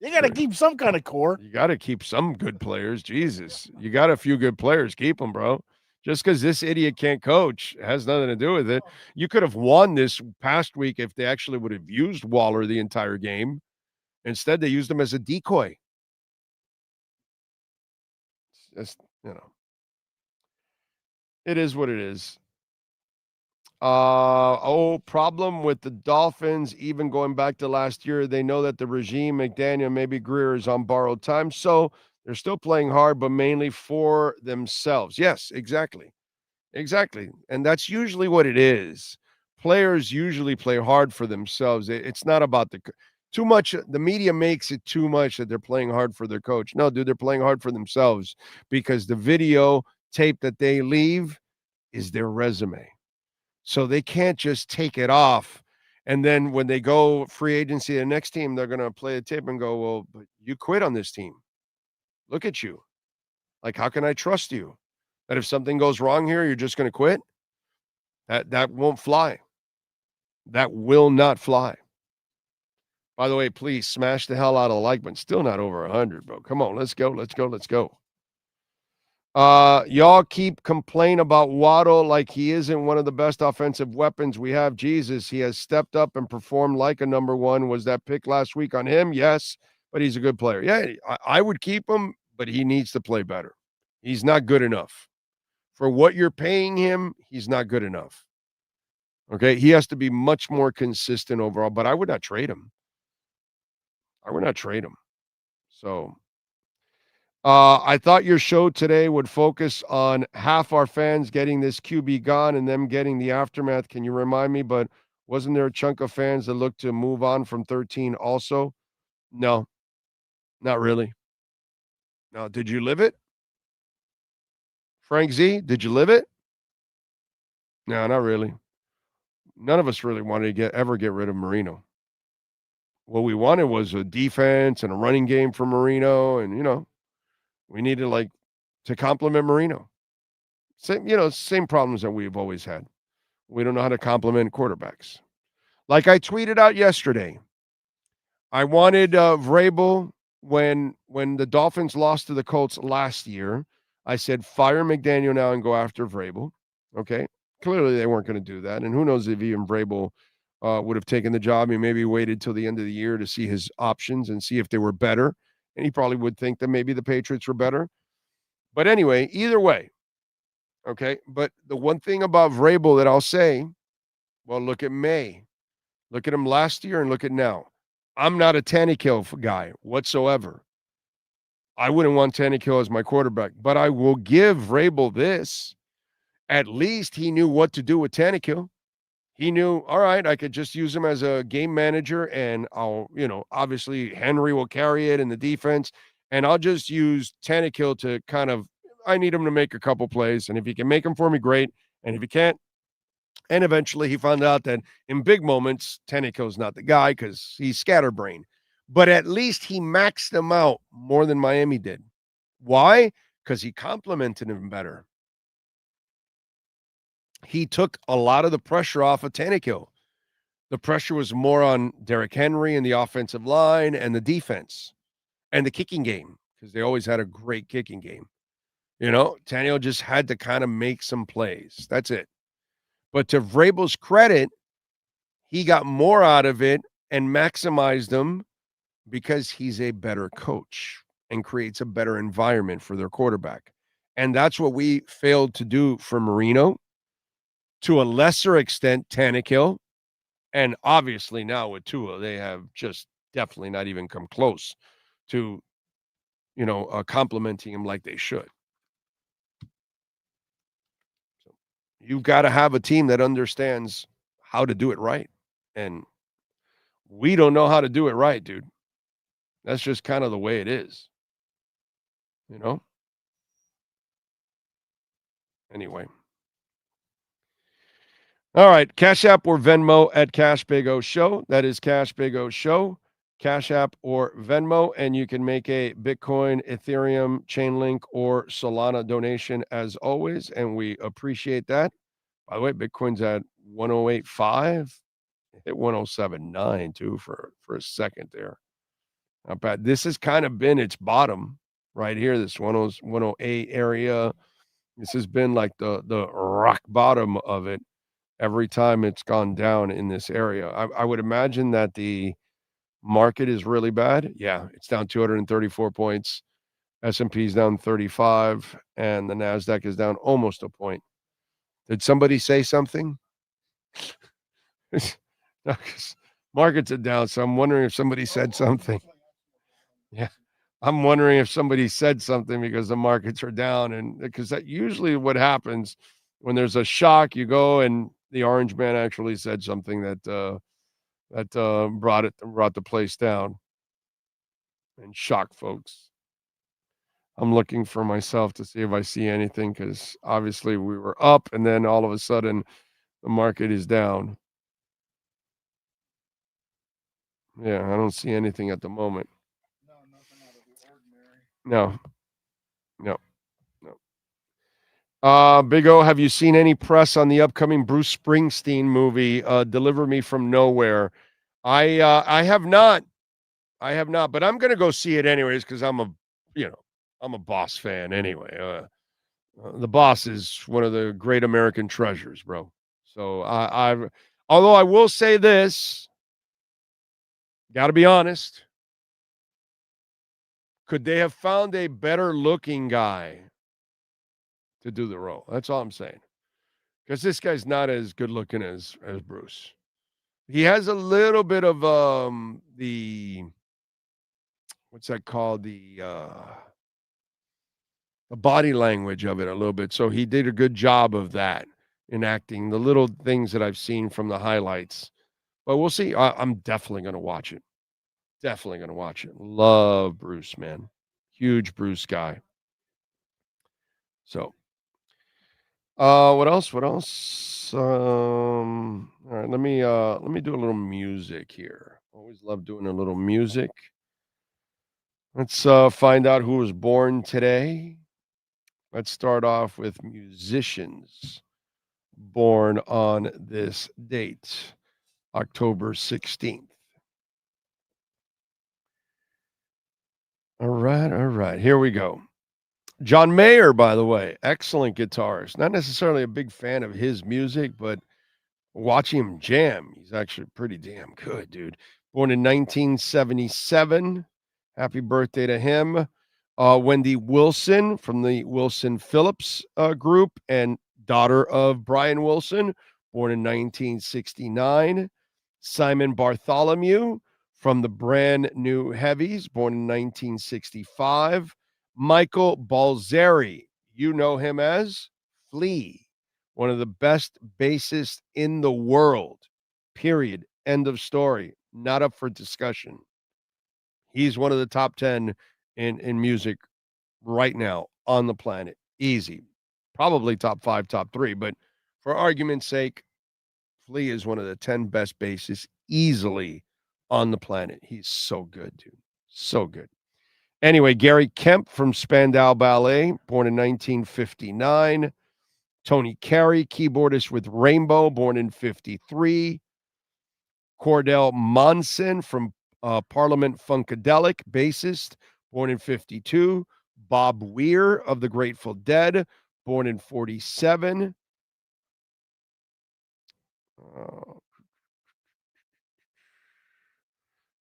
You got to keep some kind of core. You got to keep some good players. Jesus. You got a few good players. Keep them, bro. Just because this idiot can't coach has nothing to do with it. You could have won this past week if they actually would have used Waller the entire game. Instead, they used him as a decoy. It's, it is what it is. Problem with the Dolphins, even going back to last year, they know that the regime, McDaniel, maybe Greer, is on borrowed time. So they're still playing hard, but mainly for themselves. Yes, exactly. Exactly. And that's usually what it is. Players usually play hard for themselves. It's not about too much. The media makes it too much that they're playing hard for their coach. No, dude, they're playing hard for themselves because the video tape that they leave is their resume. So they can't just take it off. And then when they go free agency, the next team, they're going to play the tape and go, well, but you quit on this team. Look at you. Like, how can I trust you? That if something goes wrong here, you're just going to quit? That won't fly. That will not fly. By the way, please smash the hell out of the like button. Still not over 100, bro. Come on, let's go. Y'all keep complaining about Waddle like he isn't one of the best offensive weapons we have. Jesus, he has stepped up and performed like a number one. Was that pick last week on him? Yes, but he's a good player. Yeah, I would keep him, but he needs to play better. He's not good enough. For what you're paying him, he's not good enough. Okay, he has to be much more consistent overall, but I would not trade him. So I thought your show today would focus on half our fans getting this QB gone and them getting the aftermath. Can you remind me? But wasn't there a chunk of fans that looked to move on from 13 also? No, not really. No, did you live it? Frank Z, did you live it? No, not really. None of us really wanted to ever get rid of Marino. What we wanted was a defense and a running game for Marino, and we needed to complement Marino. Same problems that we've always had. We don't know how to complement quarterbacks. Like I tweeted out yesterday, I wanted Vrabel when the Dolphins lost to the Colts last year. I said, fire McDaniel now and go after Vrabel. Okay. Clearly they weren't going to do that. And who knows if even Vrabel would have taken the job. He maybe waited till the end of the year to see his options and see if they were better. And he probably would think that maybe the Patriots were better. But anyway, either way. Okay. But the one thing about Vrabel that I'll say, well, look at May. Look at him last year and look at now. I'm not a Tannehill guy whatsoever. I wouldn't want Tannehill as my quarterback, but I will give Vrabel this. At least he knew what to do with Tannehill. He knew, all right, I could just use him as a game manager, and I'll, obviously Henry will carry it in the defense, and I'll just use Tannehill to kind of, I need him to make a couple plays, and if he can make them for me, great, and if he can't, and eventually he found out that in big moments, Tannehill's not the guy because he's scatterbrained. But at least he maxed them out more than Miami did. Why? Because he complimented him better. He took a lot of the pressure off of Tannehill. The pressure was more on Derrick Henry and the offensive line and the defense and the kicking game because they always had a great kicking game. Tannehill just had to kind of make some plays. That's it. But to Vrabel's credit, he got more out of it and maximized them because he's a better coach and creates a better environment for their quarterback. And that's what we failed to do for Marino, to a lesser extent, Tannehill, and obviously now with Tua, they have just definitely not even come close to, complimenting him like they should. You've got to have a team that understands how to do it right. And we don't know how to do it right, dude. That's just kind of the way it is. Anyway. All right. Cash App or Venmo at Cash Big O Show. That is Cash Big O Show. Cash App or Venmo. And you can make a Bitcoin, Ethereum, Chainlink, or Solana donation as always. And we appreciate that. By the way, Bitcoin's at 108.5. Hit 107.9 too for a second there. Not bad. This has kind of been its bottom right here. This 108 area. This has been like the rock bottom of it every time it's gone down in this area. I would imagine that the market is really bad. Yeah, it's down 234 points. S&P is down 35, and the NASDAQ is down almost a point. Did somebody say something? No, markets are down, so I'm wondering if somebody said something. Yeah, I'm wondering if somebody said something because the markets are down, and because that usually what happens when there's a shock, you go and the orange man actually said something that brought the place down and shocked folks. I'm looking for myself to see if I see anything because obviously we were up and then all of a sudden the market is down. Yeah, I don't see anything at the moment. No. Big O, have you seen any press on the upcoming Bruce Springsteen movie, Deliver Me From Nowhere? I have not, but I'm going to go see it anyways because I'm a Boss fan anyway. The Boss is one of the great American treasures, bro. So although I will say this, got to be honest, could they have found a better looking guy to do the role? That's all I'm saying. Because this guy's not as good looking as Bruce. He has a little bit of the what's that called? The body language of it a little bit. So he did a good job of that in acting, the little things that I've seen from the highlights. But we'll see. I'm definitely going to watch it. Definitely going to watch it. Love Bruce, man. Huge Bruce guy. So, what else? All right, let me do a little music here. Always love doing a little music. Let's find out who was born today. Let's start off with musicians born on this date, October 16th. All right. Here we go. John Mayer, by the way, excellent guitarist. Not necessarily a big fan of his music, but watching him jam, he's actually pretty damn good, dude. Born in 1977. Happy birthday to him. Wendy Wilson from the Wilson Phillips group and daughter of Brian Wilson, born in 1969. Simon Bartholomew from the Brand New Heavies, born in 1965. Michael Balzeri, you know him as Flea, One of the best bassists in the world. Period. End of story. Not up for discussion. He's one of the top 10 in music right now on the planet. Easy. Probably top 5, top 3, but for argument's sake, Flea is one of the 10 best bassists easily on the planet. He's so good, dude. So good. Anyway, Gary Kemp from Spandau Ballet, born in 1959. Tony Carey, keyboardist with Rainbow, born in 53. Cordell Monson from Parliament Funkadelic, bassist, born in 52. Bob Weir of the Grateful Dead, born in 47.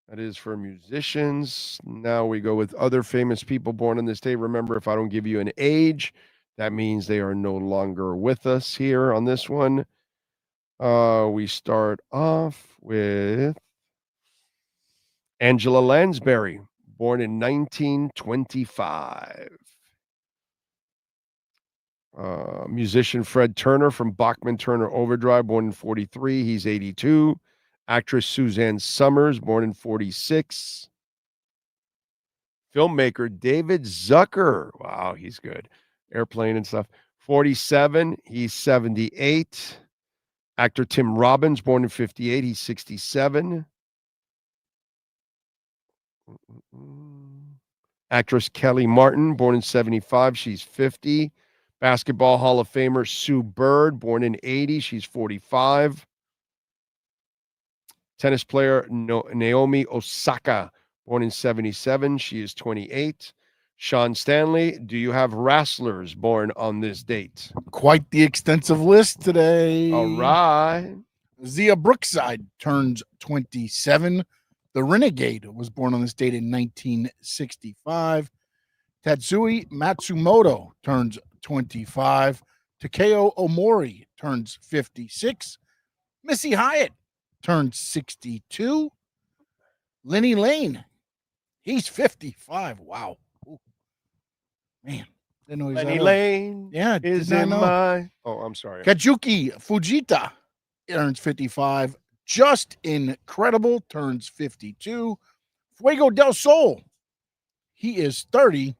That is for musicians. Now we go with other famous people born on this day. Remember, if I don't give you an age, that means they are no longer with us here on this one. We start off with Angela Lansbury, born in 1925. Musician Fred Turner from Bachman Turner Overdrive, born in 43. He's 82. Actress Suzanne Summers, born in 46. Filmmaker David Zucker. Wow, he's good. Airplane and stuff. 47. He's 78. Actor Tim Robbins, born in 58. He's 67. Actress Kelly Martin, born in 75. She's 50. Basketball Hall of Famer Sue Bird, born in 80. She's 45. Tennis player Naomi Osaka, born in 77. She is 28. Sean Stanley, do you have wrestlers born on this date? Quite the extensive list today. All right. Zia Brookside turns 27. The Renegade was born on this date in 1965. Tatsui Matsumoto turns 25. Takeo Omori turns 56. Missy Hyatt turns 62. Lenny Lane, he's 55. Wow. Ooh. Man, didn't know he's Lenny Lane. Yeah, is in my. Oh, I'm sorry. Kazuki Fujita turns 55. Just Incredible turns 52. Fuego del Sol, he is 30.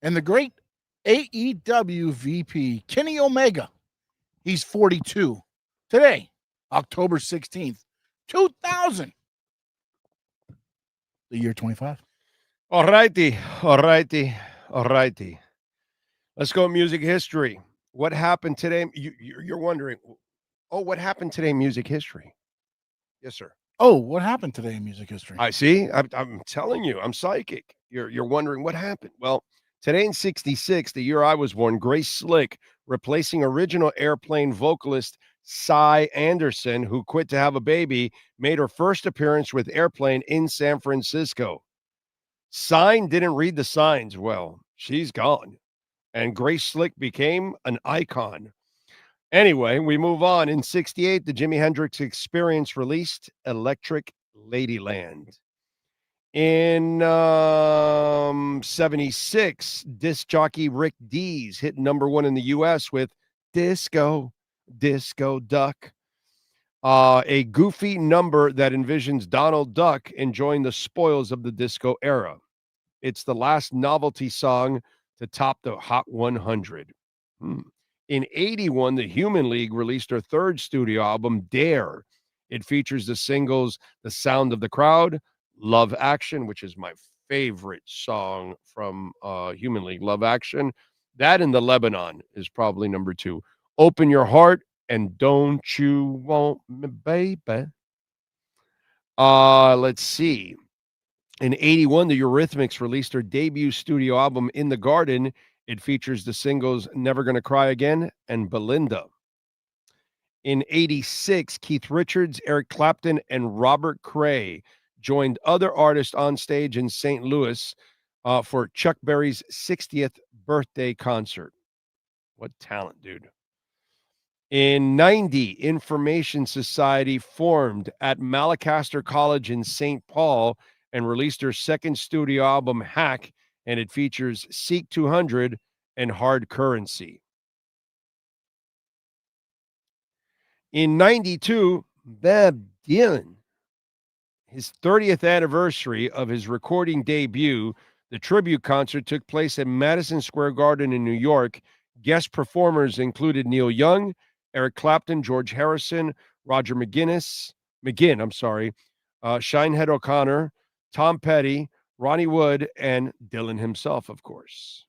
And the great AEW VP, Kenny Omega, he's 42. Today, October 16th, 2000. The year 25. All righty. Let's go music history. What happened today? You're wondering, what happened today in music history? Yes, sir. Oh, what happened today in music history? I see. I'm telling you, I'm psychic. You're wondering what happened. Well, today in 66, the year I was born, Grace Slick, replacing original Airplane vocalist Cy Anderson, who quit to have a baby, made her first appearance with Airplane in San Francisco. Sign didn't read the signs well. She's gone. And Grace Slick became an icon. Anyway, we move on. In 68, the Jimi Hendrix Experience released Electric Ladyland. In 76, disc jockey Rick Dees hit #1 in the U.S. with Disco Duck, a goofy number that envisions Donald Duck enjoying the spoils of the disco era. It's the last novelty song to top the Hot 100. In 81, the Human League released their third studio album, Dare. It features the singles The Sound of the Crowd, Love Action, which is my favorite song from Human League, Love Action. That in the Lebanon is probably #2. Open Your Heart and Don't You Want Me, Baby. Let's see. In 81, the Eurythmics released their debut studio album, In the Garden. It features the singles Never Gonna Cry Again and Belinda. In 86, Keith Richards, Eric Clapton, and Robert Cray joined other artists on stage in St. Louis for Chuck Berry's 60th birthday concert. What talent, dude. In 90, Information Society formed at Malacaster College in St. Paul and released their second studio album, Hack, and it features Seek 200 and Hard Currency. In 92, Bob Dylan, his 30th anniversary of his recording debut, the tribute concert took place at Madison Square Garden in New York. Guest performers included Neil Young, Eric Clapton, George Harrison, Roger McGinn, Shinehead O'Connor, Tom Petty, Ronnie Wood, and Dylan himself, of course.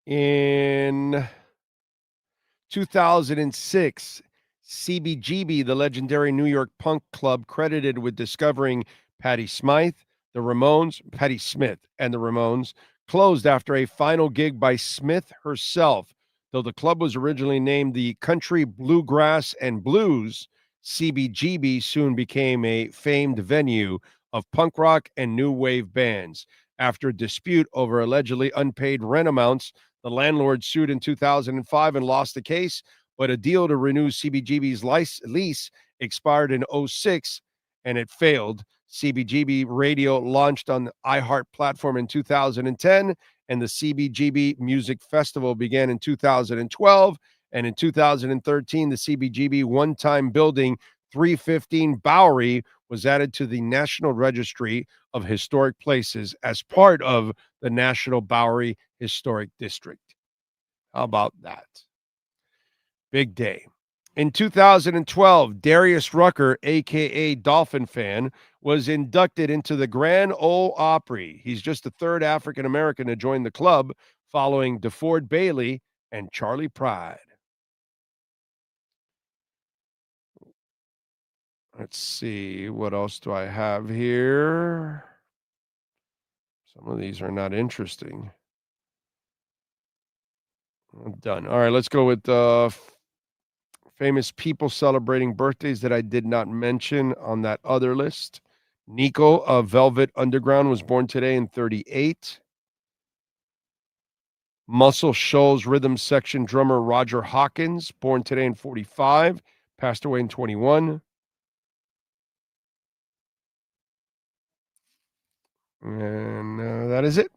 In 2006, CBGB, the legendary New York punk club credited with discovering Patti Smith and the Ramones, closed after a final gig by Smith herself. Though the club was originally named the Country Bluegrass and Blues, CBGB soon became a famed venue of punk rock and new wave bands. After a dispute over allegedly unpaid rent amounts, the landlord sued in 2005 and lost the case, but a deal to renew CBGB's lease expired in 2006, and it failed. CBGB Radio launched on the iHeart platform in 2010, and the CBGB Music Festival began in 2012. And in 2013, the CBGB one-time building 315 Bowery was added to the National Registry of Historic Places as part of the National Bowery Historic District. How about that? Big day. In 2012, Darius Rucker, a.k.a. Dolphin Fan, was inducted into the Grand Ole Opry. He's just the third African-American to join the club, following DeFord Bailey and Charlie Pride. Let's see, what else do I have here? Some of these are not interesting. I'm done. All right, let's go with famous people celebrating birthdays that I did not mention on that other list. Nico of Velvet Underground was born today in 1938. Muscle Shoals rhythm section drummer Roger Hawkins, born today in 1945, passed away in 1921. And that is it.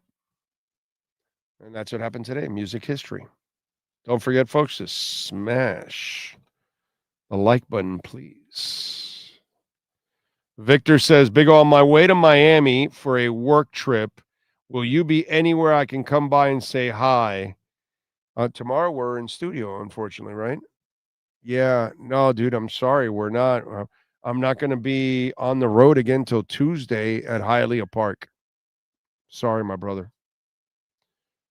And that's what happened today, music history. Don't forget, folks, to smash the like button, please. Victor says, Big O, on my way to Miami for a work trip, will you be anywhere I can come by and say hi? Tomorrow we're in studio, unfortunately, right? Yeah. No, dude, I'm sorry. We're not. I'm not going to be on the road again till Tuesday at Hialeah Park. Sorry, my brother.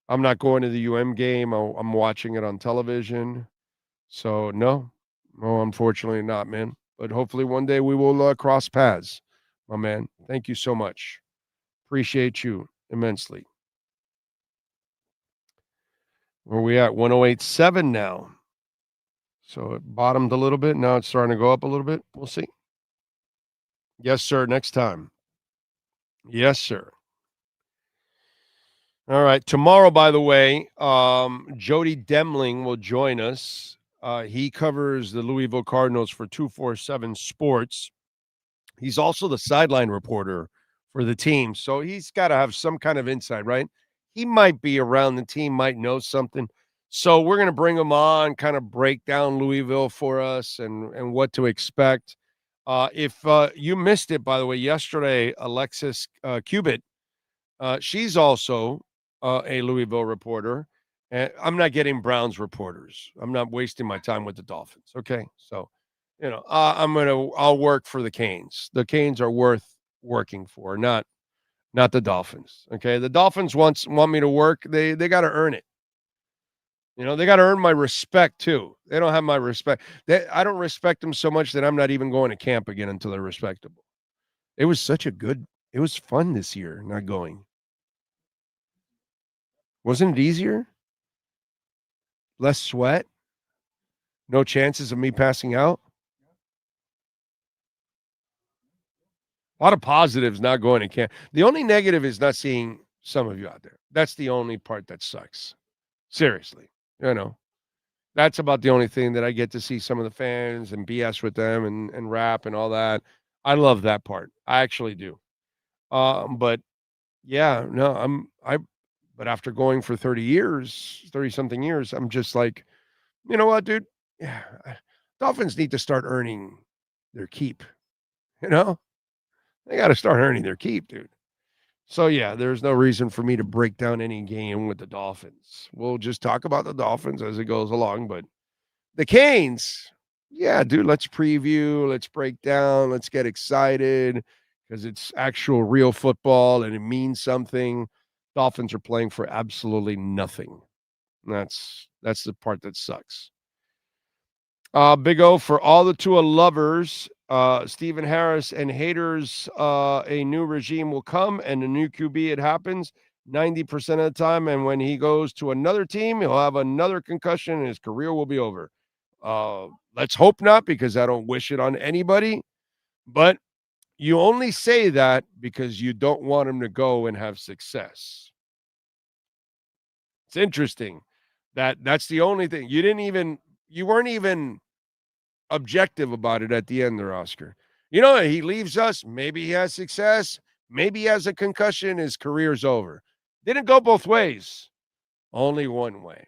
I'm not going to the UM game. I'm watching it on television. So, no, unfortunately not, man. But hopefully one day we will cross paths, my man. Thank you so much. Appreciate you immensely. Where are we at? 108.7 now. So it bottomed a little bit. Now it's starting to go up a little bit. We'll see. Yes, sir. Next time. Yes, sir. All right. Tomorrow, by the way, Jody Demling will join us. He covers the Louisville Cardinals for 247 Sports. He's also the sideline reporter for the team. So he's got to have some kind of insight, right? He might be around the team, might know something. So we're going to bring him on, kind of break down Louisville for us and what to expect. If you missed it, by the way, yesterday, Alexis Cubitt, she's also a Louisville reporter. And I'm not getting Browns reporters. I'm not wasting my time with the Dolphins. Okay. So, I'll work for the Canes. The Canes are worth working for, not the Dolphins. Okay. The Dolphins want me to work. They got to earn it. They got to earn my respect too. They don't have my respect. I don't respect them so much that I'm not even going to camp again until they're respectable. It was fun this year, not going. Wasn't it easier? Less sweat? No chances of me passing out? A lot of positives not going to camp. The only negative is not seeing some of you out there. That's the only part that sucks. Seriously. That's about the only thing that I get to see some of the fans and BS with them and rap and all that. I love that part. I actually do. But yeah, no, but after going for 30 something years, I'm just like, You know what, dude? Yeah, Dolphins need to start earning their keep. You know, they got to start earning their keep, dude. So, yeah, there's no reason for me to break down any game with the Dolphins. We'll just talk about the Dolphins as it goes along. But the Canes, yeah, dude, let's preview. Let's break down. Let's get excited because it's actual real football and it means something. Dolphins are playing for absolutely nothing. That's the part that sucks. Big O for all the Tua lovers. Stephen Harris and haters, a new regime will come and a new QB, it happens 90% of the time. And when he goes to another team, he'll have another concussion and his career will be over. Let's hope not, because I don't wish it on anybody. But you only say that because you don't want him to go and have success. It's interesting that's the only thing. You weren't even objective about it at the end there, Oscar. You know, he leaves us. Maybe he has success. Maybe he has a concussion. His career's over. Didn't go both ways. Only one way.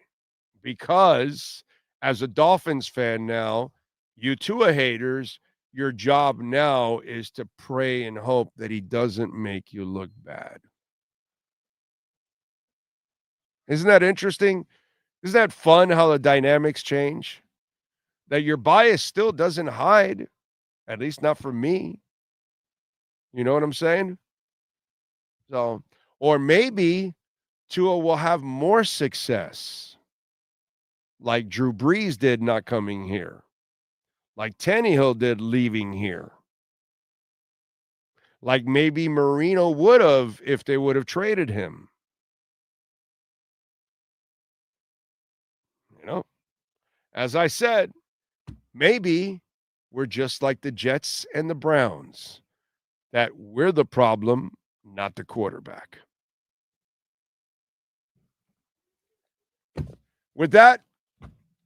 Because as a Dolphins fan now, you Tua haters, your job now is to pray and hope that he doesn't make you look bad. Isn't that interesting? Isn't that fun how the dynamics change? That your bias still doesn't hide, at least not for me. You know what I'm saying? So, or maybe Tua will have more success, like Drew Brees did not coming here, like Tannehill did leaving here, like maybe Marino would have if they would have traded him. You know, as I said, maybe we're just like the Jets and the Browns, that we're the problem, not the quarterback. With that,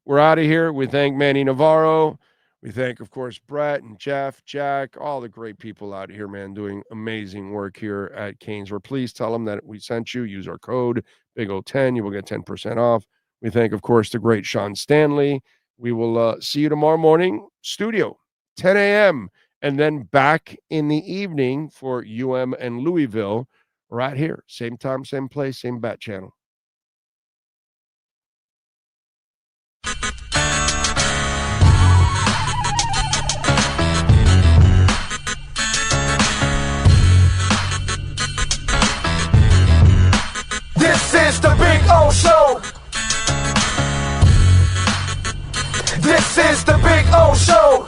we're out of here. We thank Manny Navarro. We thank, of course, Brett and Jeff, Jack, all the great people out here, man, doing amazing work here at Canesburg. Please tell them that we sent you. Use our code BIG010. You will get 10% off. We thank, of course, the great Sean Stanley. We will see you tomorrow morning, studio, 10 a.m., and then back in the evening for UM and Louisville right here. Same time, same place, same bat channel. This is the Big O Show. This is the Big O Show.